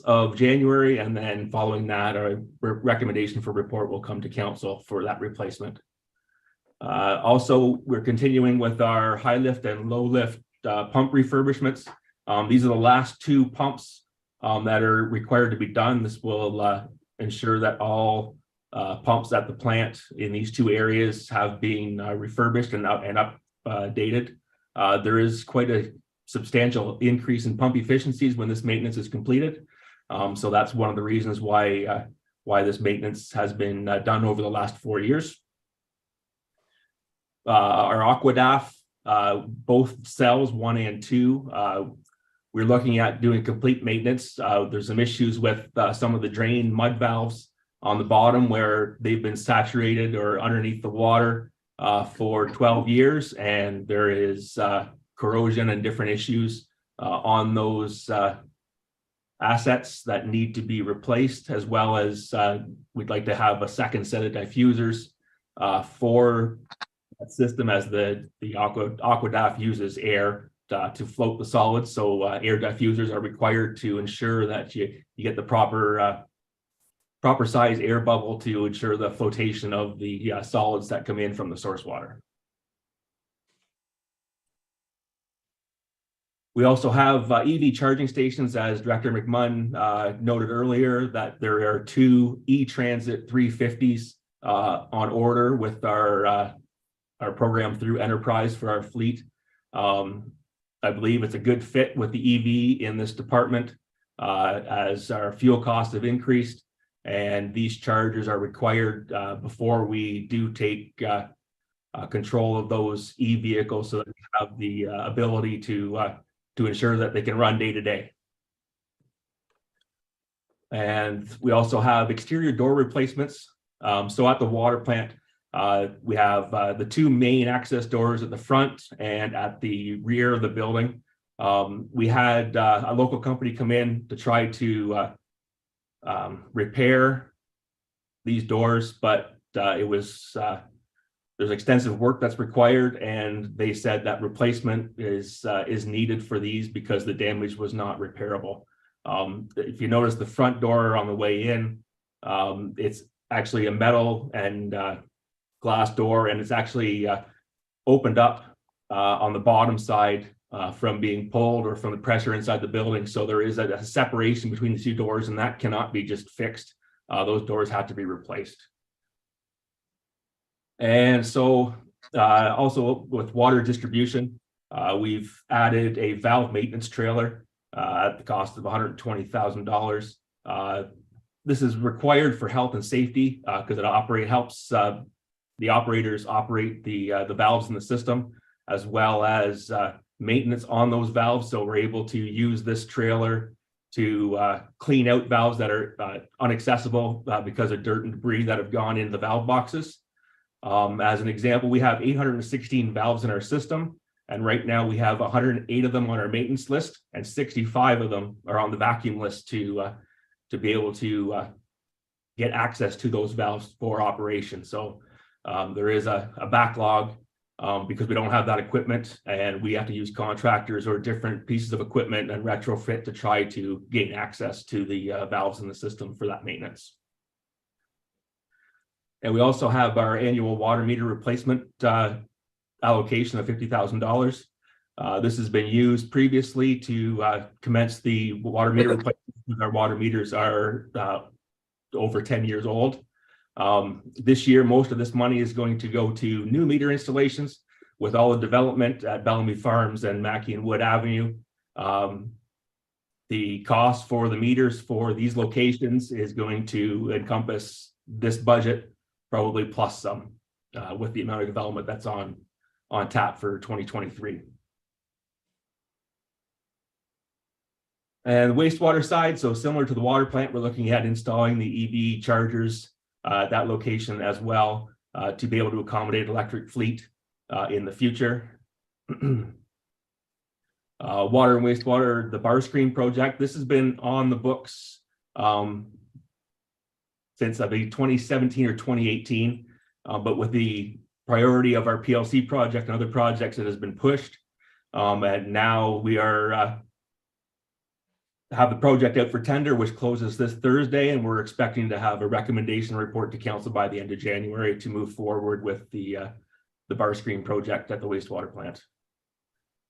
of January. And then following that, a recommendation for report will come to council for that replacement. Also, we're continuing with our high lift and low lift pump refurbishments. These are the last two pumps that are required to be done. This will ensure that all pumps at the plant in these two areas have been refurbished and updated. There is quite a substantial increase in pump efficiencies when this maintenance is completed. So that's one of the reasons why this maintenance has been done over the last 4 years. Our AquaDAF, both cells 1 and 2, we're looking at doing complete maintenance. There's some issues with some of the drain mud valves on the bottom where they've been saturated or underneath the water for 12 years. And there is corrosion and different issues on those assets that need to be replaced, as well as we'd like to have a second set of diffusers for that system, as the AquaDAF uses air to float the solids. So air diffusers are required to ensure that you get the proper size air bubble to ensure the flotation of the solids that come in from the source water. We also have EV charging stations, as Director McMunn noted earlier, that there are 2 E-Transit 350s on order with our program through Enterprise for our fleet. I believe it's a good fit with the EV in this department, as our fuel costs have increased, and these chargers are required before we do take control of those e-vehicles, so that we have the ability to ensure that they can run day to day. And we also have exterior door replacements. So at the water plant, we have the two main access doors at the front and at the rear of the building. We had a local company come in to try to repair these doors, but there's extensive work that's required, and they said that replacement is needed for these because the damage was not repairable. If you notice the front door on the way in, it's actually a metal and glass door, and it's actually opened up on the bottom side from being pulled or from the pressure inside the building. So there is a separation between the two doors, and that cannot be just fixed. Those doors have to be replaced. And so also with water distribution, we've added a valve maintenance trailer at the cost of $120,000. This is required for health and safety because it helps the operators operate the valves in the system, as well as maintenance on those valves. So we're able to use this trailer to clean out valves that are inaccessible because of dirt and debris that have gone into the valve boxes. As an example, we have 816 valves in our system, and right now we have 108 of them on our maintenance list, and 65 of them are on the vacuum list to be able to get access to those valves for operation. So there is a backlog because we don't have that equipment, and we have to use contractors or different pieces of equipment and retrofit to try to gain access to the valves in the system for that maintenance. And we also have our annual water meter replacement allocation of $50,000. This has been used previously to commence the water meter replacement. Our water meters are over 10 years old. This year, most of this money is going to go to new meter installations with all the development at Bellamy Farms and Mackey and Wood Avenue. The cost for the meters for these locations is going to encompass this budget, probably plus some, with the amount of development that's on tap for 2023. And the wastewater side, so similar to the water plant, we're looking at installing the EV chargers at that location as well to be able to accommodate electric fleet in the future. Water and wastewater, the bar screen project, this has been on the books since I believe 2017 or 2018, but with the priority of our PLC project and other projects, it has been pushed. And now we are have the project out for tender, which closes this Thursday, and we're expecting to have a recommendation report to council by the end of January to move forward with the bar screen project at the wastewater plant.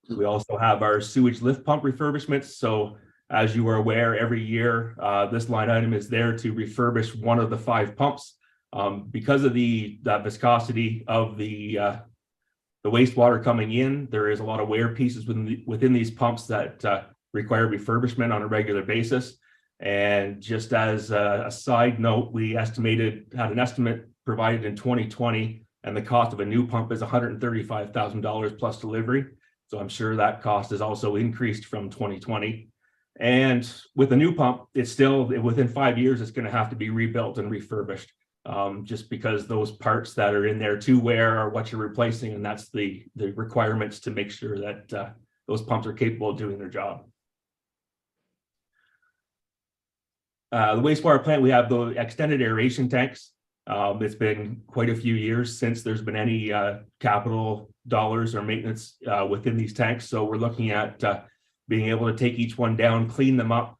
We also have our sewage lift pump refurbishments. So as you are aware, every year this line item is there to refurbish one of the 5 pumps. Because of the viscosity of the wastewater coming in, there is a lot of wear pieces within these pumps that require refurbishment on a regular basis. And just as a side note, we had an estimate provided in 2020, and the cost of a new pump is $135,000 plus delivery. So I'm sure that cost has also increased from 2020. And with a new pump, it's still within 5 years, it's going to have to be rebuilt and refurbished, just because those parts that are in there to wear are what you're replacing. And that's the requirements to make sure that those pumps are capable of doing their job. The wastewater plant, we have the extended aeration tanks. It's been quite a few years since there's been any capital dollars or maintenance within these tanks. So we're looking at being able to take each one down, clean them up,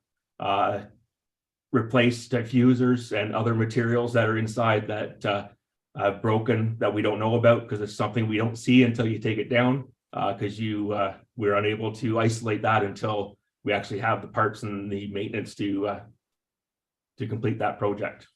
replace diffusers and other materials that are inside that have broken that we don't know about, because it's something we don't see until you take it down, because we're unable to isolate that until we actually have the parts and the maintenance to complete that project.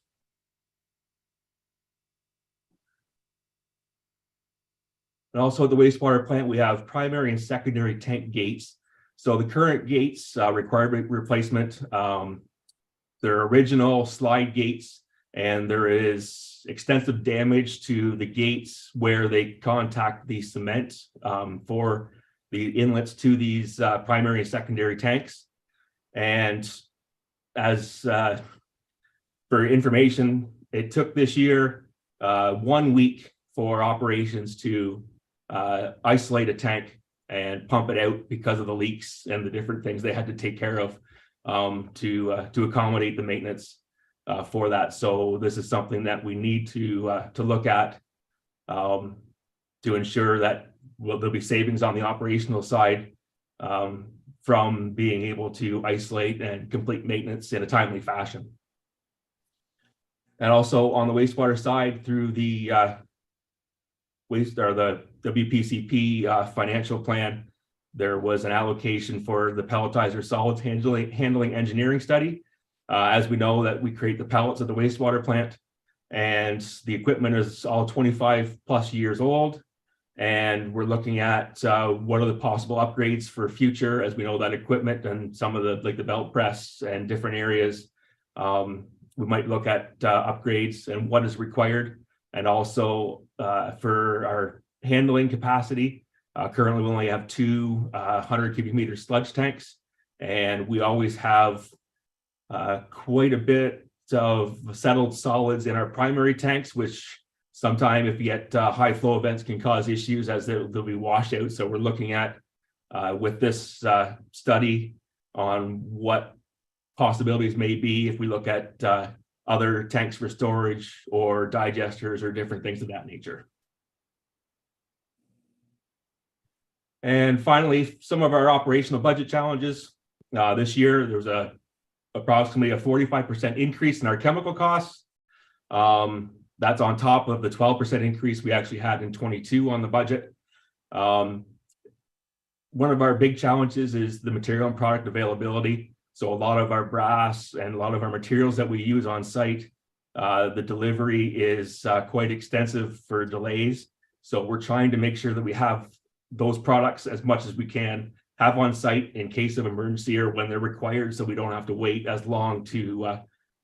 And also at the wastewater plant, we have primary and secondary tank gates. So the current gates require replacement. They're original slide gates, and there is extensive damage to the gates where they contact the cement for the inlets to these primary and secondary tanks. And as for information, it took this year 1 week for operations to isolate a tank and pump it out because of the leaks and the different things they had to take care of to accommodate the maintenance for that. So this is something that we need to look at to ensure that there'll be savings on the operational side from being able to isolate and complete maintenance in a timely fashion. And also on the wastewater side, through the the WPCP financial plan, there was an allocation for the pelletizer solids handling engineering study. As we know that we create the pellets at the wastewater plant, and the equipment is all 25 plus years old. And we're looking at what are the possible upgrades for future, as we know that equipment and some of the, like the belt press and different areas, we might look at upgrades and what is required. And also for our handling capacity, currently we only have 200 cubic meter sludge tanks, and we always have quite a bit of settled solids in our primary tanks, which sometime if you get high flow events can cause issues as they'll be washed out. So we're looking at with this study on what possibilities may be if we look at other tanks for storage or digesters or different things of that nature. And finally, some of our operational budget challenges. This year, there was approximately a 45% increase in our chemical costs. That's on top of the 12% increase we actually had in 22 on the budget. One of our big challenges is the material and product availability. So a lot of our brass and a lot of our materials that we use on site, the delivery is quite extensive for delays. So we're trying to make sure that we have those products as much as we can have on site in case of emergency or when they're required, so we don't have to wait as long to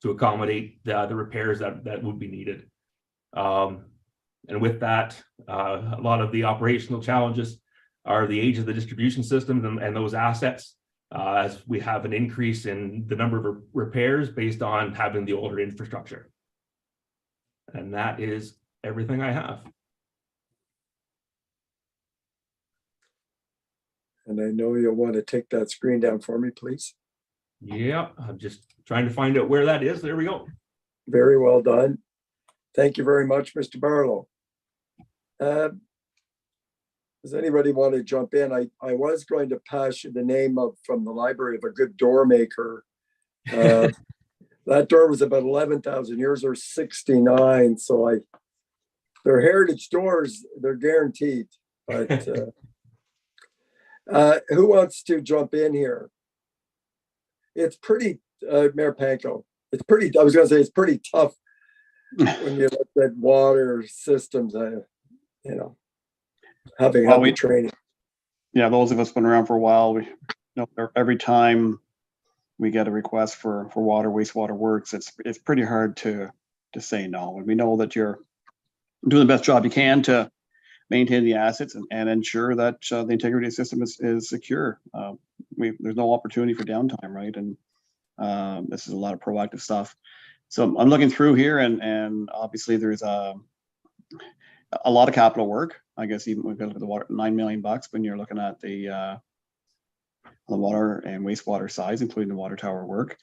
accommodate the repairs that would be needed. And with that, a lot of the operational challenges are the age of the distribution systems and those assets, as we have an increase in the number of repairs based on having the older infrastructure. And that is everything I have. And I know you'll want to take that screen down for me, please. Yeah, I'm just trying to find out where that is. There we go. Very well done. Thank you very much, Mr. Barlow. Does anybody want to jump in? I was going to pass you the name from the library of a good door maker. That door was about 11,000 years or 69. So they're heritage doors, they're guaranteed. But who wants to jump in here? It's pretty, Mayor Panko, it's pretty, I was going to say it's pretty tough when you look at water systems, having training. Yeah, those of us been around for a while, we know every time we get a request for water, wastewater works, it's pretty hard to say no. And we know that you're doing the best job you can to maintain the assets and ensure that the integrity of the system is secure. There's no opportunity for downtime, right? And this is a lot of proactive stuff. So I'm looking through here, and obviously there's a lot of capital work. I guess even we've got to look at the water, $9 million when you're looking at the water and wastewater sides, including the water tower work.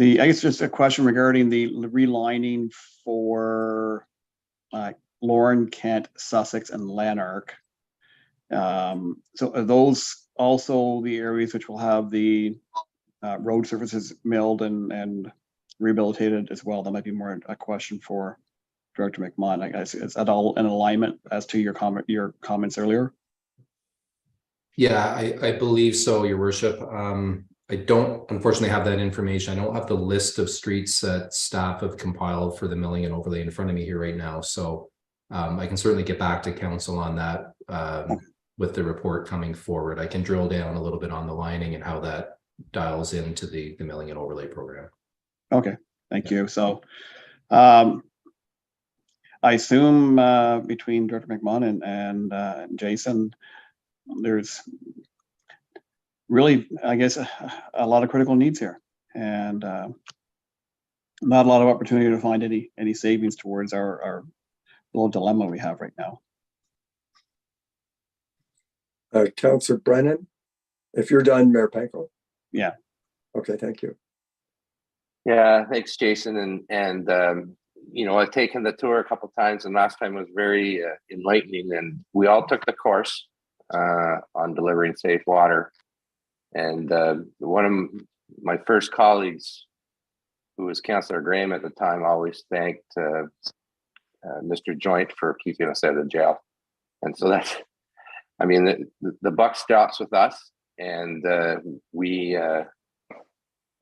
I guess just a question regarding the relining for Lorne, Kent, Sussex, and Lanark. So are those also the areas which will have the road surfaces milled and rehabilitated as well? That might be more a question for Director McMahon. I guess is that all in alignment as to your comments earlier? Yeah, I believe so, Your Worship. I don't unfortunately have that information. I don't have the list of streets that staff have compiled for the milling and overlay in front of me here right now. So I can certainly get back to council on that with the report coming forward. I can drill down a little bit on the lining and how that dials into the milling and overlay program. Okay, thank you. So I assume between Director McMahon and Jason, there's really, I guess, a lot of critical needs here, and not a lot of opportunity to find any savings towards our little dilemma we have right now. Councillor Brennan, if you're done, Mayor Panko. Yeah. Okay, thank you. Yeah, thanks, Jason. And you know, I've taken the tour a couple of times, and last time was very enlightening. And we all took the course on delivering safe water. And one of my first colleagues, who was Councillor Graham at the time, always thanked Mr. Joint for keeping us out of jail. And so that's, I mean, the buck stops with us, and we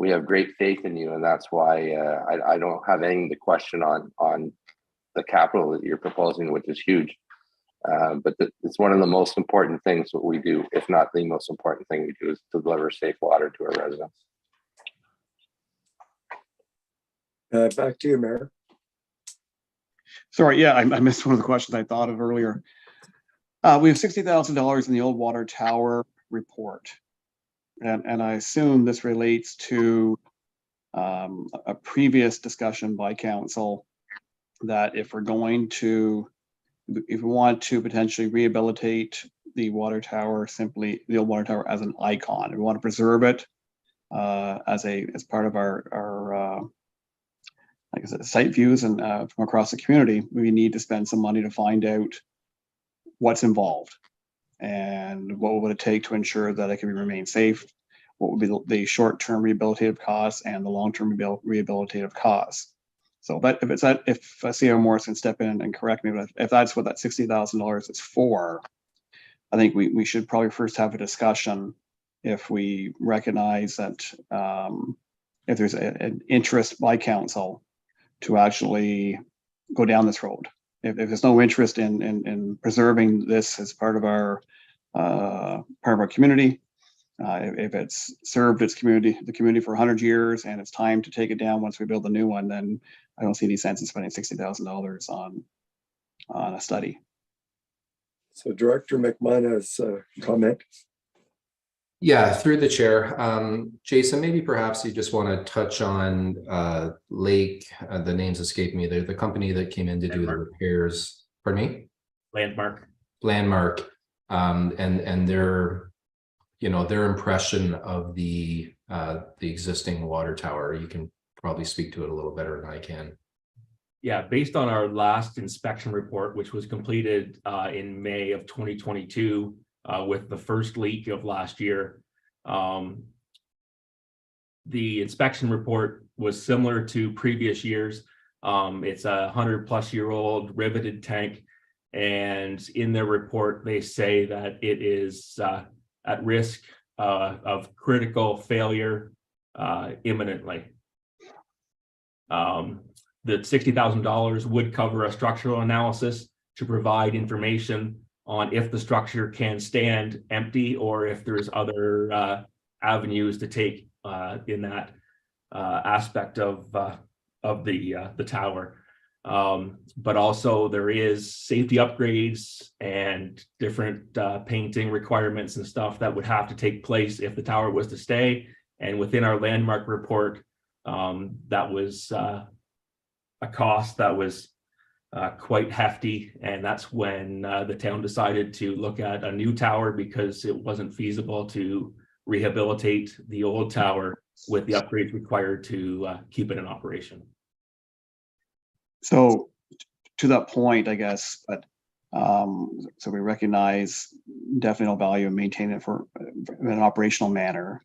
have great faith in you, and that's why I don't have anything to question on the capital that you're proposing, which is huge. But it's one of the most important things that we do, if not the most important thing we do, is to deliver safe water to our residents. Back to you, Mayor. Sorry, yeah, I missed one of the questions I thought of earlier. We have $60,000 in the old water tower report. And I assume this relates to a previous discussion by council that if we want to potentially rehabilitate the water tower, simply the old water tower as an icon, we want to preserve it as part of our like I said, site views and from across the community, we need to spend some money to find out what's involved and what would it take to ensure that it can remain safe. What would be the short-term rehabilitative costs and the long-term rehabilitative costs. So if CEO Morris can step in and correct me, but if that's what that $60,000 is for, I think we should probably first have a discussion if we recognize that if there's an interest by council to actually go down this road. If there's no interest in preserving this as part of our community, if it's served the community for 100 years and it's time to take it down once we build a new one, then I don't see any sense in spending $60,000 on a study. So Director McMahon has a comment. Yeah, through the chair. Jason, maybe perhaps you just want to touch on Lake, the names escape me, the company that came in to do the repairs. Pardon me? Landmark. And their, their impression of the existing water tower. You can probably speak to it a little better than I can. Yeah, based on our last inspection report, which was completed in May of 2022, with the first leak of last year. The inspection report was similar to previous years. It's a 100-plus-year-old riveted tank, and in their report, they say that it is at risk of critical failure imminently. The $60,000 would cover a structural analysis to provide information on if the structure can stand empty or if there's other avenues to take in that aspect of the tower. But also there is safety upgrades and different painting requirements and stuff that would have to take place if the tower was to stay. And within our landmark report, that was a cost that was quite hefty, and that's when the town decided to look at a new tower because it wasn't feasible to rehabilitate the old tower with the upgrades required to keep it in operation. So to that point, I guess, but so we recognize definitely no value in maintaining it in an operational manner.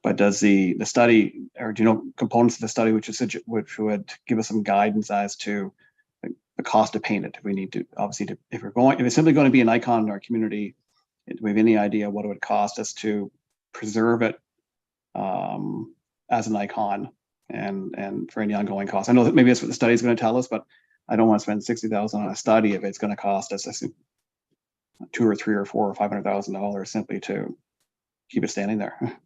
But does the study, or do you know components of the study which would give us some guidance as to the cost to paint it? If we need to, obviously, if it's simply going to be an icon in our community, do we have any idea what it would cost us to preserve it as an icon and for any ongoing costs? I know that maybe that's what the study is going to tell us, but I don't want to spend 60,000 on a study if it's going to cost us $2 or $3 or $4 or $500,000 simply to keep it standing there.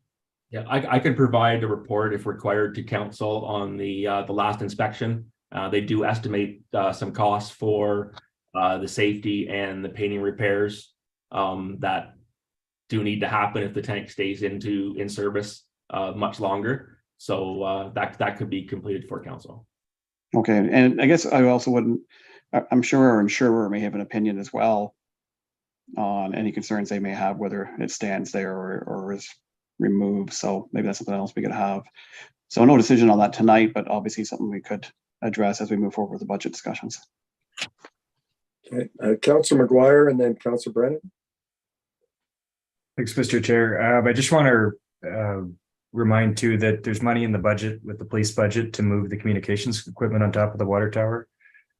Yeah, I could provide a report if required to council on the last inspection. They do estimate some costs for the safety and the painting repairs that do need to happen if the tank stays in service much longer. So that could be completed for council. Okay, and I guess I also wouldn't, I'm sure our insurer may have an opinion as well on any concerns they may have, whether it stands there or is removed. So maybe that's something else we could have. So no decision on that tonight, but obviously something we could address as we move forward with the budget discussions. Okay, Councillor McGuire and then Councillor Brennan. Thanks, Mr. Chair. I just want to remind too that there's money in the budget with the police budget to move the communications equipment on top of the water tower.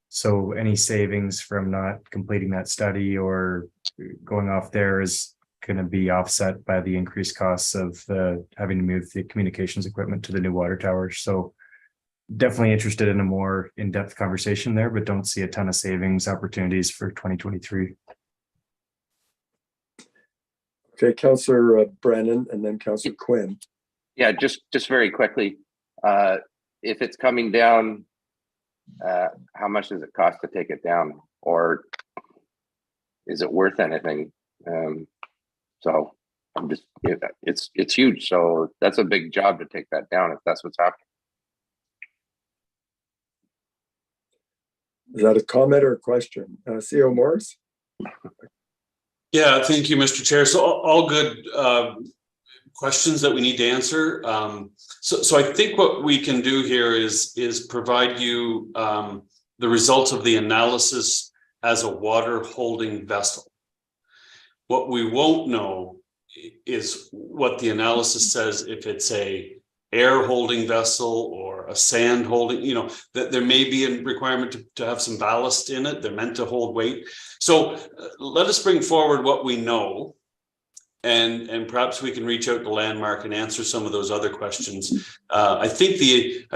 So any savings from not completing that study or going off there is going to be offset by the increased costs of having to move the communications equipment to the new water tower. So definitely interested in a more in-depth conversation there, but don't see a ton of savings opportunities for 2023. Okay, Councillor Brennan and then Councillor Quinn. Yeah, just very quickly, if it's coming down, how much does it cost to take it down, or is it worth anything? So I'm just, it's huge. So that's a big job to take that down if that's what's happening. Is that a comment or a question? CEO Morris? Yeah, thank you, Mr. Chair. So all good questions that we need to answer. So I think what we can do here is provide you the results of the analysis as a water holding vessel. What we won't know is what the analysis says if it's a air holding vessel or a sand holding, you know, that there may be a requirement to have some ballast in it. They're meant to hold weight. So let us bring forward what we know, and perhaps we can reach out to Landmark and answer some of those other questions. I think the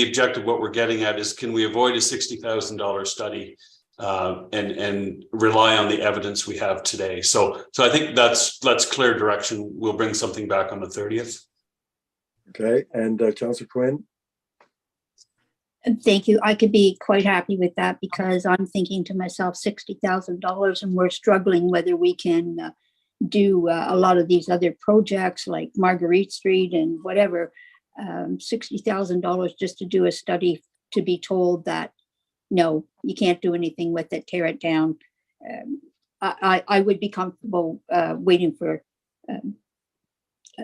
objective, what we're getting at, is can we avoid a $60,000 study and rely on the evidence we have today? So I think that's clear direction. We'll bring something back on the 30th. Okay, and Councillor Quinn? Thank you. I could be quite happy with that because I'm thinking to myself, $60,000, and we're struggling whether we can do a lot of these other projects like Marguerite Street and whatever. $60,000 just to do a study, to be told that, no, you can't do anything with it, tear it down. I would be comfortable waiting for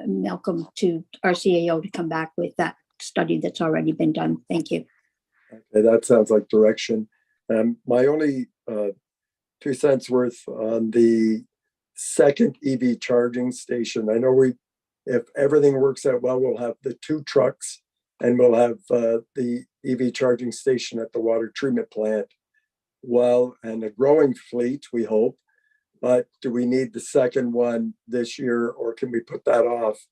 Malcolm, our CAO, to come back with that study that's already been done. Thank you. Okay, that sounds like direction. My only 2 cents worth on the second EV charging station. I know if everything works out well, we'll have the 2 trucks and we'll have the EV charging station at the water treatment plant. Well, and a growing fleet, we hope. But do we need the second one this year, or can we put that off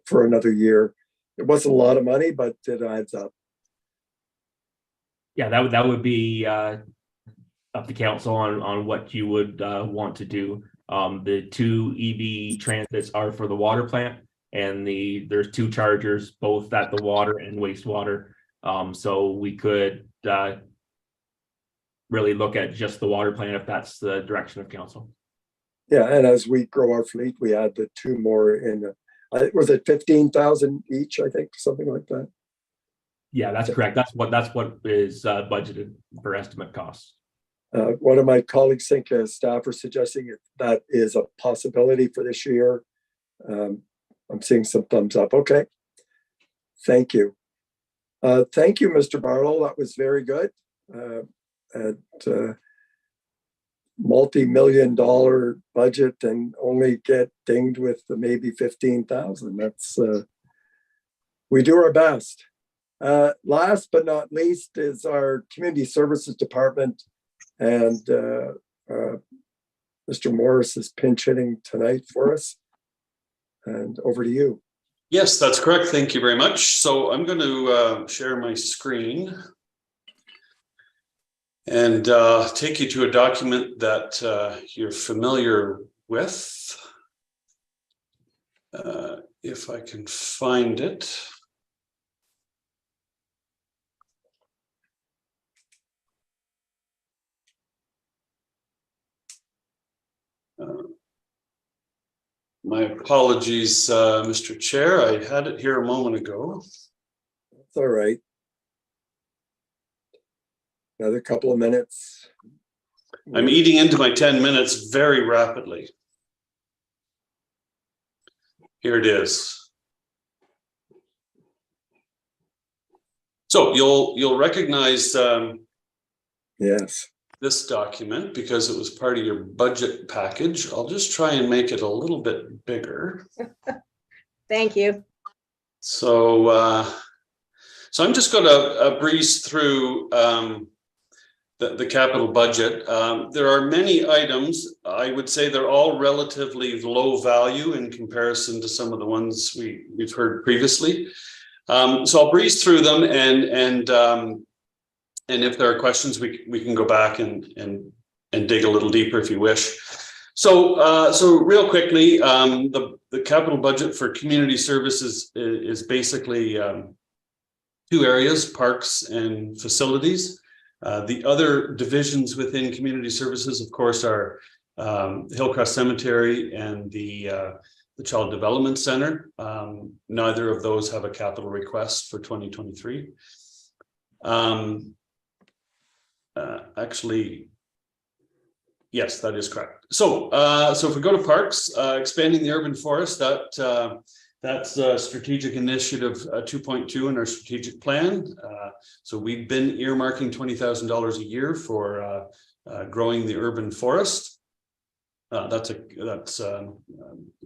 for another year? It wasn't a lot of money, but it adds up. Yeah, that would be up to council on what you would want to do. The 2 EV transits are for the water plant, and there's 2 chargers, both at the water and wastewater. So we could really look at just the water plant if that's the direction of council. Yeah, and as we grow our fleet, we add the 2 more in. Was it 15,000 each? I think something like that. Yeah, that's correct. That's what is budgeted for estimate costs. One of my colleagues think staff are suggesting that is a possibility for this year. I'm seeing some thumbs up. Okay, thank you. Thank you, Mr. Barlow. That was very good. Multi-million-dollar budget and only get dinged with the maybe 15,000. That's we do our best. Last but not least is our community services department, and Mr. Morris is pinch hitting tonight for us. And over to you. Yes, that's correct. Thank you very much. So I'm going to share my screen. and take you to a document that you're familiar with. If I can find it. My apologies, Mr. Chair. I had it here a moment ago. That's all right. Another couple of minutes. I'm eating into my 10 minutes very rapidly. Here it is. So you'll recognize yes, this document because it was part of your budget package. I'll just try and make it a little bit bigger. Thank you. So so I'm just going to breeze through the capital budget. There are many items. I would say they're all relatively low value in comparison to some of the ones we've heard previously. So I'll breeze through them, and if there are questions, we can go back and dig a little deeper if you wish. So so real quickly, the capital budget for community services is basically two areas: parks and facilities. The other divisions within community services, of course, are Hillcrest Cemetery and the Child Development Center. Neither of those have a capital request for 2023. Actually, yes, that is correct. So, so if we go to parks, expanding the urban forest, that's strategic initiative 2.2 in our strategic plan. So we've been earmarking $20,000 a year for growing the urban forest. That's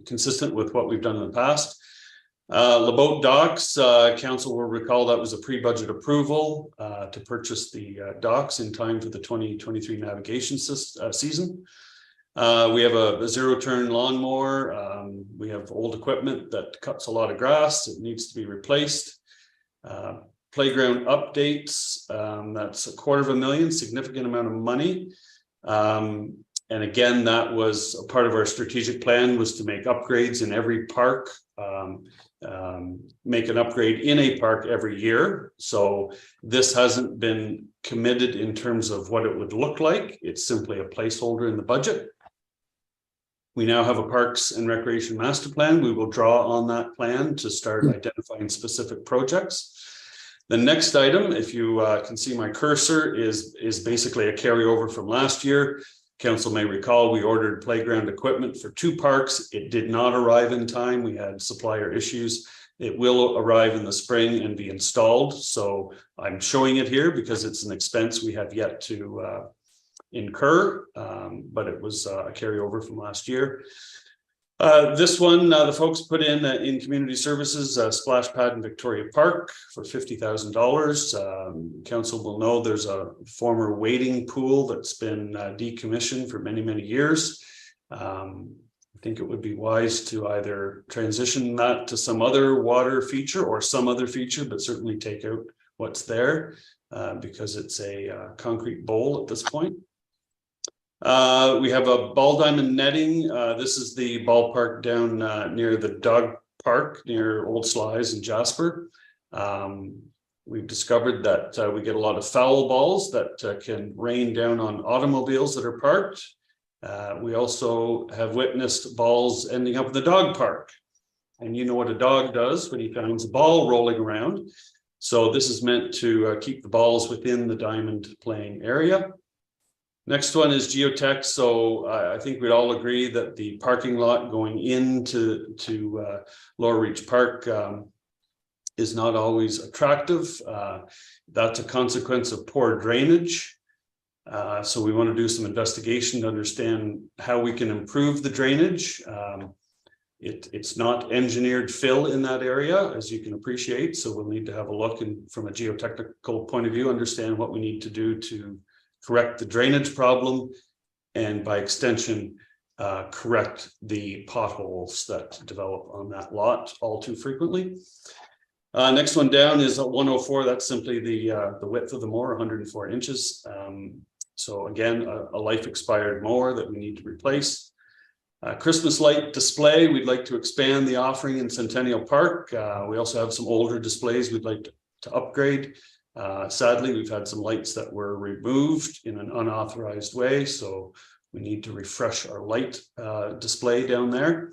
consistent with what we've done in the past. LeBoat Docks, council will recall that was a pre-budget approval to purchase the docks in time for the 2023 navigation season. We have a zero-turn lawnmower. We have old equipment that cuts a lot of grass. It needs to be replaced. Playground updates, that's $250,000, significant amount of money. And again, that was a part of our strategic plan, was to make upgrades in every park, make an upgrade in a park every year. So this hasn't been committed in terms of what it would look like. It's simply a placeholder in the budget. We now have a Parks and Recreation Master Plan. We will draw on that plan to start identifying specific projects. The next item, if you can see my cursor, is basically a carryover from last year. Council may recall we ordered playground equipment for 2 parks. It did not arrive in time. We had supplier issues. It will arrive in the spring and be installed. So I'm showing it here because it's an expense we have yet to incur, but it was a carryover from last year. This one, the folks put in community services, a splash pad in Victoria Park for $50,000. Council will know there's a former wading pool that's been decommissioned for many, many years. I think it would be wise to either transition that to some other water feature or some other feature, but certainly take out what's there because it's a concrete bowl at this point. We have a ball diamond netting. This is the ballpark down near the dog park near Old Slies and Jasper. We've discovered that we get a lot of foul balls that can rain down on automobiles that are parked. We also have witnessed balls ending up in the dog park. And you know what a dog does when he finds a ball rolling around. So this is meant to keep the balls within the diamond playing area. Next one is geotech. So I think we'd all agree that the parking lot going into Lower Reach Park is not always attractive. That's a consequence of poor drainage. So we want to do some investigation to understand how we can improve the drainage. It's not engineered fill in that area, as you can appreciate. So we'll need to have a look and from a geotechnical point of view, understand what we need to do to correct the drainage problem, and by extension, correct the potholes that develop on that lot all too frequently. Next one down is 104. That's simply the width of the moor, 104 inches. So again, a life expired mower that we need to replace. Christmas light display, we'd like to expand the offering in Centennial Park. We also have some older displays we'd like to upgrade. Sadly, we've had some lights that were removed in an unauthorized way, so we need to refresh our light display down there.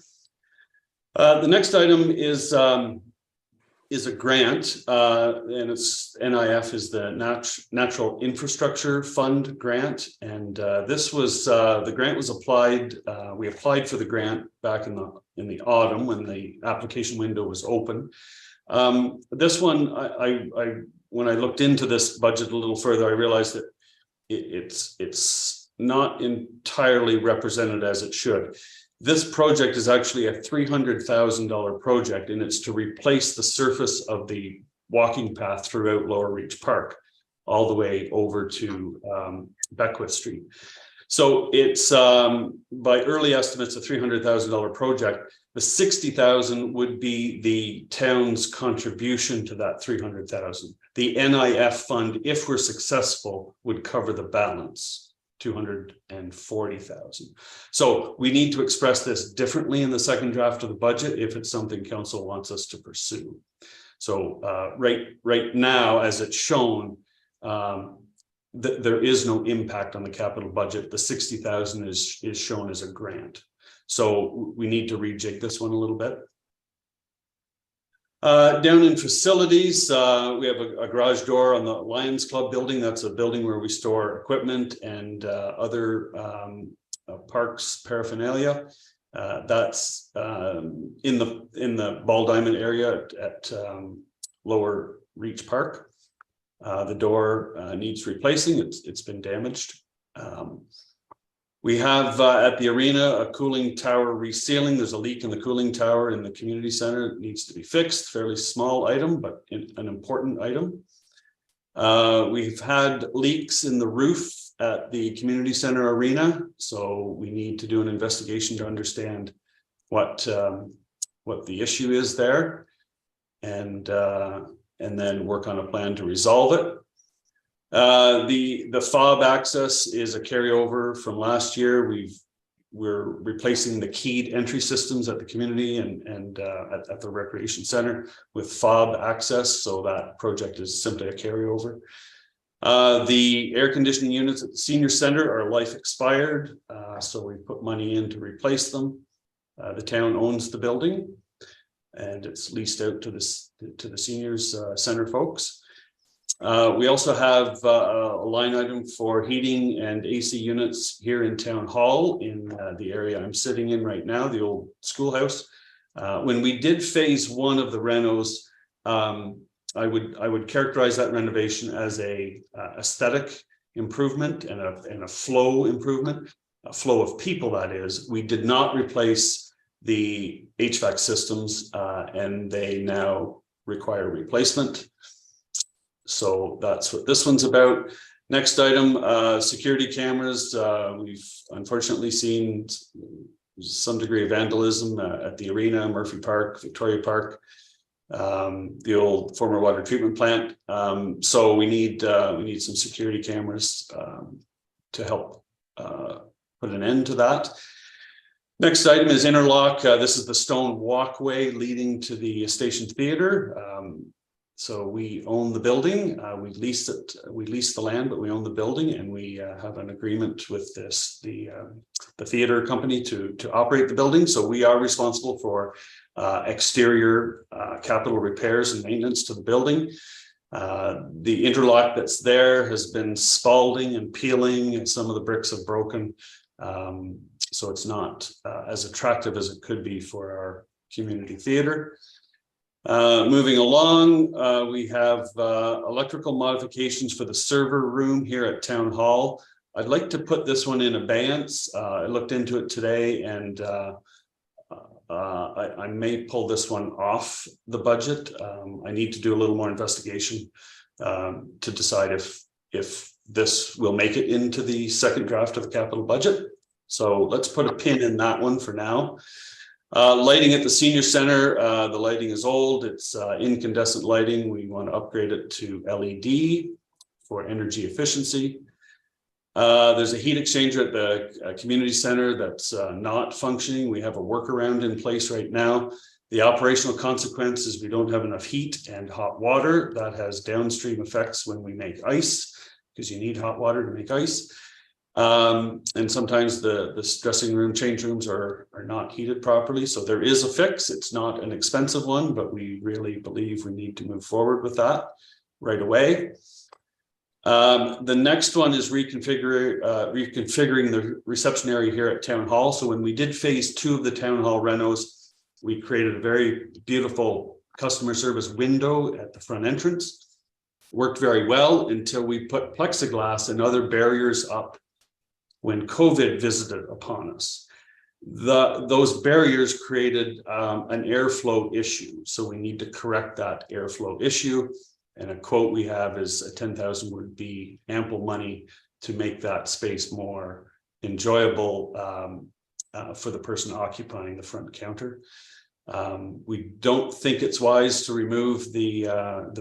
The next item is a grant, and it's NIF is the Natural Infrastructure Fund grant, and this was the grant was applied. We applied for the grant back in the autumn when the application window was open. This one, I when I looked into this budget a little further, I realized that it's not entirely represented as it should. This project is actually a $300,000 project, and it's to replace the surface of the walking path throughout Lower Reach Park, all the way over to Beckwith Street. So it's by early estimates a $300,000 project. The $60,000 would be the town's contribution to that $300,000. The NIF fund, if we're successful, would cover the balance, $240,000. So we need to express this differently in the second draft of the budget if it's something council wants us to pursue. So right now, as it's shown, there is no impact on the capital budget. The $60,000 is shown as a grant. So we need to rejig this one a little bit. Down in facilities, we have a garage door on the Lions Club building. That's a building where we store equipment and other parks paraphernalia. That's in the Ball Diamond area at Lower Reach Park. The door needs replacing. It's been damaged. We have at the arena a cooling tower resealing. There's a leak in the cooling tower in the community center. It needs to be fixed. Fairly small item, but an important item. We've had leaks in the roof at the community center arena, so we need to do an investigation to understand what the issue is there, and then work on a plan to resolve it. The fob access is a carryover from last year. We're replacing the keyed entry systems at the community and at the recreation center with fob access. So that project is simply a carryover. The air conditioning units at the senior center are life expired. So we put money in to replace them. The town owns the building and it's leased out to the seniors center folks. We also have a line item for heating and AC units here in Town Hall in the area I'm sitting in right now, the old schoolhouse. When we did phase one of the renos, I would characterize that renovation as a aesthetic improvement and a flow improvement, a flow of people, that is. We did not replace the HVAC systems and they now require replacement. So that's what this one's about. Next item, security cameras. We've unfortunately seen some degree of vandalism at the arena, Murphy Park, Victoria Park, the old former water treatment plant. So we need some security cameras to help put an end to that. Next item is interlock. This is the stone walkway leading to the Station Theater. So we own the building, we leased it, we leased the land, but we own the building, and we have an agreement with the theater company to operate the building. So we are responsible for exterior capital repairs and maintenance to the building. The interlock that's there has been spalding and peeling, and some of the bricks have broken. So it's not as attractive as it could be for our community theater. Moving along, we have electrical modifications for the server room here at Town Hall. I'd like to put this one in abeyance. I looked into it today, and I may pull this one off the budget. I need to do a little more investigation to decide if this will make it into the second draft of the capital budget. So let's put a pin in that one for now. Lighting at the senior center, the lighting is old. It's incandescent lighting. We want to upgrade it to LED for energy efficiency. There's a heat exchanger at the community center that's not functioning. We have a workaround in place right now. The operational consequence is we don't have enough heat and hot water. That has downstream effects when we make ice, because you need hot water to make ice. And sometimes the dressing room, change rooms are not heated properly. So there is a fix. It's not an expensive one, but we really believe we need to move forward with that right away. The next one is reconfiguring the reception area here at Town Hall. So when we did phase 2 of the Town Hall renos, we created a very beautiful customer service window at the front entrance. Worked very well until we put plexiglass and other barriers up when COVID visited upon us. Those barriers created an airflow issue. So we need to correct that airflow issue. And a quote we have is 10,000 would be ample money to make that space more enjoyable for the person occupying the front counter. We don't think it's wise to remove the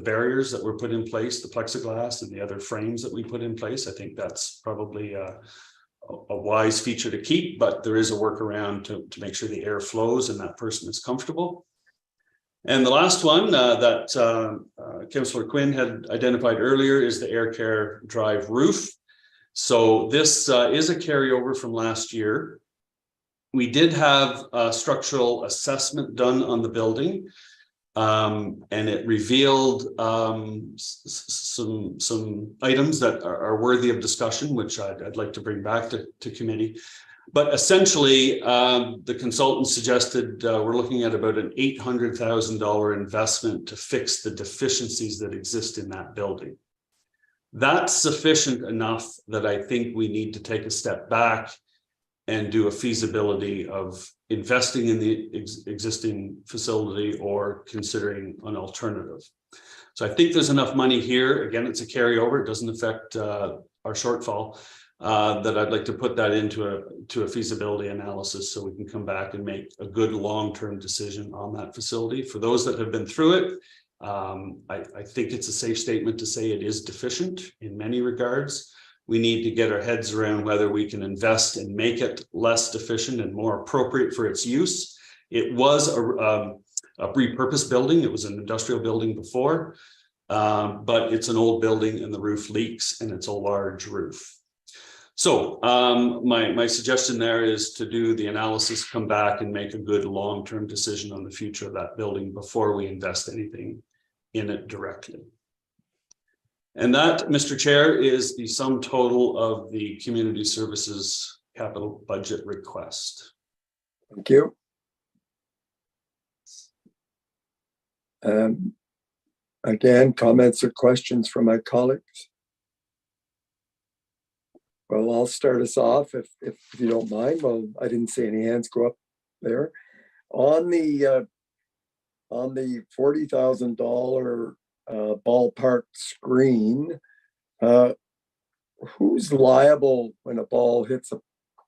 barriers that were put in place, the plexiglass and the other frames that we put in place. I think that's probably a wise feature to keep, but there is a workaround to make sure the air flows and that person is comfortable. And the last one that Councillor Quinn had identified earlier is the AirCare Drive roof. So this is a carryover from last year. We did have a structural assessment done on the building, and it revealed some items that are worthy of discussion, which I'd like to bring back to committee. But essentially, the consultant suggested we're looking at about an $800,000 investment to fix the deficiencies that exist in that building. That's sufficient enough that I think we need to take a step back and do a feasibility of investing in the existing facility or considering an alternative. So I think there's enough money here. Again, it's a carryover. It doesn't affect our shortfall. That I'd like to put that into a feasibility analysis so we can come back and make a good long-term decision on that facility. For those that have been through it, I think it's a safe statement to say it is deficient in many regards. We need to get our heads around whether we can invest and make it less deficient and more appropriate for its use. It was a repurposed building. It was an industrial building before, but it's an old building and the roof leaks and it's a large roof. So my suggestion there is to do the analysis, come back and make a good long-term decision on the future of that building before we invest anything in it directly. And that, Mr. Chair, is the sum total of the community services capital budget request. Thank you. Again, comments or questions from my colleagues? Well, I'll start us off if you don't mind. Well, I didn't see any hands go up there. On the $40,000 ballpark screen, who's liable when a ball hits a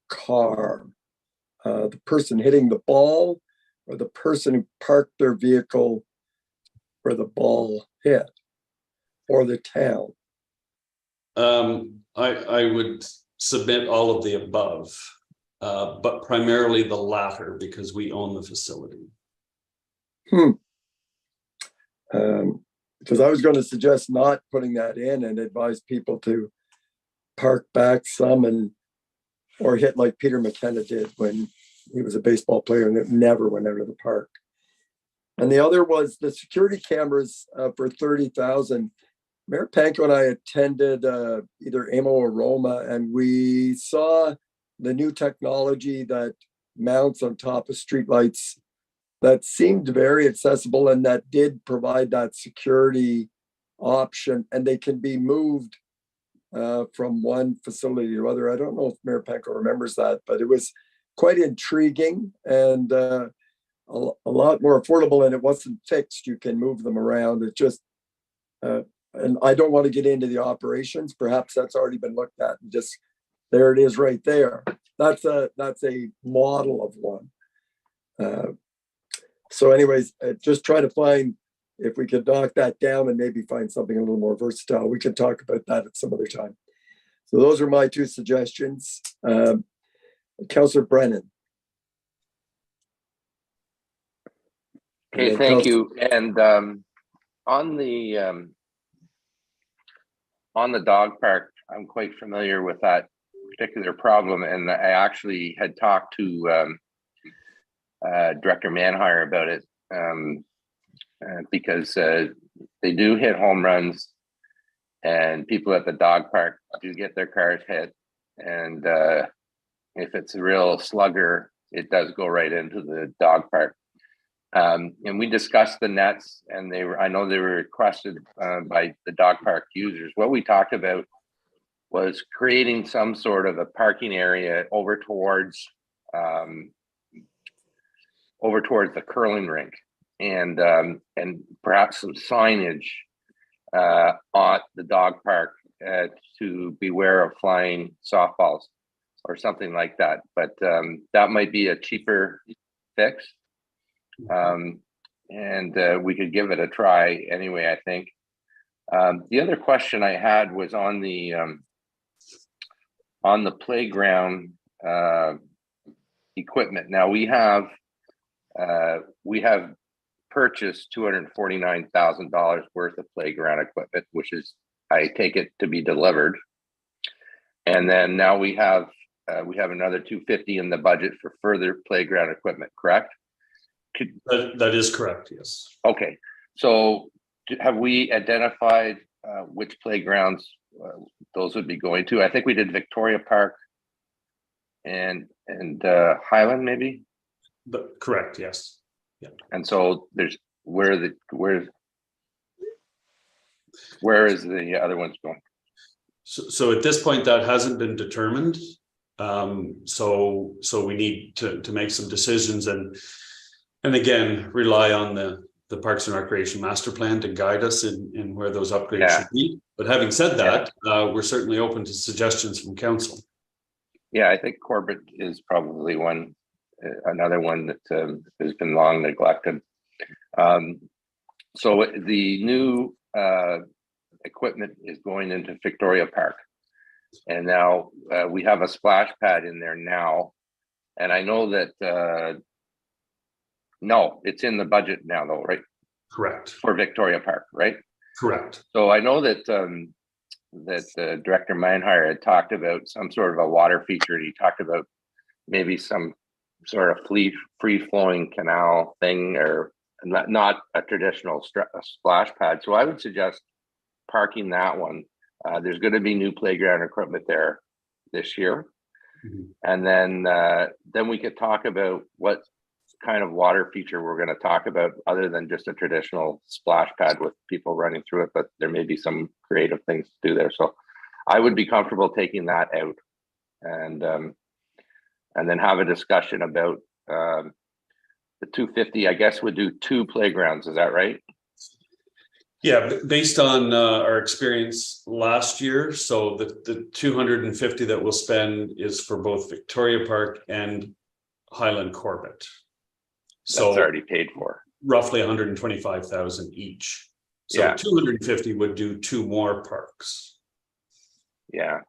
car? The person hitting the ball or the person who parked their vehicle where the ball hit, or the town? I would submit all of the above, but primarily the latter because we own the facility. Because I was going to suggest not putting that in and advise people to park back some or hit like Peter McKenna did when he was a baseball player and it never went out of the park. And the other was the security cameras for $30,000. Mayor Panko and I attended either AMO or Roma, and we saw the new technology that mounts on top of streetlights that seemed very accessible and that did provide that security option, and they can be moved from one facility to other. I don't know if Mayor Panko remembers that, but it was quite intriguing and a lot more affordable, and it wasn't fixed. You can move them around. It just, and I don't want to get into the operations. Perhaps that's already been looked at and just, there it is right there. That's a model of one. So anyways, just try to find, if we could knock that down and maybe find something a little more versatile. We could talk about that at some other time. So those are my two suggestions. Councillor Brennan. Okay, And thank you. And on the dog park, I'm quite familiar with that particular problem, and I actually had talked to Director Manhire about it because they do hit home runs, and people at the dog park do get their cars hit, and if it's a real slugger, it does go right into the dog park. And we discussed the nets, and I know they were requested by the dog park users. What we talked about was creating some sort of a parking area over towards the curling rink, and perhaps some signage on the dog park to beware of flying softballs or something like that. But that might be a cheaper fix. And we could give it a try anyway, I think. The other question I had was on the playground equipment. Now we have purchased $249,000 worth of playground equipment, which is, I take it to be delivered. And then now we have another $250 in the budget for further playground equipment, correct? That is correct, yes. Okay, so have we identified which playgrounds those would be going to? I think we did Victoria Park and Highland, maybe. But correct, yes. Yeah. And so there's where is the other ones going? So at this point, that hasn't been determined. So we need to make some decisions and again, rely on the Parks and Recreation Master Plan to guide us in where those upgrades should be. But having said that, we're certainly open to suggestions from council. Yeah, I think Corbett is probably another one that has been long neglected. So the new equipment is going into Victoria Park. And now we have a splash pad in there now. And I know that no, it's in the budget now though, right? Correct. For Victoria Park, right? Correct. So I know that Director Manhire had talked about some sort of a water feature. He talked about maybe some sort of free-flowing canal thing, or not a traditional splash pad. So I would suggest parking that one. There's going to be new playground equipment there this year. Mm-hmm. And then we could talk about what kind of water feature we're going to talk about, other than just a traditional splash pad with people running through it, but there may be some creative things to do there. So I would be comfortable taking that out and then have a discussion about the 250, I guess, would do 2 playgrounds. Is that right? Yeah, based on our experience last year. So the 250 that we'll spend is for both Victoria Park and Highland Corbett. So that's already paid for. Roughly 125,000 each. So yeah. 250 would do 2 more parks. Yeah.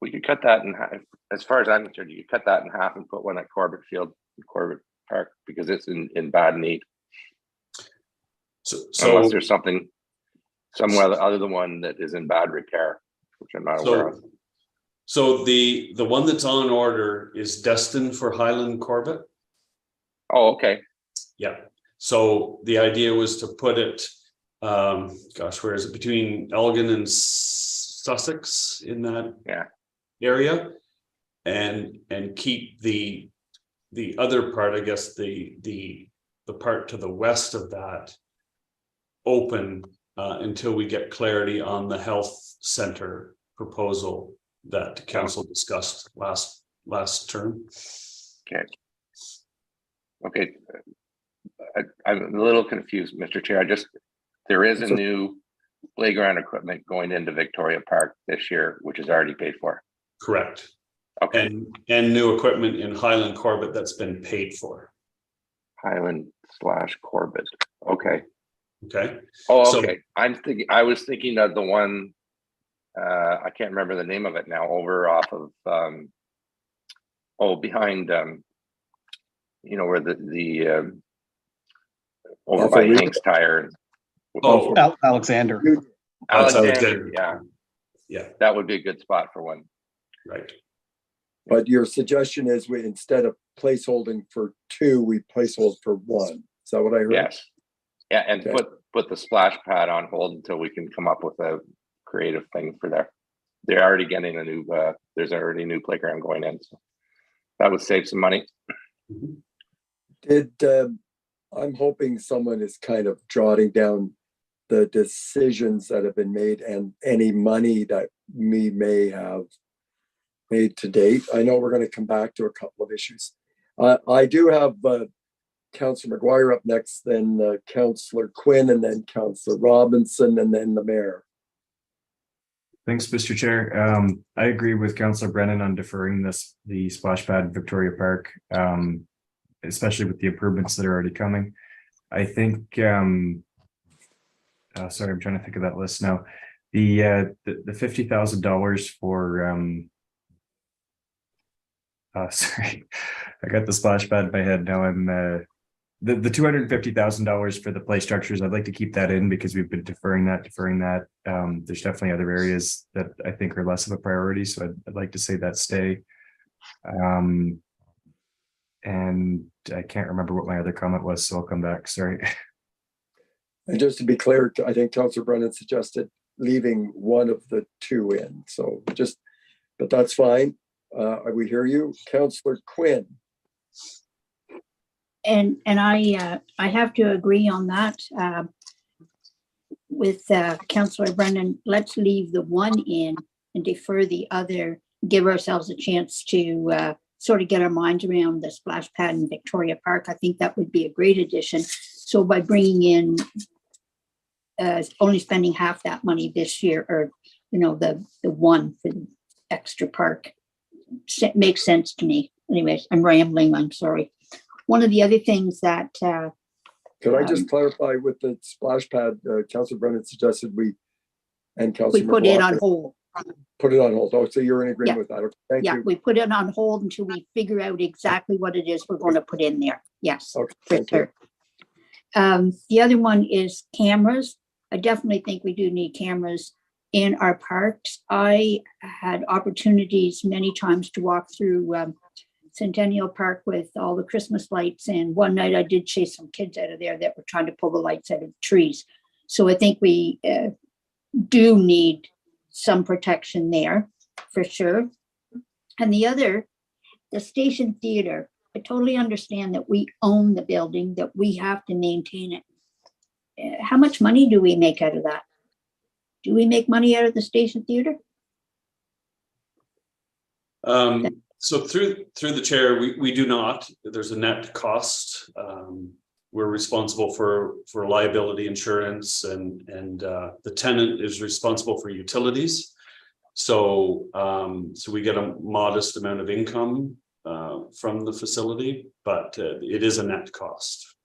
We could cut that in half. As far as I'm concerned, you could cut that in half and put one at Corbett Field, Corbett Park, because it's in bad need. So unless there's something somewhere other than one that is in bad repair, which I'm not aware of. So the one that's on order is destined for Highland Corbett. Oh, okay. Yeah. So the idea was to put it, gosh, where is it? Between Elgin and Sussex, in that area, and keep the other part, I guess, the part to the west of that open until we get clarity on the health center proposal that council discussed last term. Okay. I'm a little confused, Mr. Chair. There is a new playground equipment going into Victoria Park this year, which is already paid for. Correct. Okay. And new equipment in Highland Corbett that's been paid for. Highland/Corbett. Okay. Okay. Oh, okay. I was thinking of the one I can't remember the name of it now, over off of, behind, where over Off by of Reed? Hank's Tire. Oh, Alexander. Alexander, yeah, yeah, that would be a good spot for one. right. But your suggestion is we, instead of placeholding for 2, we placehold for 1. Is that what I heard? Yes. Yeah, and Okay. put the splash pad on hold until we can come up with a creative thing for there. They're already getting a new, there's already a new playground going in, so that would save some money. Did, I'm hoping someone is kind of jotting down the decisions that have been made and any money that we may have made to date. I know we're going to come back to a couple of issues. I do have Councillor McGuire up next, then Councillor Quinn, and then Councillor Robinson, and then the mayor. Thanks, Mr. Chair. I agree with Councillor Brennan on deferring the splash pad Victoria Park, especially with the improvements that are already coming. I think, sorry, I'm trying to think of that list now. The $50,000 for, sorry, I got the splash pad in my head. Now I'm, the $250,000 for the play structures, I'd like to keep that in because we've been deferring that. There's definitely other areas that I think are less of a priority, so I'd like to say that stay. And I can't remember what my other comment was, so I'll come back, sorry. And just to be clear, I think Councillor Brennan suggested leaving one of the 2 in, so but that's fine. We hear you. Councillor Quinn. And I have to agree on that with Councillor Brennan. Let's leave the 1 in and defer the other, give ourselves a chance to sort of get our minds around the splash pad in Victoria Park. I think that would be a great addition. So by bringing in only spending half that money this year, or the 1 for the extra park, makes sense to me. Anyways, I'm rambling, I'm sorry. One of the other things that Could I just clarify with the splash pad, Councillor Brennan suggested we Councillor we put it on McLaughlin hold. put it on hold. Oh, so you're in agreement Yeah. with that. Okay, thank Yeah, you. we put it on hold until we figure out exactly what it is we're going to put in there. Yes, Okay, for thank you. sure. The other one is cameras. I definitely think we do need cameras in our parks. I had opportunities many times to walk through Centennial Park with all the Christmas lights, and one night I did chase some kids out of there that were trying to pull the lights out of the trees. So I think we do need some protection there for sure. And the other, the Station Theater, I totally understand that we own the building, that we have to maintain it. How much money do we make out of that? Do we make money out of the Station Theater? So through the chair, we do not. There's a net cost. We're responsible for liability insurance, and the tenant is responsible for utilities. So we get a modest amount of income from the facility, but it is a net cost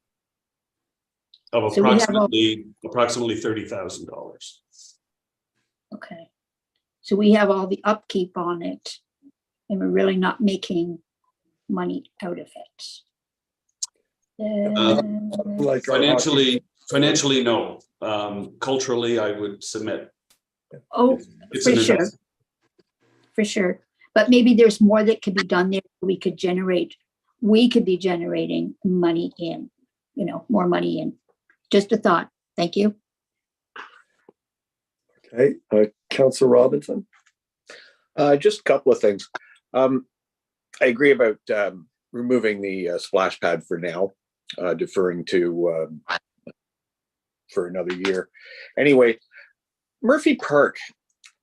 of So we have all- approximately $30,000. Okay. So we have all the upkeep on it, and we're really not making money out of it. Like our Financially, no. Culturally, I would submit. Oh, It's for an sure. investment. For sure. But maybe there's more that could be done there. We could be generating money in, more money in. Just a thought. Thank you. Okay, Councillor Robinson. Just a couple of things. I agree about removing the splash pad for now, deferring to for another year. Anyway, Murphy Park,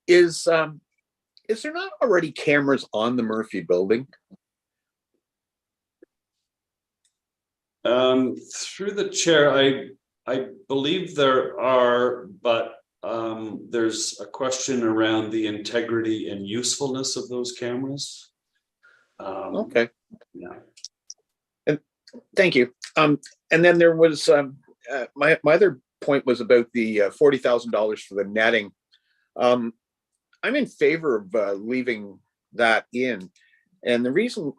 is there not already cameras on the Murphy building? Through the chair, I believe there are, but there's a question around the integrity and usefulness of those cameras. Okay. Yeah. And thank you. And then there was my other point was about the $40,000 for the netting. I'm in favor of leaving that in. And the reason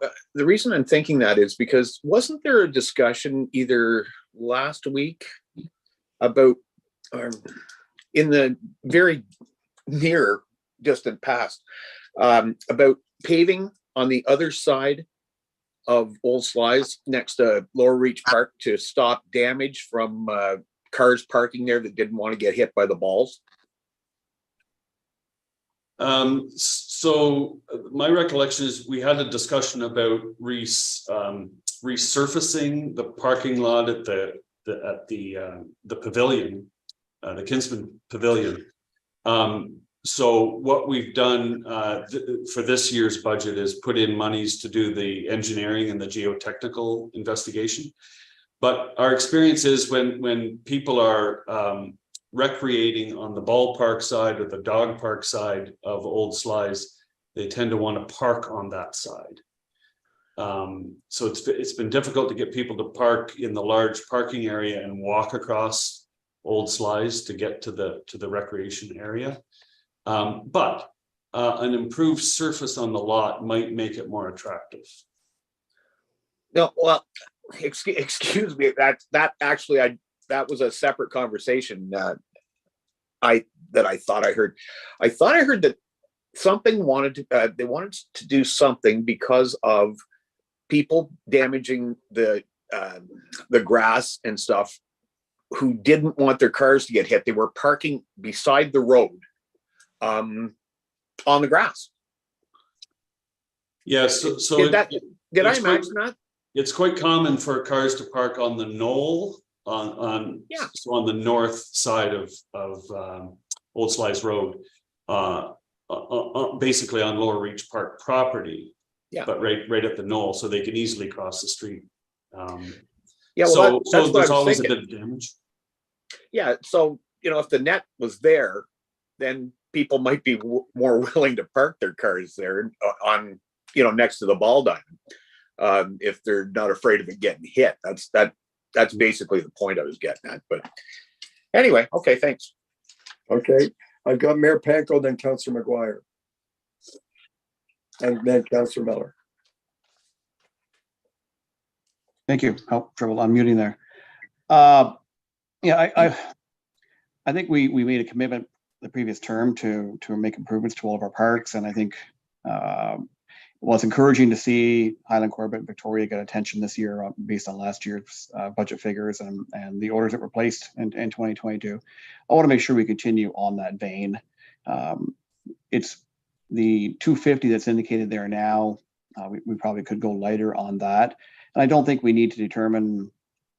I'm thinking that is because wasn't there a discussion either last week about, in the very near distant past, about paving on the other side of Old Slies next to Lower Reach Park to stop damage from cars parking there that didn't want to get hit by the balls? So my recollection is we had a discussion about resurfacing the parking lot at the pavilion, the Kinsman Pavilion. So what we've done for this year's budget is put in monies to do the engineering and the geotechnical investigation. But our experience is when people are recreating on the ballpark side or the dog park side of Old Slies, they tend to want to park on that side. So it's been difficult to get people to park in the large parking area and walk across Old Slies to get to the recreation area. But an improved surface on the lot might make it more attractive. No, well, excuse me. That was a separate conversation that I thought I heard. I thought I heard that something they wanted to do something because of people damaging the grass and stuff who didn't want their cars to get hit. They were parking beside the road on the grass. Yeah, so did I imagine that? It's quite common for cars to park on the knoll on the north side of Old Slies Road, basically on Lower Reach Park property. Yeah, but right at the knoll, so they can easily cross the street. Yeah, well, so there's always a bit of damage. Yeah, so if the net was there, then people might be more willing to park their cars there on next to the ball diamond, if they're not afraid of it getting hit. That's basically the point I was getting at. But anyway, okay, thanks. Okay, I've got Mayor Panko, then Councillor McGuire, and then Councillor Miller. Thank you. Oh, trouble unmuting there. Yeah, I think we made a commitment the previous term to make improvements to all of our parks, and I think it was encouraging to see Highland Corbett and Victoria get attention this year based on last year's budget figures and the orders that were placed in 2022. I want to make sure we continue on that vein. It's the 250 that's indicated there now. We probably could go lighter on that. And I don't think we need to determine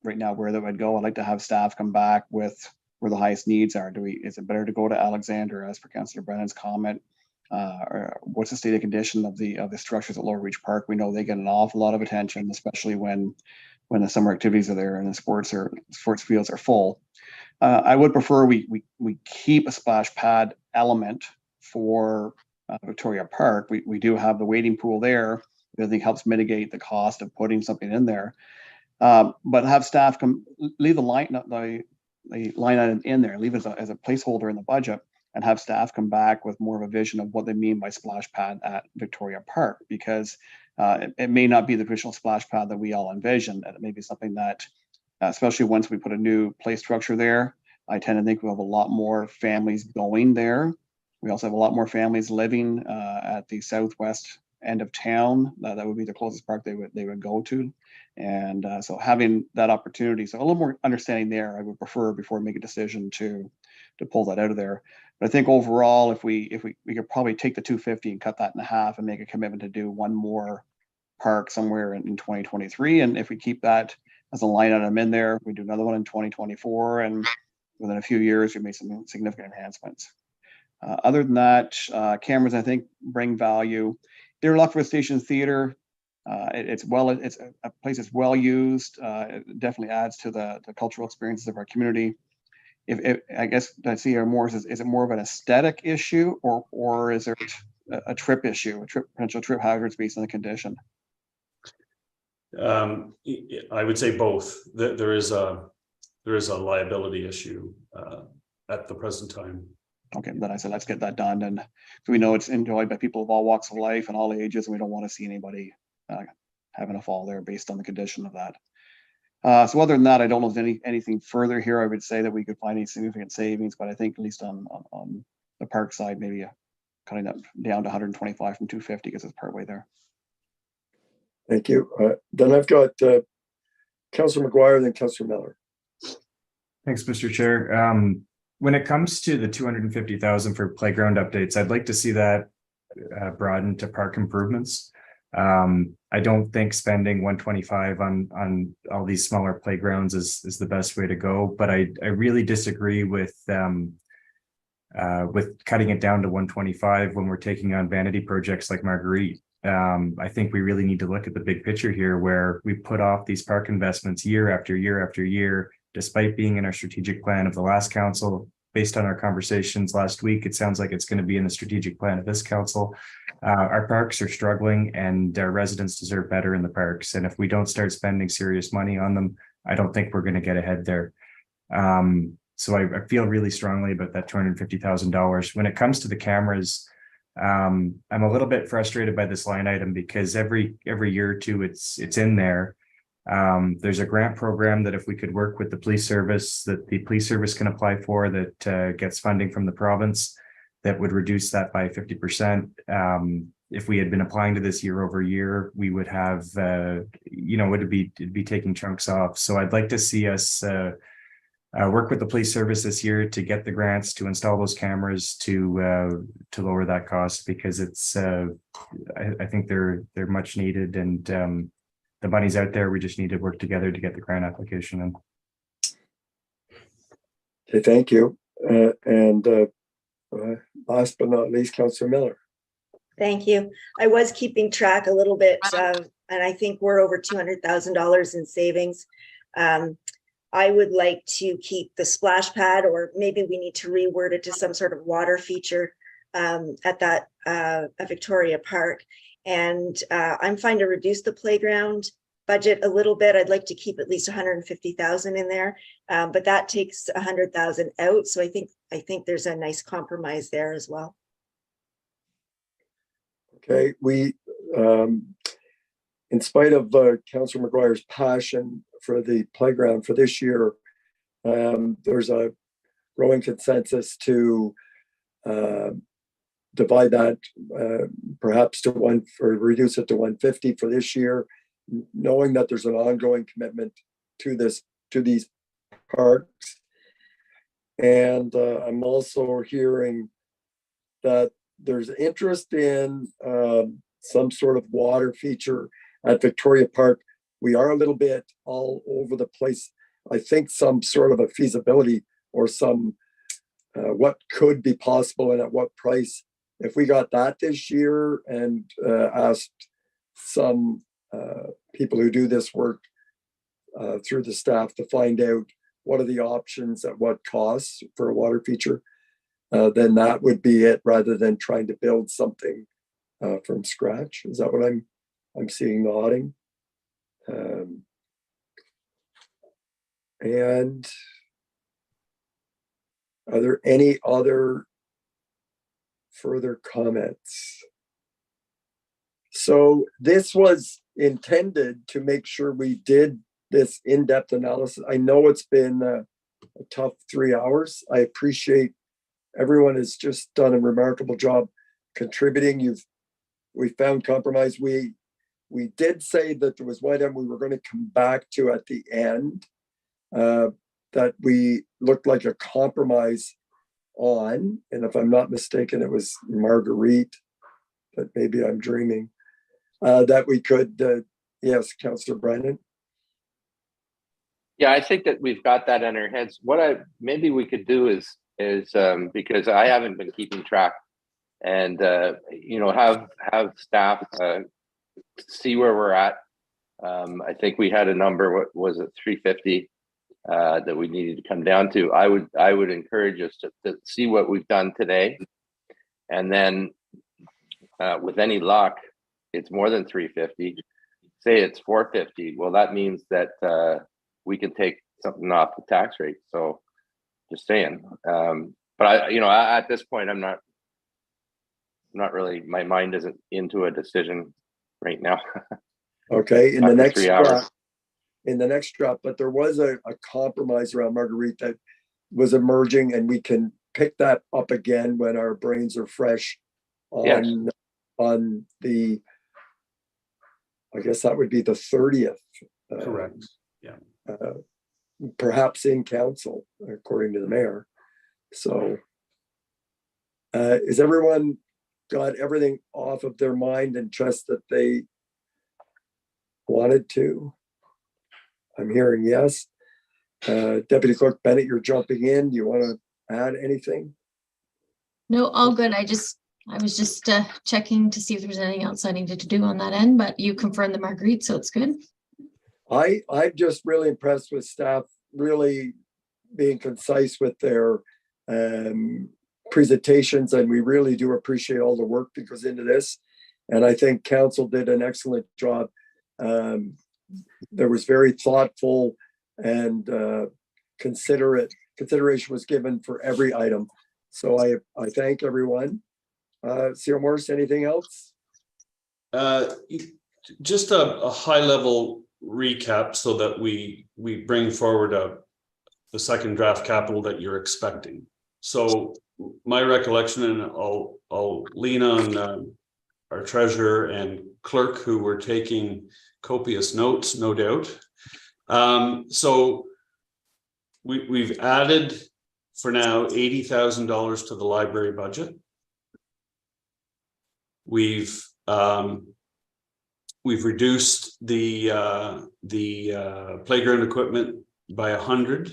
right now where that would go. I'd like to have staff come back with where the highest needs are. Is it better to go to Alexander, as per Councillor Brennan's comment? Or what's the state of condition of the structures at Lower Reach Park? We know they get an awful lot of attention, especially when the summer activities are there and the sports fields are full. I would prefer we keep a splash pad element for Victoria Park. We do have the wading pool there. I think helps mitigate the cost of putting something in there. But have staff leave the line item in there, leave it as a placeholder in the budget, and have staff come back with more of a vision of what they mean by splash pad at Victoria Park, because it may not be the traditional splash pad that we all envision. It may be something that, especially once we put a new play structure there, I tend to think we'll have a lot more families going there. We also have a lot more families living at the southwest end of town. That would be the closest park they would go to. And so having that opportunity, so a little more understanding there, I would prefer before we make a decision to pull that out of there. But I think overall, if we could probably take the 250 and cut that in half and make a commitment to do one more park somewhere in 2023. And if we keep that as a line item in there, we do another one in 2024, and within a few years, we make some significant enhancements. Other than that, cameras, I think, bring value. Deer Luckford Station Theater, it's a place that's well used. It definitely adds to the cultural experiences of our community. I guess I see here more is it more of an aesthetic issue, or is there a trip issue, potential trip hazards based on the condition? I would say both. There is a liability issue at the present time. Okay, then I said, let's get that done, and we know it's enjoyed by people of all walks of life and all ages, and we don't want to see anybody having a fall there based on the condition of that. So other than that, I don't know if anything further here. I would say that we could find any significant savings, but I think at least on the park side, maybe cutting that down to 125 from 250 because it's partway there. Thank you. Then I've got Councillor McGuire, then Councillor Miller. Thanks, Mr. Chair. When it comes to the 250,000 for playground updates, I'd like to see that broadened to park improvements. I don't think spending 125 on all these smaller playgrounds is the best way to go, but I really disagree with cutting it down to 125 when we're taking on vanity projects like Marguerite. I think we really need to look at the big picture here, where we put off these park investments year after year after year, despite being in our strategic plan of the last council. Based on our conversations last week, it sounds like it's going to be in the strategic plan of this council. Our parks are struggling, and our residents deserve better in the parks. And if we don't start spending serious money on them, I don't think we're going to get ahead there. So I feel really strongly about that $250,000. When it comes to the cameras, I'm a little bit frustrated by this line item because every year or two it's in there. There's a grant program that if we could work with the police service, that the police service can apply for, that gets funding from the province, that would reduce that by 50%. If we had been applying to this year over year, we would have, it'd be taking chunks off. So I'd like to see us work with the police service this year to get the grants to install those cameras to lower that cost, because it's I think they're much needed, and the money's out there. We just need to work together to get the grant application in. Okay, thank you. And last but not least, Councillor Miller. Thank you. I was keeping track a little bit, and I think we're over $200,000 in savings. I would like to keep the splash pad, or maybe we need to reword it to some sort of water feature at that at Victoria Park. And I'm fine to reduce the playground budget a little bit. I'd like to keep at least 150,000 in there, but that takes 100,000 out. So I think there's a nice compromise there as well. Okay, we, in spite of Councillor McGuire's passion for the playground for this year, there's a growing consensus to divide that perhaps to reduce it to 150 for this year, knowing that there's an ongoing commitment to these parks. And I'm also hearing that there's interest in some sort of water feature at Victoria Park. We are a little bit all over the place. I think some sort of a feasibility or some what could be possible and at what price. If we got that this year and asked some people who do this work through the staff to find out what are the options at what costs for a water feature, then that would be it, rather than trying to build something from scratch. Is that what I'm seeing nodding? And are there any other further comments? So this was intended to make sure we did this in-depth analysis. I know it's been a tough 3 hours. I appreciate everyone has just done a remarkable job contributing. We found compromise. We did say that there was one item we were going to come back to at the end that we looked like a compromise on, and if I'm not mistaken, it was Marguerite, but maybe I'm dreaming, that we could, yes, Councillor Brennan. Yeah, I think that we've got that in our heads. What maybe we could do is because I haven't been keeping track, and have staff see where we're at. I think we had a number. What was it, 350 that we needed to come down to? I would encourage us to see what we've done today, and then with any luck, it's more than 350. Say it's 450. Well, that means that we can take something off the tax rate. So just saying. But But at this point, I'm not really, my mind isn't into a decision right now. Okay, in the After next 3 hours. draft, but there was a compromise around Marguerite that was emerging, and we can pick that up again when our brains are fresh Yes. on the, I guess that would be the 30th. Correct. Yeah. Perhaps in council, according to the mayor. So is everyone got everything off of their mind and trust that they wanted to? I'm hearing yes. Deputy Clerk Bennett, you're jumping in. Do you want to add anything? No, all good. I was just checking to see if there's anything else I needed to do on that end, but you confirmed the Marguerite, so it's good. I'm just really impressed with staff really being concise with their presentations, and we really do appreciate all the work that goes into this. And I think council did an excellent job. There was very thoughtful and consideration was given for every item. So I thank everyone. Cyril Morris, anything else? Just a high level recap so that we bring forward the second draft capital that you're expecting. So my recollection, and I'll lean on our treasurer and clerk who were taking copious notes, no doubt. So we've added for now $80,000 to the library budget. We've reduced the playground equipment by 100.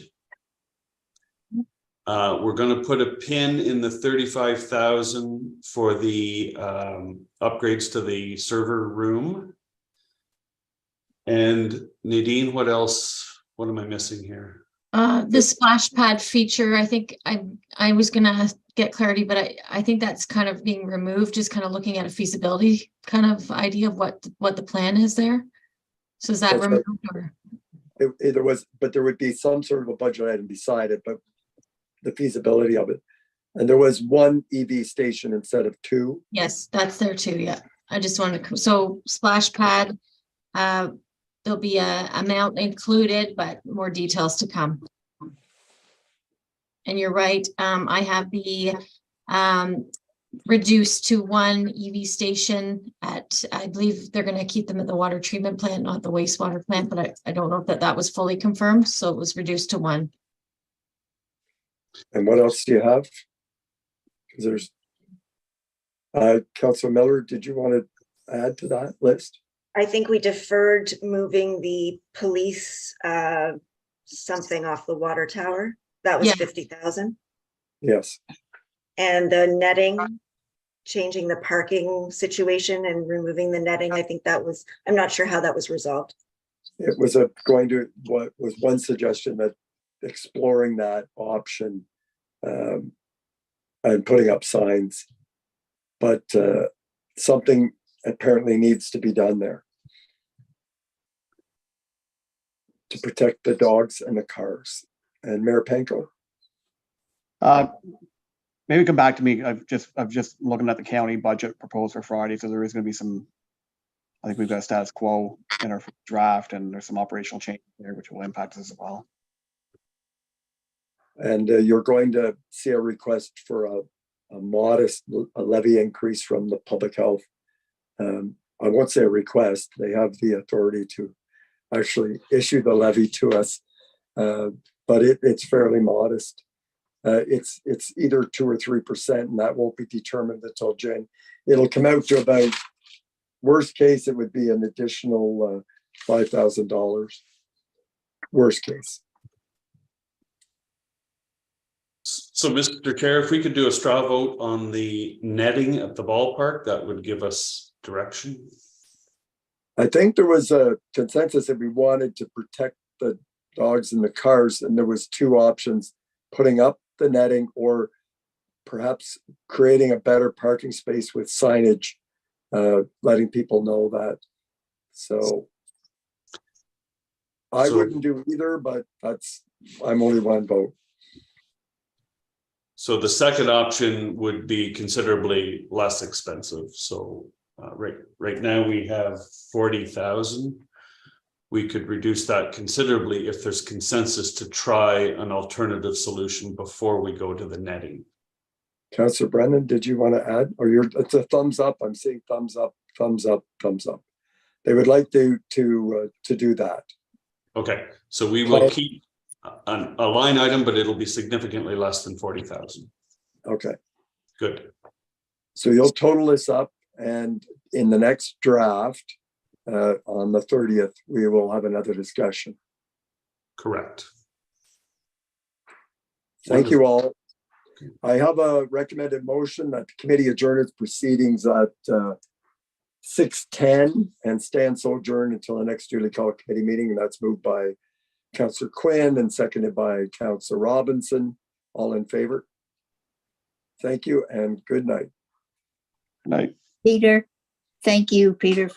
We're going to put a pin in the 35,000 for the upgrades to the server room. And Nadine, what else? What am I missing here? The splash pad feature, I think I was gonna get clarity, but I think that's kind of being removed, just kind of looking at a feasibility kind of idea of what the plan is there. So is that That's removed or? There would be some sort of a budget item beside it, but the feasibility of it. And there was one EV station instead of two. Yes, that's there too. Yeah. I just wanted to, so splash pad, there'll be a amount included, but more details to come. And you're right. I have the reduced to one EV station at, I believe they're going to keep them at the water treatment plant, not the wastewater plant, but I don't know if that was fully confirmed. So it was reduced to one. And what else do you have? Because there's Councilor Miller, did you want to add to that list? I think we deferred moving the police something off the water tower. That was 50,000. Yes. And the netting, changing the parking situation and removing the netting. I think that was, I'm not sure how that was resolved. It was what was one suggestion, that exploring that option and putting up signs, but something apparently needs to be done there to protect the dogs and the cars. And Mayor Panko? Maybe come back to me. I've just looking at the county budget proposed for Friday, so there is going to be some. I think we've got a status quo in our draft, and there's some operational changes there which will impact us as well. And you're going to see a request for a modest levy increase from the public health. I won't say a request. They have the authority to actually issue the levy to us, but it's fairly modest. It's either 2 or 3%, and that won't be determined until Jan. It'll come out to about, worst case, it would be an additional $5,000. Worst case. So, Mr. Chair, if we could do a straw vote on the netting at the ballpark, that would give us direction. I think there was a consensus that we wanted to protect the dogs and the cars, and there was two options: putting up the netting or perhaps creating a better parking space with signage, letting people know that. So I wouldn't do either, but I'm only one vote. So the second option would be considerably less expensive. So right now we have 40,000. We could reduce that considerably if there's consensus to try an alternative solution before we go to the netting. Councillor Brennan, did you want to add? Or it's a thumbs up. I'm seeing thumbs up, thumbs up, thumbs up. They would like to do that. Okay, so we will keep a line item, but it'll be significantly less than 40,000. Okay. Good. So you'll total this up, and in the next draft, on the 30th, we will have another discussion. Correct. Thank you all. I have a recommended motion that the committee adjourn its proceedings at 6:10 and stand so adjourned until the next duly called committee meeting. And that's moved by Councillor Quinn and seconded by Councillor Robinson. All in favor? Thank you and good night. Good night. Peter, thank you, Peter, for